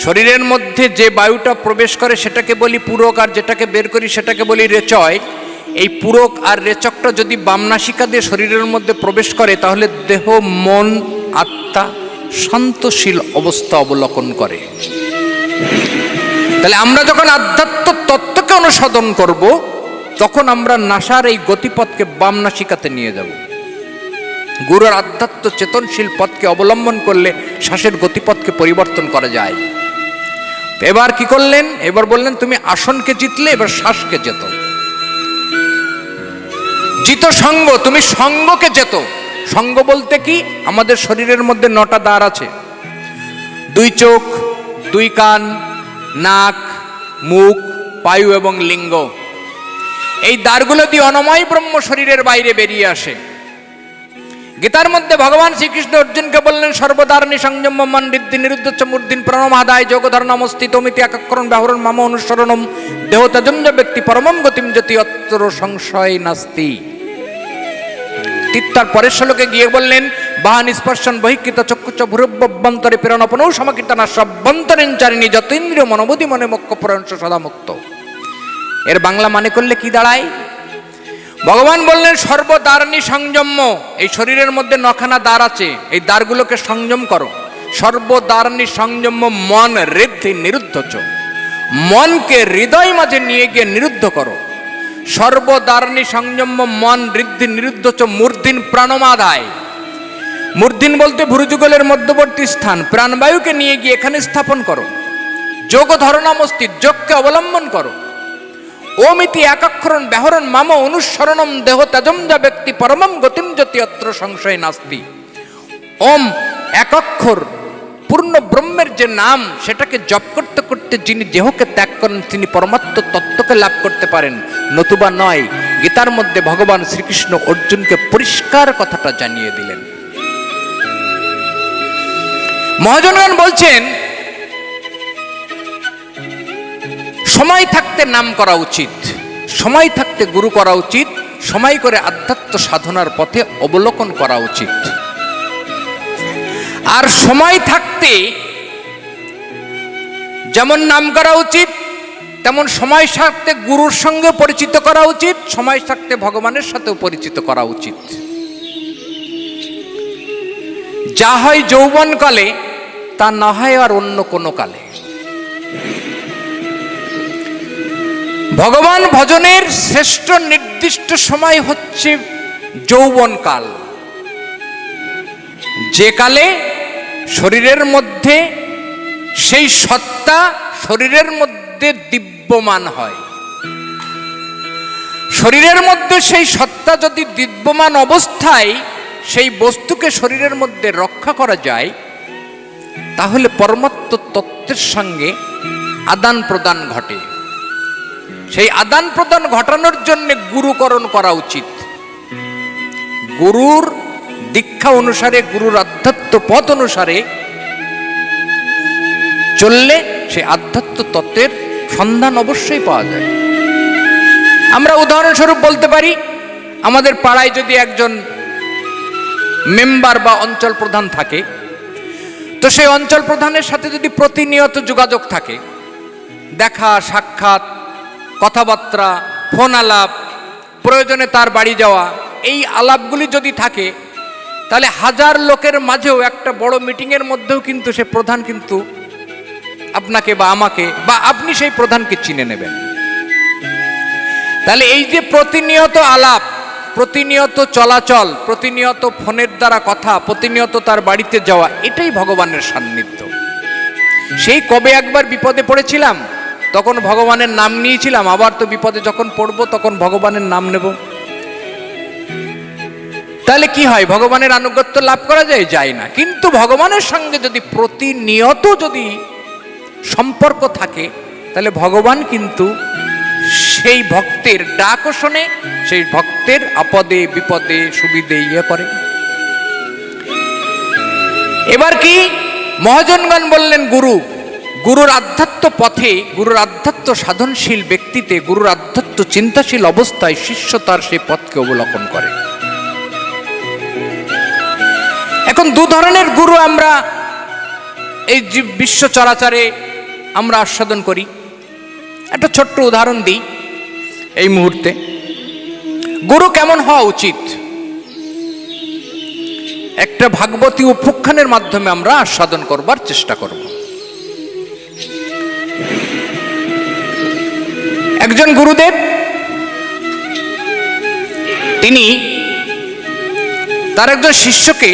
[SPEAKER 1] শরীরের মধ্যে যে বায়ুটা প্রবেশ করে সেটাকে বলি পূরক, আর যেটাকে বের করি সেটাকে বলি রেচয়। এই পূরক আর রেচকটা যদি বাম নাসিকা দিয়ে শরীরের মধ্যে প্রবেশ করে তাহলে দেহ, মন, আত্মা শান্তশীল অবস্থা অবলোকন করে। তাহলে আমরা যখন আধ্যাত্ম তত্ত্বকে অনুসরণ করব তখন আমরা নাসার এই গতিপথকে বাম নাসিকাতে নিয়ে যাব। গুরুর আধ্যাত্ম চেতনশীল পথকে অবলম্বন করলে শ্বাসের গতিপথকে পরিবর্তন করা যায়। এবার কি করলেন? এবার বললেন তুমি আসনকে জিতলে, এবার শ্বাসকে যেত। জিত সঙ্গ, তুমি সঙ্গকে যেত। সঙ্গ বলতে কি? আমাদের শরীরের মধ্যে 9টা দ্বার আছে। 2 চোখ, 2 কান, নাক, মুখ, পায়ু এবং লিঙ্গ। এই দ্বারগুলো দিয়ে অনময় ব্রহ্ম শরীরের বাইরে বেরিয়ে আসে। গীতার মধ্যে ভগবান শ্রীকৃষ্ণ অর্জুনকে বললেন সর্বদারণী সংযম মন ঋদ্ধি নিরুদ্ধ মূর্ধিন প্রণমাদায় যোগধর্ণম স্থিতমিতি একাক্ষরণ ব্যাহরণ মাম অনুসরণম দেহ ত্যাজঞ্জ ব্যক্তি পরমম গতিম জ্যোতি অত্র সংশয় নাস্তি। তার পরের শ্লোকে গিয়ে বললেন বাহা নিস্পর্শন বহিকৃত চক্ষুচ ভূরভ্যন্তরে প্রেরণপনৌ সমাকীর্তনা সভ্যন্তরিঞ্চারিণী যত ইন্দ্রিয় মনোবুদ্ধি মনে মক্ষ পরংশ সদা মুক্ত। এর বাংলা মানে করলে কি দাঁড়ায়? ভগবান বললেন সর্বদারণী সংযম্য। এই শরীরের মধ্যে 9খানা দ্বার আছে, এই দ্বারগুলোকে সংযম করো। সর্বদারণী সংযম্য মন ঋদ্ধি নিরুদ্ধ চ। মনকে হৃদয় মাঝে নিয়ে গিয়ে নিরুদ্ধ করো। সর্বদারণী সংযম্য মন ঋদ্ধি নিরুদ্ধ চ মূর্ধিন প্রাণমাদায়। মূর্ধিন বলতে ভ্রুযুগলের মধ্যবর্তী স্থান, প্রাণবায়ুকে নিয়ে গিয়ে এখানে স্থাপন করো। যোগ ধরণামস্তি, যোগকে অবলম্বন করো। ওমিতি একাক্ষরণ ব্যাহরণ মাম অনুসরণম দেহ ত্যাজম যা ব্যক্তি পরমম গতিম জ্যোতি অত্র সংশয় নাস্তি। ওম একাক্ষর পূর্ণ ব্রহ্মের যে নাম, সেটাকে জপ করতে করতে যিনি দেহকে ত্যাগ করেন তিনি পরমাত্ম তত্ত্বকে লাভ করতে পারেন, নতুবা নয়। গীতার মধ্যে ভগবান শ্রীকৃষ্ণ অর্জুনকে পরিষ্কার কথাটা জানিয়ে দিলেন। মহাজনগণ বলছেন সময় থাকতে নাম করা উচিত, সময় থাকতে গুরু করা উচিত, সময় করে আধ্যাত্ম সাধনার পথে অবলোকন করা উচিত। আর সময় থাকতে যেমন নাম করা উচিত তেমন সময় থাকতে গুরুর সঙ্গে পরিচিত করা উচিত, সময় থাকতে ভগবানের সাথেও পরিচিত করা উচিত। যা হয় যৌবনকালে তা না হয় আর অন্য কোনো কালে। ভগবান ভজনের শ্রেষ্ঠ নির্দিষ্ট সময় হচ্ছে যৌবনকাল, যে কালে শরীরের মধ্যে সেই সত্তা শরীরের মধ্যে দিব্যমান হয়। শরীরের মধ্যে সেই সত্তা যদি দিব্যমান অবস্থায় সেই বস্তুকে শরীরের মধ্যে রক্ষা করা যায়, তাহলে পরমাত্ম তত্ত্বের সঙ্গে আদান প্রদান ঘটে। সেই আদান প্রদান ঘটানোর জন্য গুরুকরণ করা উচিত। গুরুর দীক্ষা অনুসারে, গুরুর আধ্যাত্ম পথ অনুসারে চললে সেই আধ্যাত্ম তত্ত্বের সন্ধান অবশ্যই পাওয়া যায়। আমরা উদাহরণস্বরূপ বলতে পারি, আমাদের পাড়ায় যদি একজন মেম্বার বা অঞ্চল প্রধান থাকে, তো সেই অঞ্চল প্রধানের সাথে যদি প্রতিনিয়ত যোগাযোগ থাকে, দেখা সাক্ষাৎ, কথাবার্তা, ফোন আলাপ, প্রয়োজনে তার বাড়ি যাওয়া, এই আলাপগুলি যদি থাকে, তাহলে হাজার লোকের মাঝেও একটা বড় মিটিংয়ের মধ্যেও কিন্তু সে প্রধান কিন্তু আপনাকে বা আমাকে বা আপনি সেই প্রধানকে চিনে নেবেন। তাহলে এই যে প্রতিনিয়ত আলাপ, প্রতিনিয়ত চলাচল, প্রতিনিয়ত ফোনের দ্বারা কথা, প্রতিনিয়ত তার বাড়িতে যাওয়া, এটাই ভগবানের সান্নিধ্য। সেই কবে একবার বিপদে পড়েছিলাম, তখন ভগবানের নাম নিয়েছিলাম, আবার তো বিপদে যখন পড়বো তখন ভগবানের নাম নেব। তাহলে কি হয়, ভগবানের আনুগত্য লাভ করা যায়? যায় না। কিন্তু ভগবানের সঙ্গে যদি প্রতিনিয়ত যদি সম্পর্ক থাকে, তাহলে ভগবান কিন্তু সেই ভক্তের ডাকও শোনে, সেই ভক্তের আপদে বিপদে সুবিধে ইয়ে করে। এবার কি মহাজনগণ বললেন, গুরুর আধ্যাত্ম পথে, গুরুর আধ্যাত্ম সাধনশীল ব্যক্তিতে, গুরুর আধ্যাত্ম চিন্তাশীল অবস্থায় শিষ্য তার সেই পথকে অবলোকন করে। এখন দু ধরনের গুরু আমরা এই বিশ্ব চরাচরে আমরা আস্বাদন করি। একটা ছোট্ট উদাহরণ দিই এই মুহূর্তে। গুরু কেমন হওয়া উচিত, একটা ভাগবতী উপাখ্যানের মাধ্যমে আমরা আস্বাদন করবার চেষ্টা করব। একজন গুরুদেব, তিনি তার একজন শিষ্যকে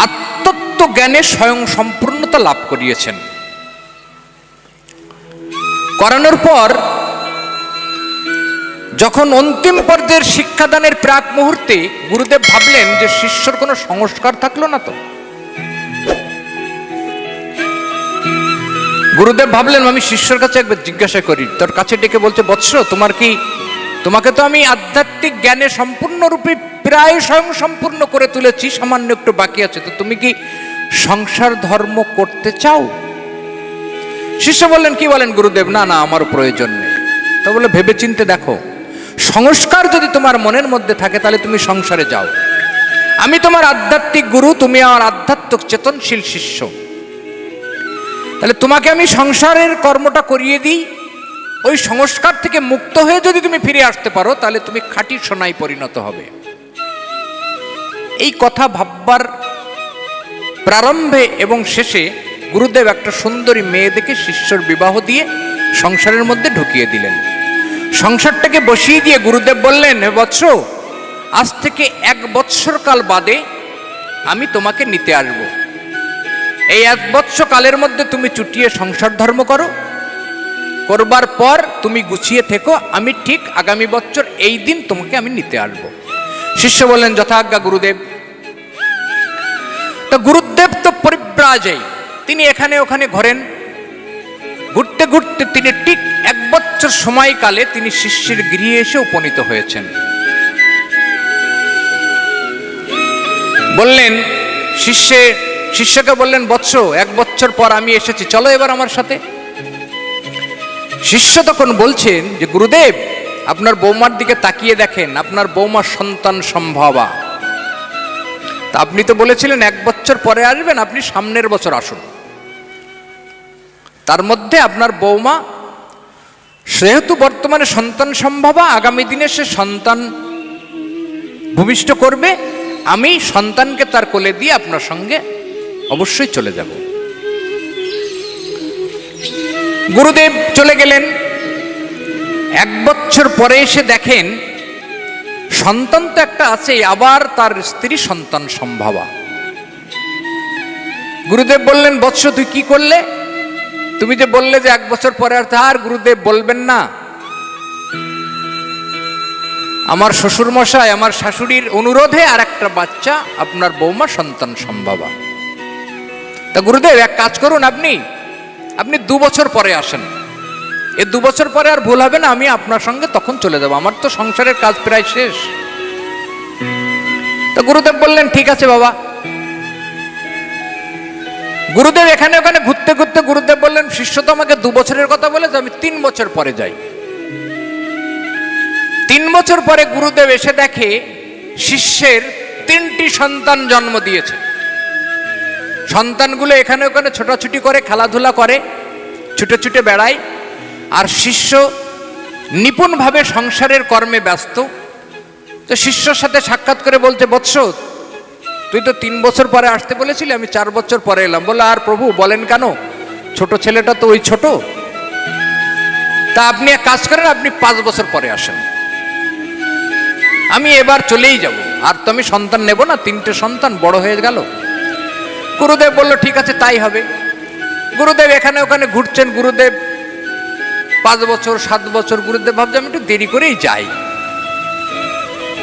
[SPEAKER 1] আত্মজ্ঞানে স্বয়ং সম্পূর্ণতা লাভ করিয়েছেন। করানোর পর যখন অন্তিম পর্যায়ের শিক্ষাদানের প্রাক মুহূর্তে গুরুদেব ভাবলেন যে শিষ্যর কোনো সংস্কার থাকলো না তো। গুরুদেব ভাবলেন আমি শিষ্যর কাছে একবার জিজ্ঞাসা করি। তোর কাছে ডেকে বলছে, বৎস, তোমাকে তো আমি আধ্যাত্মিক জ্ঞানে সম্পূর্ণরূপে প্রায় স্বয়ং সম্পূর্ণ করে তুলেছি, সামান্য একটু বাকি আছে, তো তুমি কি সংসার ধর্ম করতে চাও? শিষ্য বললেন, কি বলেন গুরুদেব? না না, আমার প্রয়োজন নেই। তো বলে, ভেবে চিনতে দেখো, সংস্কার যদি তোমার মনের মধ্যে থাকে তাহলে তুমি সংসারে যাও। আমি তোমার আধ্যাত্মিক গুরু, তুমি আমার আধ্যাত্মিক চেতনশীল শিষ্য। তাহলে তোমাকে আমি সংসারের কর্মটা করিয়ে দিই, ওই সংস্কার থেকে মুক্ত হয়ে যদি তুমি ফিরে আসতে পারো তাহলে তুমি খাঁটি সোনায় পরিণত হবে। এই কথা ভাববার প্রারম্ভে এবং শেষে গুরুদেব একটা সুন্দরী মেয়ে দেখে শিষ্যর বিবাহ দিয়ে সংসারের মধ্যে ঢুকিয়ে দিলেন। সংসারটাকে বসিয়ে দিয়ে গুরুদেব বললেন, হে বৎস, আজ থেকে 1 বৎসর কাল বাদে আমি তোমাকে নিতে আসব। এই 1 বৎসর কালের মধ্যে তুমি চুটিয়ে সংসার ধর্ম করো, করবার পর তুমি গুছিয়ে থেকো, আমি ঠিক আগামী বছর এই দিন তোমাকে আমি নিতে আসব। শিষ্য বললেন, যথাজ্ঞা গুরুদেব। তো গুরুদেব তো পরিব্রাজয়, তিনি এখানে ওখানে ঘোরেন। ঘুরতে ঘুরতে তিনি ঠিক 1 বছর সময়কালে তিনি শিষ্যের গৃহে এসে উপনীত হয়েছেন। বললেন শিষ্যকে বললেন, বৎস, 1 বছর পর আমি এসেছি, চলো এবার আমার সাথে। শিষ্য তখন বলছেন যে, গুরুদেব, আপনার বৌমার দিকে তাকিয়ে দেখেন, আপনার বৌমার সন্তান সম্ভবা। তা আপনি তো বলেছিলেন 1 বছর পরে আসবেন, আপনি সামনের বছর আসুন। তার মধ্যে আপনার বৌমা সেহেতু বর্তমানে সন্তান সম্ভবা, আগামী দিনে সে সন্তান ভূমিষ্ঠ করবে, আমি সন্তানকে তার কোলে দিয়ে আপনার সঙ্গে অবশ্যই চলে যাব। গুরুদেব চলে গেলেন। 1 বছর পরে এসে দেখেন সন্তান তো একটা আছে, আবার তার স্ত্রী সন্তান সম্ভবা। গুরুদেব বললেন, বৎস, তুই কি করলে? তুমি যে বললে যে 1 বছর পরে আর গুরুদেব বলবেন না, আমার শ্বশুর মশাই, আমার শাশুড়ির অনুরোধে আর একটা বাচ্চা আপনার বৌমা সন্তান সম্ভবা। তা গুরুদেব, এক কাজ করুন, আপনি 2 বছর পরে আসেন। এই 2 বছর পরে আর ভুল হবে না, আমি আপনার সঙ্গে তখন চলে যাব, আমার তো সংসারের কাজ প্রায় শেষ। তো গুরুদেব বললেন ঠিক আছে বাবা। গুরুদেব এখানে ওখানে ঘুরতে ঘুরতে গুরুদেব বললেন শিষ্য তো আমাকে 2 বছরের কথা বলেছে, আমি 3 বছর পরে যাই। 3 বছর পরে গুরুদেব এসে দেখে শিষ্যের 3টি সন্তান জন্ম দিয়েছে। সন্তানগুলো এখানে ওখানে ছোটাছুটি করে, খেলাধুলা করে, ছুটে ছুটে বেড়ায়, আর শিষ্য নিপুণভাবে সংসারের কর্মে ব্যস্ত। তো শিষ্যর সাথে সাক্ষাৎ করে বলছে, বৎস তুই তো 3 বছর পরে আসতে বলেছিলি, আমি 4 বছর পরে এলাম। বলে, আর প্রভু বলেন কেন, ছোট ছেলেটা তো ওই ছোট, তা আপনি এক কাজ করেন, আপনি 5 বছর পরে আসেন, আমি এবার চলেই যাব, আর তো আমি সন্তান নেব না, 3টে সন্তান বড় হয়ে গেল। গুরুদেব বলল ঠিক আছে তাই হবে। গুরুদেব এখানে ওখানে ঘুরছেন, গুরুদেব 5 বছর 7 বছর, গুরুদেব ভাবছে আমি একটু দেরি করেই যাই।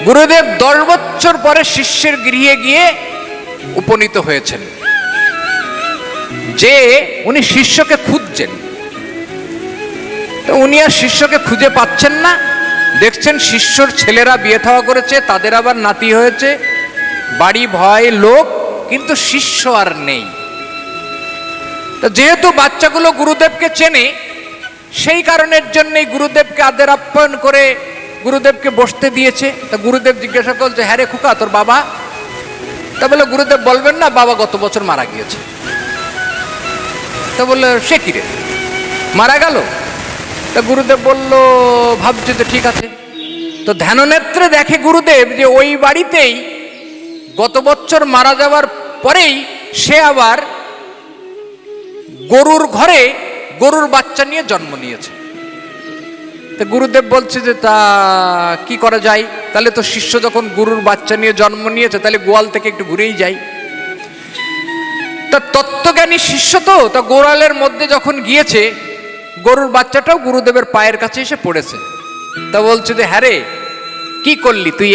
[SPEAKER 1] গুরুদেব 10 বছর পরে শিষ্যের গৃহে গিয়ে উপনীত হয়েছেন, যে উনি শিষ্যকে খুঁজছেন। তো উনি আর শিষ্যকে খুঁজে পাচ্ছেন না, দেখছেন শিষ্যর ছেলেরা বিয়ে থাওয়া করেছে, তাদের আবার নাতি হয়েছে, বাড়ি ভয় লোক, কিন্তু শিষ্য আর নেই। তো যেহেতু বাচ্চাগুলো গুরুদেবকে চেনে, সেই কারণের জন্যই গুরুদেবকে আদর আপ্যায়ন করে গুরুদেবকে বসতে দিয়েছে। তা গুরুদেব জিজ্ঞাসা করছে, হ্যাঁ রে খোকা তোর বাবা? তা বলে গুরুদেব বলবেন না, বাবা গত বছর মারা গিয়েছে। তা বললো সে কি রে, মারা গেল? তা গুরুদেব বলল ভাবছি তো ঠিক আছে। তো ধ্যাননেত্রে দেখে গুরুদেব যে ওই বাড়িতেই গত বছর মারা যাওয়ার পরেই সে আবার গরুর ঘরে গরুর বাচ্চা নিয়ে জন্ম নিয়েছে। তো গুরুদেব বলছে যে তা কি করা যায়, তাহলে তো শিষ্য যখন গরুর বাচ্চা নিয়ে জন্ম নিয়েছে, তাহলে গোয়াল থেকে একটু ঘুরেই যাই। তা তত্ত্বজ্ঞানী শিষ্য তো, তা গোড়ালের মধ্যে যখন গিয়েছে, গরুর বাচ্চাটাও গুরুদেবের পায়ের কাছে এসে পড়েছে। তা বলছে যে হ্যাঁ রে কি করলি তুই,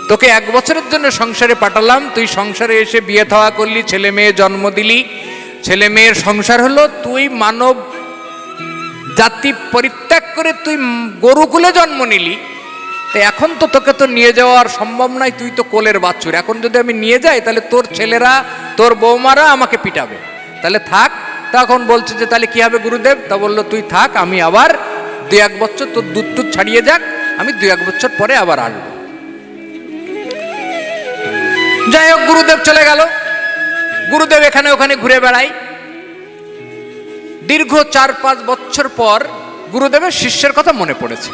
[SPEAKER 1] তোকে 1 বছরের জন্য সংসারে পাঠালাম, তুই সংসারে এসে বিয়ে থাওয়া করলি, ছেলে মেয়ে জন্ম দিলি, ছেলে মেয়ের সংসার হলো, তুই মানব জাতি পরিত্যাগ করে তুই গরুকুলে জন্ম নিলি। তো এখন তো তোকে তো নিয়ে যাওয়ার সম্ভব নয়, তুই তো কোলের বাছুর, এখন যদি আমি নিয়ে যাই তাহলে তোর ছেলেরা তোর বৌমারা আমাকে পিটাবে, তাহলে থাক। তখন বলছে যে তাহলে কি হবে গুরুদেব? তা বললো তুই থাক, আমি আবার 2-1 বছর তোর দুধ টুধ ছাড়িয়ে যাক, আমি 2-1 বছর পরে আবার আসবো। যাই হোক গুরুদেব চলে গেল। গুরুদেব এখানে ওখানে ঘুরে বেড়ায়। দীর্ঘ 4-5 বছর পর গুরুদেবের শিষ্যের কথা মনে পড়েছে।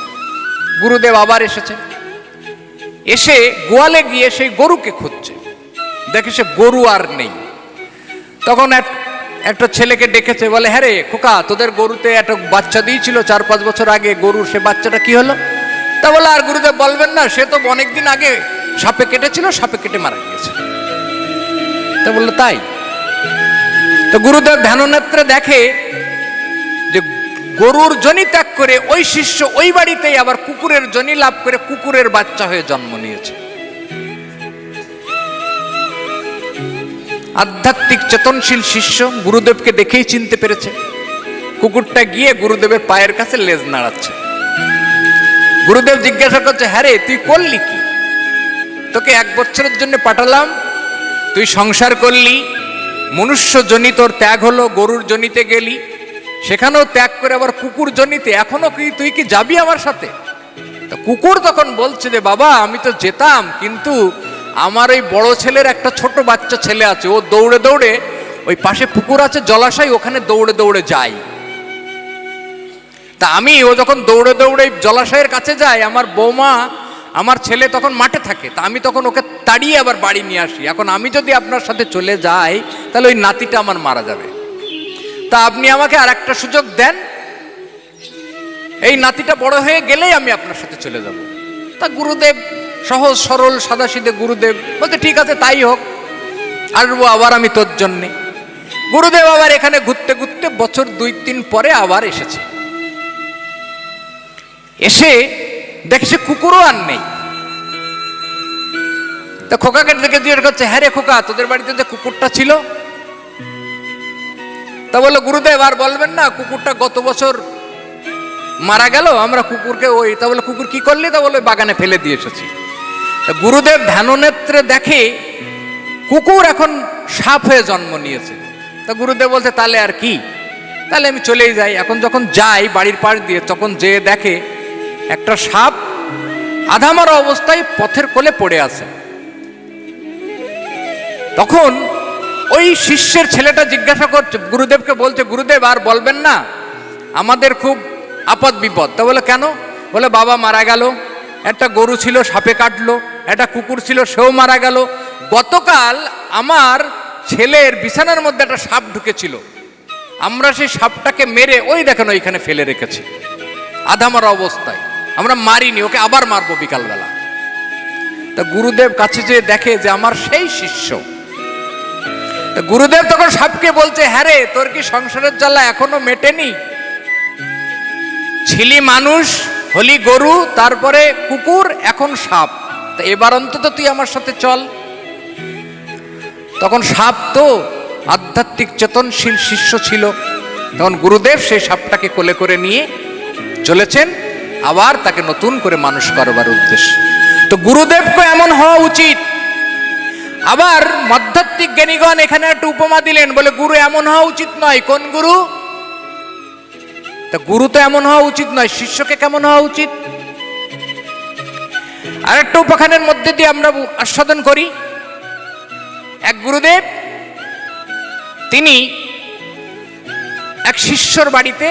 [SPEAKER 1] গুরুদেব আবার এসেছে, এসে গোয়ালে গিয়ে সেই গরুকে খুঁজছে, দেখে সে গরু আর নেই। তখন একটা ছেলেকে ডেকেছে, বলে হ্যাঁ রে খোকা তোদের গরুতে একটা বাচ্চা দিয়েছিল 4-5 বছর আগে, গরুর সে বাচ্চাটা কি হলো? তা বলে আর গুরুদেব বলবেন না, সে তো অনেকদিন আগে সাপে কেটেছিল, সাপে কেটে মারা গিয়েছে। তা বললো তাই? তো গুরুদেব ধ্যাননেত্রে দেখে যে গরুর জনি ত্যাগ করে ওই শিষ্য ওই বাড়িতেই আবার কুকুরের জনি লাভ করে কুকুরের বাচ্চা হয়ে জন্ম নিয়েছে। আধ্যাত্মিক চেতনশীল শিষ্য গুরুদেবকে দেখেই চিনতে পেরেছে। কুকুরটা গিয়ে গুরুদেবের পায়ের কাছে লেজ নাড়াচ্ছে। গুরুদেব জিজ্ঞাসা করছে, হ্যাঁ রে তুই করলি কি? তোকে 1 বছরের জন্য পাঠালাম, তুই সংসার করলি, মনুষ্য জনি তোর ত্যাগ হলো, গরুর জনিতে গেলি, সেখানেও ত্যাগ করে আবার কুকুর জনিতে, এখনো কি তুই কি যাবি আমার সাথে? তো কুকুর তখন বলছে যে বাবা আমি তো যেতাম, কিন্তু আমার ওই বড় ছেলের একটা ছোট বাচ্চা ছেলে আছে, ও দৌড়ে দৌড়ে ওই পাশে পুকুর আছে জলাশয়, ওখানে দৌড়ে দৌড়ে যায়। তা ও যখন দৌড়ে দৌড়ে জলাশয়ের কাছে যায়, আমার বৌমা আমার ছেলে তখন মাঠে থাকে, তা আমি তখন ওকে তাড়িয়ে আবার বাড়ি নিয়ে আসি। এখন আমি যদি আপনার সাথে চলে যাই তাহলে ওই নাতিটা আমার মারা যাবে, তা আপনি আমাকে আর একটা সুযোগ দেন, এই নাতিটা বড় হয়ে গেলেই আমি আপনার সাথে চলে যাব। তা গুরুদেব সহজ সরল সাদাসিধে গুরুদেব বলতে ঠিক আছে তাই হোক, আসবো আবার আমি তোর জন্যে। গুরুদেব আবার এখানে ঘুরতে ঘুরতে বছর 2-3 পরে আবার এসেছে। এসে দেখছে কুকুরও আর নেই। তা খোকাকে দেখে জিজ্ঞেস করছে, হ্যাঁ রে খোকা তোদের বাড়িতে যে কুকুরটা ছিল? তা বললো গুরুদেব আর বলবেন না, কুকুরটা গত বছর মারা গেল, আমরা কুকুরকে ওই, তা বলে কুকুর কি করলি? তা বলে বাগানে ফেলে দিয়ে এসেছি। গুরুদেব ধ্যাননেত্রে দেখে কুকুর এখন সাপ হয়ে জন্ম নিয়েছে। তা গুরুদেব বলছে তাহলে আর কি, তাহলে আমি চলেই যাই। এখন যখন যাই বাড়ির পাশ দিয়ে, তখন যেয়ে দেখে একটা সাপ আধামারা অবস্থায় পথের কোলে পড়ে আছে। তখন ওই শিষ্যের ছেলেটা জিজ্ঞাসা করছে গুরুদেবকে, বলছে গুরুদেব আর বলবেন না, আমাদের খুব আপদ বিপদ। তা বলে কেন? বলে বাবা মারা গেল, একটা গরু ছিল সাপে কাটলো, একটা কুকুর ছিল সেও মারা গেল, গতকাল আমার ছেলের বিছানার মধ্যে একটা সাপ ঢুকেছিল, আমরা সেই সাপটাকে মেরে ওই দেখেন ওইখানে ফেলে রেখেছি আধামারা অবস্থায়, আমরা মারিনি, ওকে আবার মারবো বিকালবেলা। তা গুরুদেব কাছে যেয়ে দেখে যে আমার সেই শিষ্য। তা গুরুদেব তখন সাপকে বলছে, হ্যাঁ রে, তোর কি সংসারের জ্বালা এখনো মেটেনি? ছিলি মানুষ, হলি গরু, তারপরে কুকুর, এখন সাপ, তা এবার অন্তত তুই আমার সাথে চল। তখন সাপ তো আধ্যাত্মিক চেতনশীল শিষ্য ছিল, তখন গুরুদেব সেই সাপটাকে কোলে করে নিয়ে চলেছেন আবার তাকে নতুন করে মানুষ করবার উদ্দেশ্যে। তো গুরুদেবকে এমন হওয়া উচিত। আবার মধ্যাত্মিক জ্ঞানীগণ এখানে একটা উপমা দিলেন, বলে গুরু এমন হওয়া উচিত নয়। কোন গুরু? তা গুরু তো এমন হওয়া উচিত নয়, শিষ্যকে কেমন হওয়া উচিত? আরেকটা উপাখ্যানের মধ্যে দিয়ে আমরা আস্বাদন করি। এক গুরুদেব, তিনি এক শিষ্যর বাড়িতে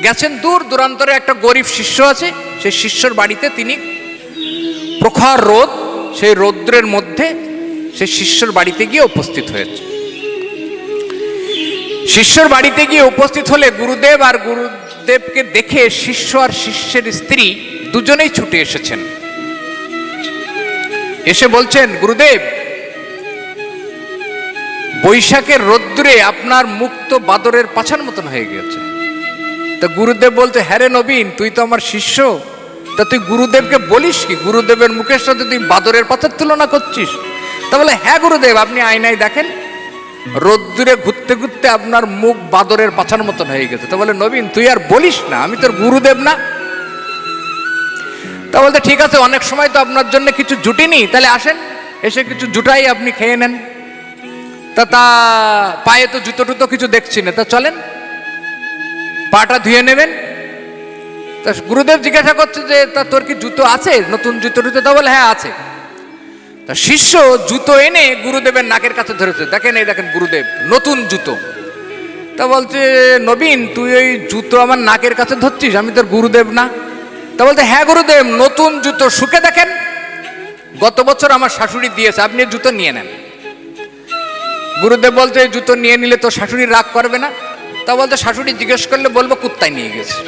[SPEAKER 1] গেছেন, দূর দূরান্তরে একটা গরিব শিষ্য আছে, সেই শিষ্যর বাড়িতে তিনি, প্রখর রোদ, সেই রৌদ্রের মধ্যে সেই শিষ্যর বাড়িতে গিয়ে উপস্থিত হয়েছে। শিষ্যর বাড়িতে গিয়ে উপস্থিত হলে গুরুদেব আর গুরুদেবকে দেখে শিষ্য আর শিষ্যের স্ত্রী দুজনেই ছুটে এসেছেন। এসে বলছেন, গুরুদেব, বৈশাখের রোদ্দুরে আপনার মুখ তো বাদরের পাছার মতন হয়ে গেছে। তা গুরুদেব বলতে, হ্যাঁ রে নবীন, তুই তো আমার শিষ্য, তা তুই গুরুদেবকে বলিস কি? গুরুদেবের মুখের সাথে তুই বাদরের পাছার তুলনা করছিস? তা বলে, হ্যাঁ গুরুদেব, আপনি আয়নায় দেখেন, রোদ্দুরে ঘুরতে ঘুরতে আপনার মুখ বাদরের পাছার মতন হয়ে গেছে। তা বলে, নবীন তুই আর বলিস না, আমি তোর গুরুদেব না? তা বলতে, ঠিক আছে, অনেক সময় তো আপনার জন্য কিছু জুটিনি, তাহলে আসেন, এসে কিছু জুটাই, আপনি খেয়ে নেন। তা পায়ে তো জুতো টুতো কিছু দেখছি না, তা চলেন পাটা ধুয়ে নেবেন। তা গুরুদেব জিজ্ঞাসা করছে যে তা তোর কি জুতো আছে, নতুন জুতো টুতো? তা বলে, হ্যাঁ আছে। তা শিষ্য জুতো এনে গুরুদেবের নাকের কাছে ধরেছে, দেখেন এই দেখেন গুরুদেব, নতুন জুতো। তা বলছে, নবীন তুই ওই জুতো আমার নাকের কাছে ধরছিস, আমি তোর গুরুদেব না? তা বলতে, হ্যাঁ গুরুদেব, নতুন জুতো, শুকে দেখেন, গত বছর আমার শাশুড়ি দিয়েছে, আপনি জুতো নিয়ে নেন। গুরুদেব বলতে, এই জুতো নিয়ে নিলে তো শাশুড়ি রাগ করবে না? তা বলতে, শাশুড়ি জিজ্ঞেস করলে বলবো কুত্তায় নিয়ে গেছে।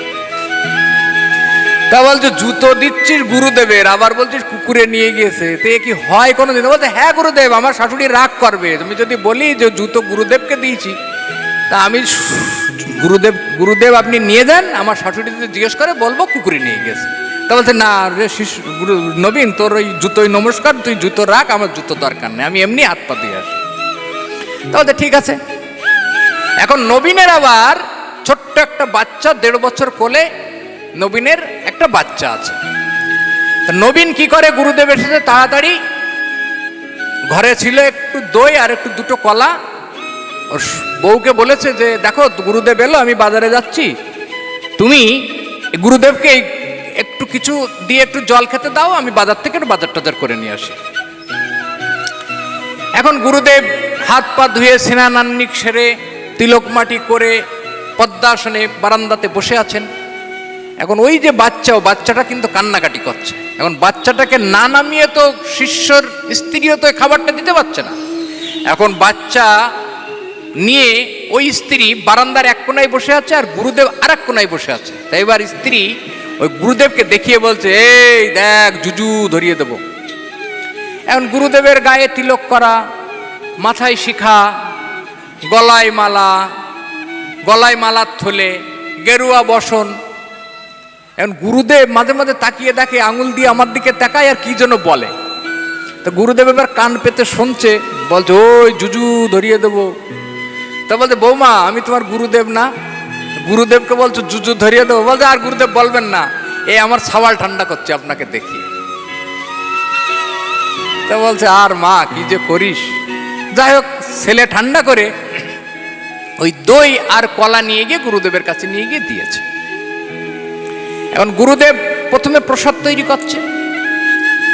[SPEAKER 1] তা বলছে, জুতো দিচ্ছিস গুরুদেবের, আবার বলছিস কুকুরে নিয়ে গিয়েছে, তো এ কি হয় কোনোদিন? বলতে, হ্যাঁ গুরুদেব, আমার শাশুড়ি রাগ করবে, তুমি যদি বলি যে জুতো গুরুদেবকে দিয়েছি, তা আমি গুরুদেব, গুরুদেব আপনি নিয়ে যান, আমার শাশুড়ি যদি জিজ্ঞেস করে বলবো কুকুরে নিয়ে গেছে। তা বলছে, না রে নবীন, তোর ওই জুতোই নমস্কার, তুই জুতো রাখ, আমার জুতো দরকার নেই, আমি এমনি হাত পা দিয়ে আসি। তা বলতে, ঠিক আছে। এখন নবীনের আবার ছোট্ট একটা বাচ্চা, 1.5 বছর কোলে নবীনের একটা বাচ্চা আছে। নবীন কি করে, গুরুদেব এসেছে তাড়াতাড়ি, ঘরে ছিল একটু দই আর একটু দুটো কলা, ওর বউকে বলেছে যে দেখো গুরুদেব এলো, আমি বাজারে যাচ্ছি, তুমি গুরুদেবকে একটু কিছু দিয়ে একটু জল খেতে দাও, আমি বাজার থেকে একটু বাজার টাজার করে নিয়ে আসি। এখন গুরুদেব হাত পা ধুয়ে স্নান আহ্নিক সেরে তিলক মাটি করে পদ্মাসনে বারান্দাতে বসে আছেন। এখন ওই যে বাচ্চাটা কিন্তু কান্নাকাটি করছে। এখন বাচ্চাটাকে না নামিয়ে তো শিষ্যর স্ত্রীও তো খাবারটা দিতে পারছে না। এখন বাচ্চা নিয়ে ওই স্ত্রী বারান্দার এক কোনায় বসে আছে আর গুরুদেব আর এক কোনায় বসে আছে। তাই এবার স্ত্রী ওই গুরুদেবকে দেখিয়ে বলছে, এই দেখ জুজু ধরিয়ে দেব। এখন গুরুদেবের গায়ে তিলক করা, মাথায় শিখা, গলায় মালার থলে, গেরুয়া বসন। এখন গুরুদেব মাঝে মাঝে তাকিয়ে দেখে, আঙুল দিয়ে আমার দিকে তাকায় আর কি যেন বলে। তো গুরুদেব এবার কান পেতে শুনছে, বলছে ওই জুজু ধরিয়ে দেবো। তা বলছে, বৌমা আমি তোমার গুরুদেব না? গুরুদেবকে বলছো জুজু ধরিয়ে দেবো? বলছে আর গুরুদেব বলবেন না, এই আমার সাওয়াল ঠান্ডা করছে আপনাকে দেখিয়ে। তা বলছে আর মা কি যে করিস। যাই হোক, ছেলে ঠান্ডা করে ওই দই আর কলা নিয়ে গিয়ে গুরুদেবের কাছে নিয়ে গিয়ে দিয়েছে। এখন গুরুদেব প্রথমে প্রসাদ তৈরি করছে,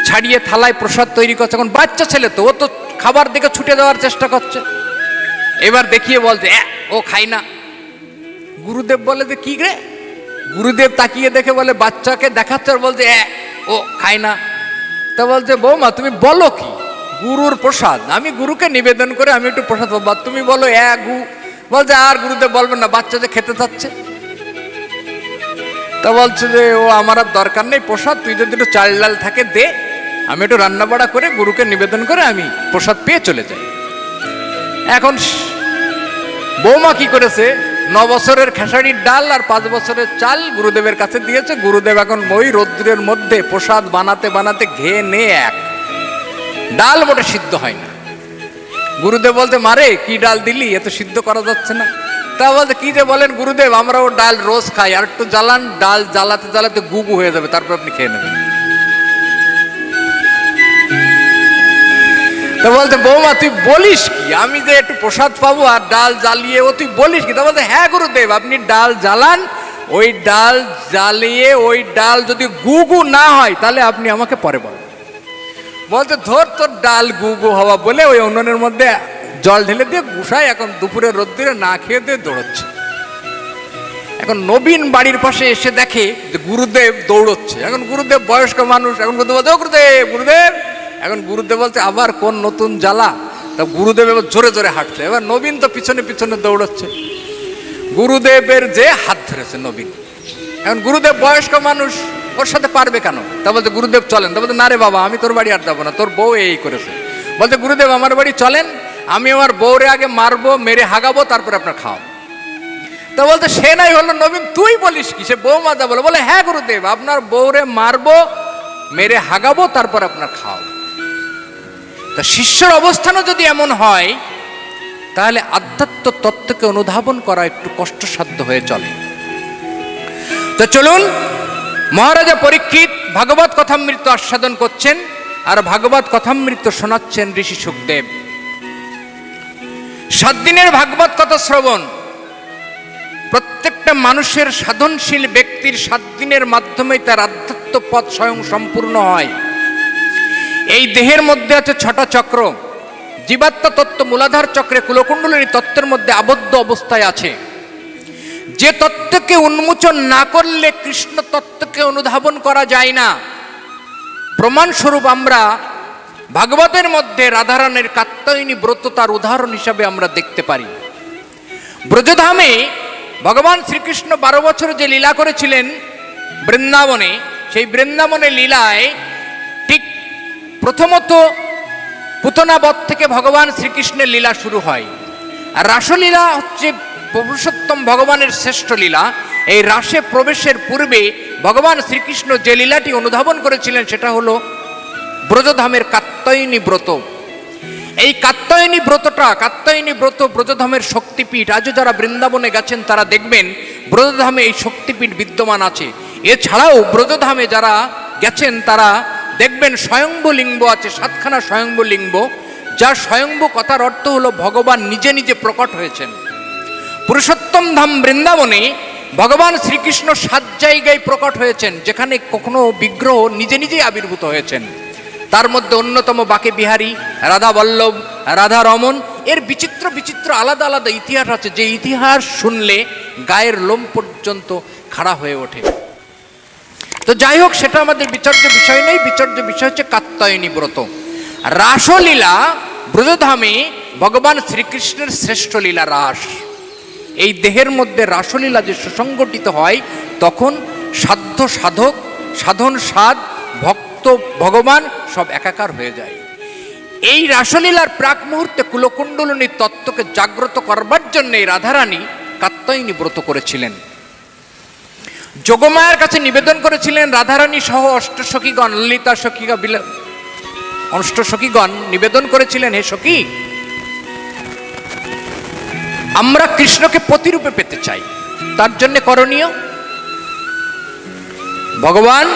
[SPEAKER 1] ছাড়িয়ে থালায় প্রসাদ তৈরি করছে। এখন বাচ্চা ছেলে তো, ও তো খাবার দেখে ছুটে দেওয়ার চেষ্টা করছে। এবার দেখিয়ে বলছে ও খাই না। গুরুদেব বলে যে কি রে? গুরুদেব তাকিয়ে দেখে বলে, বাচ্চাকে দেখাচ্ছে আর বলছে ও খাই না। তা বলছে বৌমা তুমি বলো কি? গুরুর প্রসাদ, আমি গুরুকে নিবেদন করে আমি একটু প্রসাদ পাবো, তুমি বলো গু। বলছে আর গুরুদেব বলবেন না, বাচ্চা যে খেতে চাচ্ছে। তা বলছে যে ও আমার আর দরকার নেই প্রসাদ, তুই যদি একটু চাল ডাল থাকে দে, আমি একটু রান্না বাড়া করে গুরুকে নিবেদন করে আমি প্রসাদ পেয়ে চলে যাই। এখন বৌমা কি করেছে, 9 বছরের খেসারির ডাল আর 5 বছরের চাল গুরুদেবের কাছে দিয়েছে। গুরুদেব এখন ওই রৌদ্রের মধ্যে প্রসাদ বানাতে বানাতে ঘেয়ে নে এক, ডাল মোটে সিদ্ধ হয় না। গুরুদেব বলতে মারে কি ডাল দিলি, এত সিদ্ধ করা যাচ্ছে না। তা বলতে কি যে বলেন গুরুদেব, আমরা ও ডাল রোজ খাই, আর একটু জ্বালান, ডাল জ্বালাতে জ্বালাতে গুগু হয়ে যাবে, তারপর আপনি খেয়ে নেবেন। তা বলতে বৌমা তুই বলিস কি, আমি যে একটু প্রসাদ পাবো আর ডাল জ্বালিয়ে, ও তুই বলিস কি? তা বলতে হ্যাঁ গুরুদেব, আপনি ডাল জ্বালান, ওই ডাল জ্বালিয়ে ওই ডাল যদি গুগু না হয় তাহলে আপনি আমাকে পরে বলেন। বলতে ধর তোর ডাল গুগু হওয়া বলে ওই উনুনের মধ্যে জল ঢেলে দিয়ে গুসায় এখন দুপুরে রোদ্দুরে না খেয়ে দিয়ে দৌড়চ্ছে। এখন নবীন বাড়ির পাশে এসে দেখে যে গুরুদেব দৌড়চ্ছে। এখন গুরুদেব বয়স্ক মানুষ, এখন গুরুদেব বলতে গুরুদেব গুরুদেব। এখন গুরুদেব বলতে আবার কোন নতুন জ্বালা। তা গুরুদেব এবার জোরে জোরে হাঁটছে, এবার নবীন তো পিছনে পিছনে দৌড়চ্ছে। গুরুদেবের যে হাত ধরেছে নবীন। এখন গুরুদেব বয়স্ক মানুষ, ওর সাথে পারবে কেন? তা বলতে গুরুদেব চলেন। তা বলতে না রে বাবা, আমি তোর বাড়ি আর যাবো না, তোর বউ এই করেছে। বলতে গুরুদেব আমার বাড়ি চলেন, আমি আমার বউরে আগে মারবো, মেরে হাগাবো, তারপরে আপনার খাও। তা বলতে সে নাই হলো নবীন, তুই বলিস কি? সে বউ মাজা বলে, বলে হ্যাঁ গুরুদেব, আপনার বউরে মারবো, মেরে হাগাবো, তারপর আপনার খাও। তা শিষ্যর অবস্থানও যদি এমন হয় তাহলে আধ্যাত্ম তত্ত্বকে অনুধাবন করা একটু কষ্টসাধ্য হয়ে চলে। তো চলুন, মহারাজা পরীক্ষিত ভাগবত কথামৃত আস্বাদন করছেন আর ভাগবত কথামৃত শোনাচ্ছেন ঋষি সুখদেব। 7 দিনের ভাগবত কথা শ্রবণ প্রত্যেকটা মানুষের সাধনশীল ব্যক্তির 7 দিনের মাধ্যমে তার আধ্যাত্ম পথ স্বয়ং সম্পূর্ণ হয়। এই দেহের মধ্যে আছে 6টা চক্র। জীবাত্মা তত্ত্ব মূলাধার চক্রে কুলকুণ্ডলিনী তত্ত্বের মধ্যে আবদ্ধ অবস্থায় আছে। যে তত্ত্বকে উন্মোচন না করলে কৃষ্ণ তত্ত্বকে অনুধাবন করা যায় না। প্রমাণস্বরূপ আমরা ভাগবতের মধ্যে রাধারানীর কাত্যায়নী ব্রত তার উদাহরণ হিসাবে আমরা দেখতে পারি। ব্রজধামে ভগবান শ্রীকৃষ্ণ 12 বছর যে লীলা করেছিলেন বৃন্দাবনে, সেই বৃন্দাবনের লীলায় ঠিক প্রথমত পুতনাবধ থেকে ভগবান শ্রীকৃষ্ণের লীলা শুরু হয়। আর রাসলীলা হচ্ছে পুরুষোত্তম ভগবানের শ্রেষ্ঠ লীলা। এই রাসে প্রবেশের পূর্বে ভগবান শ্রীকৃষ্ণ যে লীলাটি অনুধাবন করেছিলেন সেটা হলো ব্রজধামের কাত্যায়নী ব্রত। এই কাত্যায়নী ব্রত ব্রজধামের শক্তিপীঠ। আজও যারা বৃন্দাবনে গেছেন তারা দেখবেন ব্রজধামে এই শক্তিপীঠ বিদ্যমান আছে। এছাড়াও ব্রজধামে যারা গেছেন তারা দেখবেন স্বয়ম্ভু লিঙ্গ আছে, 7খানা স্বয়ম্ভু লিঙ্গ। যা স্বয়ম্ভু কথার অর্থ হলো ভগবান নিজে নিজে প্রকট হয়েছেন। পুরুষোত্তম ধাম বৃন্দাবনে ভগবান শ্রীকৃষ্ণ 7 জায়গায় প্রকট হয়েছেন, যেখানে কখনো বিগ্রহ নিজে নিজেই আবির্ভূত হয়েছেন। তার মধ্যে অন্যতম বাকে বিহারী, রাধা বল্লভ, রাধা রমন। এর বিচিত্র বিচিত্র আলাদা আলাদা ইতিহাস আছে, যে ইতিহাস শুনলে গায়ের লোম পর্যন্ত খাড়া হয়ে ওঠে। তো যাই হোক, সেটা আমাদের বিচার্য বিষয় নেই। বিচার্য বিষয় হচ্ছে কাত্যায়নী ব্রত। রাসলীলা ব্রজধামে ভগবান শ্রীকৃষ্ণের শ্রেষ্ঠ লীলা রাস। এই দেহের মধ্যে রাসলীলা যে সুসংগঠিত হয় তখন সাধ্য সাধক, সাধন সাধ, ভক্ত ভগবান সব একাকার হয়ে যায়। এই রাসলীলার প্রাক মুহূর্তে কুলকুণ্ডলিনী তত্ত্বকে জাগ্রত করবার জন্য রাধারানী কাত্যায়নী ব্রত করেছিলেন। যোগমায়ার কাছে নিবেদন করেছিলেন রাধারানী সহ অষ্টসখীগণ, ললিতা সখীগা অষ্টসখীগণ নিবেদন করেছিলেন, হে সখী, আমরা কৃষ্ণকে পতিরূপে পেতে চাই। তার জন্য করণীয়, ভগবান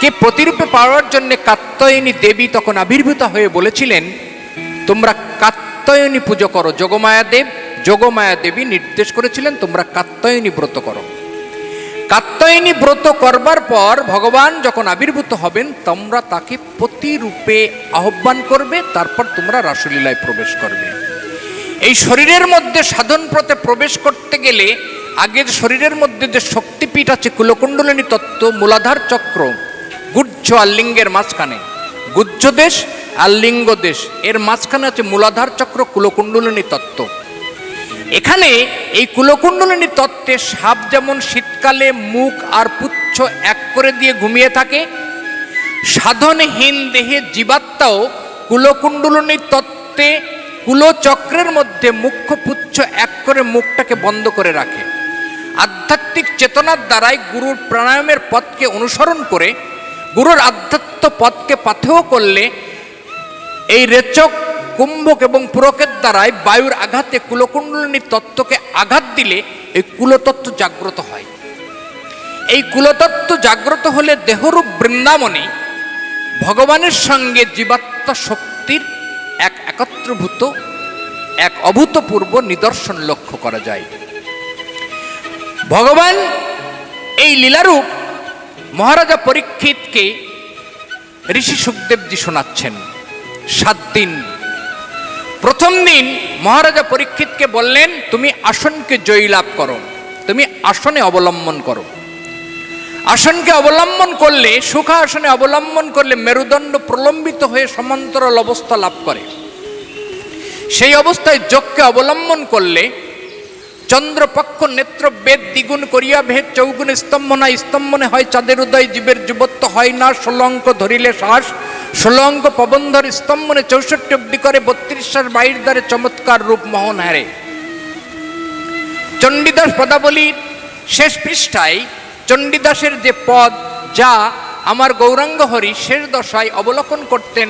[SPEAKER 1] কে প্রতিরূপে পাওয়ার জন্য কাত্যায়নী দেবী তখন আবির্ভূত হয়ে বলেছিলেন, তোমরা কাত্যায়নী পুজো করো। যোগমায়া দেবী নির্দেশ করেছিলেন তোমরা কাত্যায়নী ব্রত করো। কাত্যায়নী ব্রত করবার পর ভগবান যখন আবির্ভূত হবেন তোমরা তাকে প্রতিরূপে আহ্বান করবে, তারপর তোমরা রাসলীলায় প্রবেশ করবে। এই শরীরের মধ্যে সাধন পথে প্রবেশ করতে গেলে আগের শরীরের মধ্যে যে শক্তিপীঠ আছে, কুলকুণ্ডলিনী তত্ত্ব, মূলাধার চক্র, গুহ্য আর লিঙ্গের মাঝখানে, গুহ্য দেশ আর লিঙ্গ দেশ, এর মাঝখানে আছে মূলাধার চক্র, কুলকুণ্ডলিনী তত্ত্ব। এখানে এই কুলকুণ্ডলিনী তত্ত্বে সাপ যেমন শীতকালে মুখ আর পুচ্ছ এক করে দিয়ে ঘুমিয়ে থাকে, সাধনহীন দেহে জীবাত্মাও কুলকুণ্ডলিনী তত্ত্বে কুলচক্রের মধ্যে মুখ্য পুচ্ছ এক করে মুখটাকে বন্ধ করে রাখে। আধ্যাত্মিক চেতনার দ্বারাই গুরুর প্রাণায়ামের পথকে অনুসরণ করে, গুরুর আধ্যাত্ম পথকে পাথেয় করলে এই রেচক, কুম্ভক এবং পুরকের দ্বারাই বায়ুর আঘাতে কুলকুণ্ডলিনী তত্ত্বকে আঘাত দিলে এই কুলতত্ত্ব জাগ্রত হয়। এই কুলতত্ত্ব জাগ্রত হলে দেহরূপ বৃন্দাবনে ভগবানের সঙ্গে জীবাত্মা শক্তির এক একত্রভূত, এক অভূতপূর্ব নিদর্শন লক্ষ্য করা যায়। ভগবান এই লীলারূপ মহারাজা পরীক্ষিতকে ঋষি সুখদেবজি শোনাচ্ছেন 7 দিন। প্রথম দিন মহারাজা পরীক্ষিতকে বললেন, তুমি আসনকে জয়ী লাভ করো, তুমি আসনে অবলম্বন করো। আসনকে অবলম্বন করলে, সুখা আসনে অবলম্বন করলে মেরুদণ্ড প্রলম্বিত হয়ে সমান্তরাল অবস্থা লাভ করে। সেই অবস্থায় যোগকে অবলম্বন করলে চন্দ্রপক্ষ নেত্র বেদ দ্বিগুণ করিয়া ভেদ চৌগুণ স্তম্ভনা, স্তম্ভনে হয় চাঁদের উদয়, জীবের যুবত্ব হয় না 16 অঙ্ক ধরিলে শ্বাস, 16 অঙ্ক পবন ধর স্তম্ভনে 64 অব্দি করে 32 বাইর দ্বারে চমৎকার রূপ মোহন হারে। চণ্ডীদাস পদাবলীর শেষ পৃষ্ঠায় চণ্ডীদাসের যে পদ, যা আমার গৌরাঙ্গ হরি শেষ দশায় অবলোকন করতেন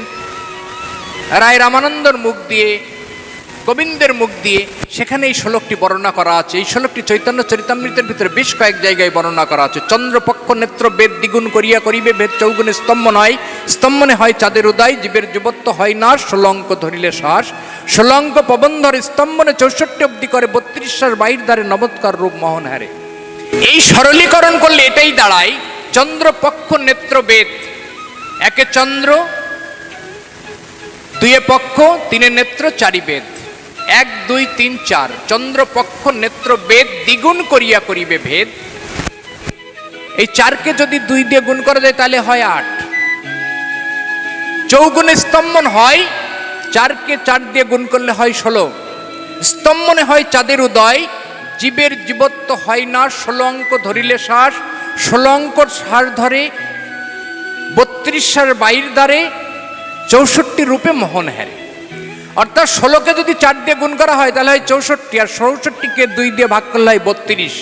[SPEAKER 1] রায় রামানন্দর মুখ দিয়ে, গোবিন্দের মুখ দিয়ে, সেখানে এই শ্লোকটি বর্ণনা করা আছে। এই শ্লোকটি চৈতন্য চরিতামৃতের ভিতরে বেশ কয়েক জায়গায় বর্ণনা করা আছে। চন্দ্রপক্ষ নেত্র বেদ দ্বিগুণ করিয়া করিবে ভেদ চৌগুণে স্তম্ভ নয়, স্তম্ভনে হয় চাঁদের উদয়, জীবের যুবত্ব হয় না 16 অঙ্ক ধরিলে শ্বাস, 16 অঙ্ক পবন ধর স্তম্ভনে 64 অব্দি করে 32 বাইর দ্বারে নমৎকার রূপ মোহন হারে। এই সরলীকরণ করলে এটাই দাঁড়ায়, চন্দ্রপক্ষ নেত্র বেদ, একে চন্দ্র, 2 পক্ষ, 3 নেত্র, 4 বেদ, 1 2 3 4। চন্দ্রপক্ষ নেত্র বেদ দ্বিগুণ করিয়া করিবে ভেদ। এই 4কে যদি 2 দিয়ে গুণ করা যায় তাহলে হয় 8। চৌগুণে স্তম্ভন হয়, 4কে 4 দিয়ে গুণ করলে হয় 16। স্তম্ভনে হয় চাঁদের উদয়, জীবের জীবত্ব হয় না 16 অঙ্ক ধরিলে শ্বাস, 16 অঙ্ক শ্বাস ধরে 32 বাইর দ্বারে 64 রূপে মোহন হারে। অর্থাৎ 16কে যদি 4 দিয়ে গুণ করা হয় তাহলে হয় 64, আর 64কে 2 দিয়ে ভাগ করলে হয় 32।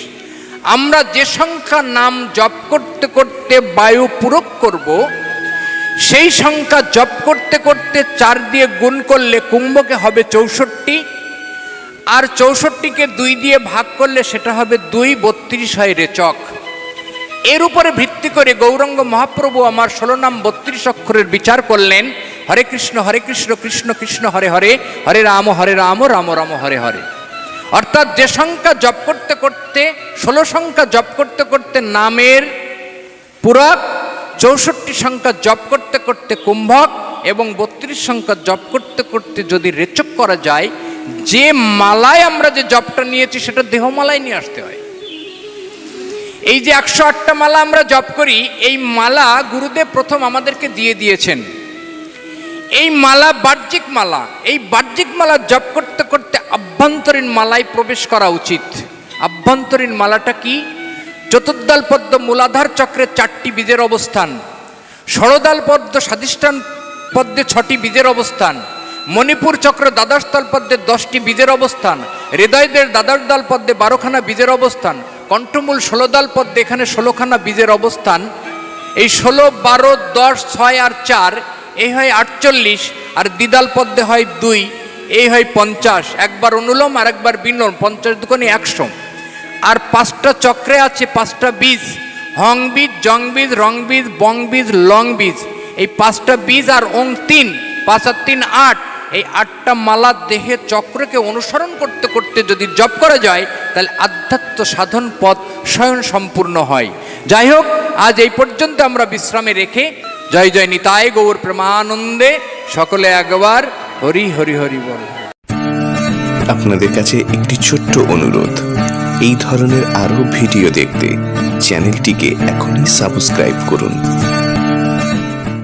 [SPEAKER 1] আমরা যে সংখ্যা নাম জপ করতে করতে বায়ু পূরক করব, সেই সংখ্যা জপ করতে করতে 4 দিয়ে গুণ করলে কুম্ভকে হবে 64, আর 64কে 2 দিয়ে ভাগ করলে সেটা হবে 2, 32 হয় রেচক। এর উপরে ভিত্তি করে গৌরাঙ্গ মহাপ্রভু আমার 16 নাম 32 অক্ষরের বিচার করলেন। হরে কৃষ্ণ কৃষ্ণ কৃষ্ণ হরে হরে, হরে রাম রাম রাম হরে হরে। অর্থাৎ যে সংখ্যা জপ করতে করতে, 16 সংখ্যা জপ করতে করতে নামের পুরক, 64 সংখ্যা জপ করতে করতে কুম্ভক, এবং 32 সংখ্যা জপ করতে করতে যদি রেচক করা যায়, যে মালায় আমরা যে জপটা নিয়েছি সেটা দেহমালায় নিয়ে আসতে হয়। এই যে 108টা মালা আমরা জপ করি, এই মালা গুরুদেব প্রথম আমাদেরকে দিয়ে দিয়েছেন। এই মালা বাহ্যিক মালা, এই বাহ্যিক মালা জপ করতে করতে আভ্যন্তরীণ মালায় প্রবেশ করা উচিত। আভ্যন্তরীণ মালাটা কি? চতুর্দাল পদ্ম মূলাধার চক্রে 4টি বীজের অবস্থান, ষড়দাল পদ্ম স্বাধিষ্ঠান পদ্মে 6টি বীজের অবস্থান, মণিপুর চক্র দ্বাদশতাল পদ্মে 10টি বীজের অবস্থান, হৃদয়দের দ্বাদশদাল পদ্মে 12খানা বীজের অবস্থান, কণ্ঠমূল 16 দাল পদ্মে এখানে 16খানা বীজের অবস্থান। এই 16, 12, 10, 6 আর 4 এই হয় 48, আর দ্বিদাল পদ্মে হয় 2, এই হয় 50। একবার অনুলোম আর একবার বিলোম, 50 দুগুণে 100। আর 5টা চক্রে আছে 5টা বীজ, হং বীজ, জং বীজ, রং বীজ, বং বীজ, লং বীজ, এই 5টা বীজ আর ওং 3, 5 আর 3 8, এই 8টা মালা দেহে চক্রকে অনুসরণ করতে করতে যদি জপ করা যায় তাহলে আধ্যাত্ম সাধন পথ স্বয়ং সম্পূর্ণ হয়। যাই হোক, আজ এই পর্যন্ত আমরা বিশ্রামে রেখে জয় জয় নিতাই গৌর প্রেমানন্দে সকলে একবার হরি হরি হরি বল।
[SPEAKER 2] আপনাদের কাছে একটি ছোট্ট অনুরোধ, এই ধরনের আরও ভিডিও দেখতে চ্যানেলটিকে এখনই সাবস্ক্রাইব করুন।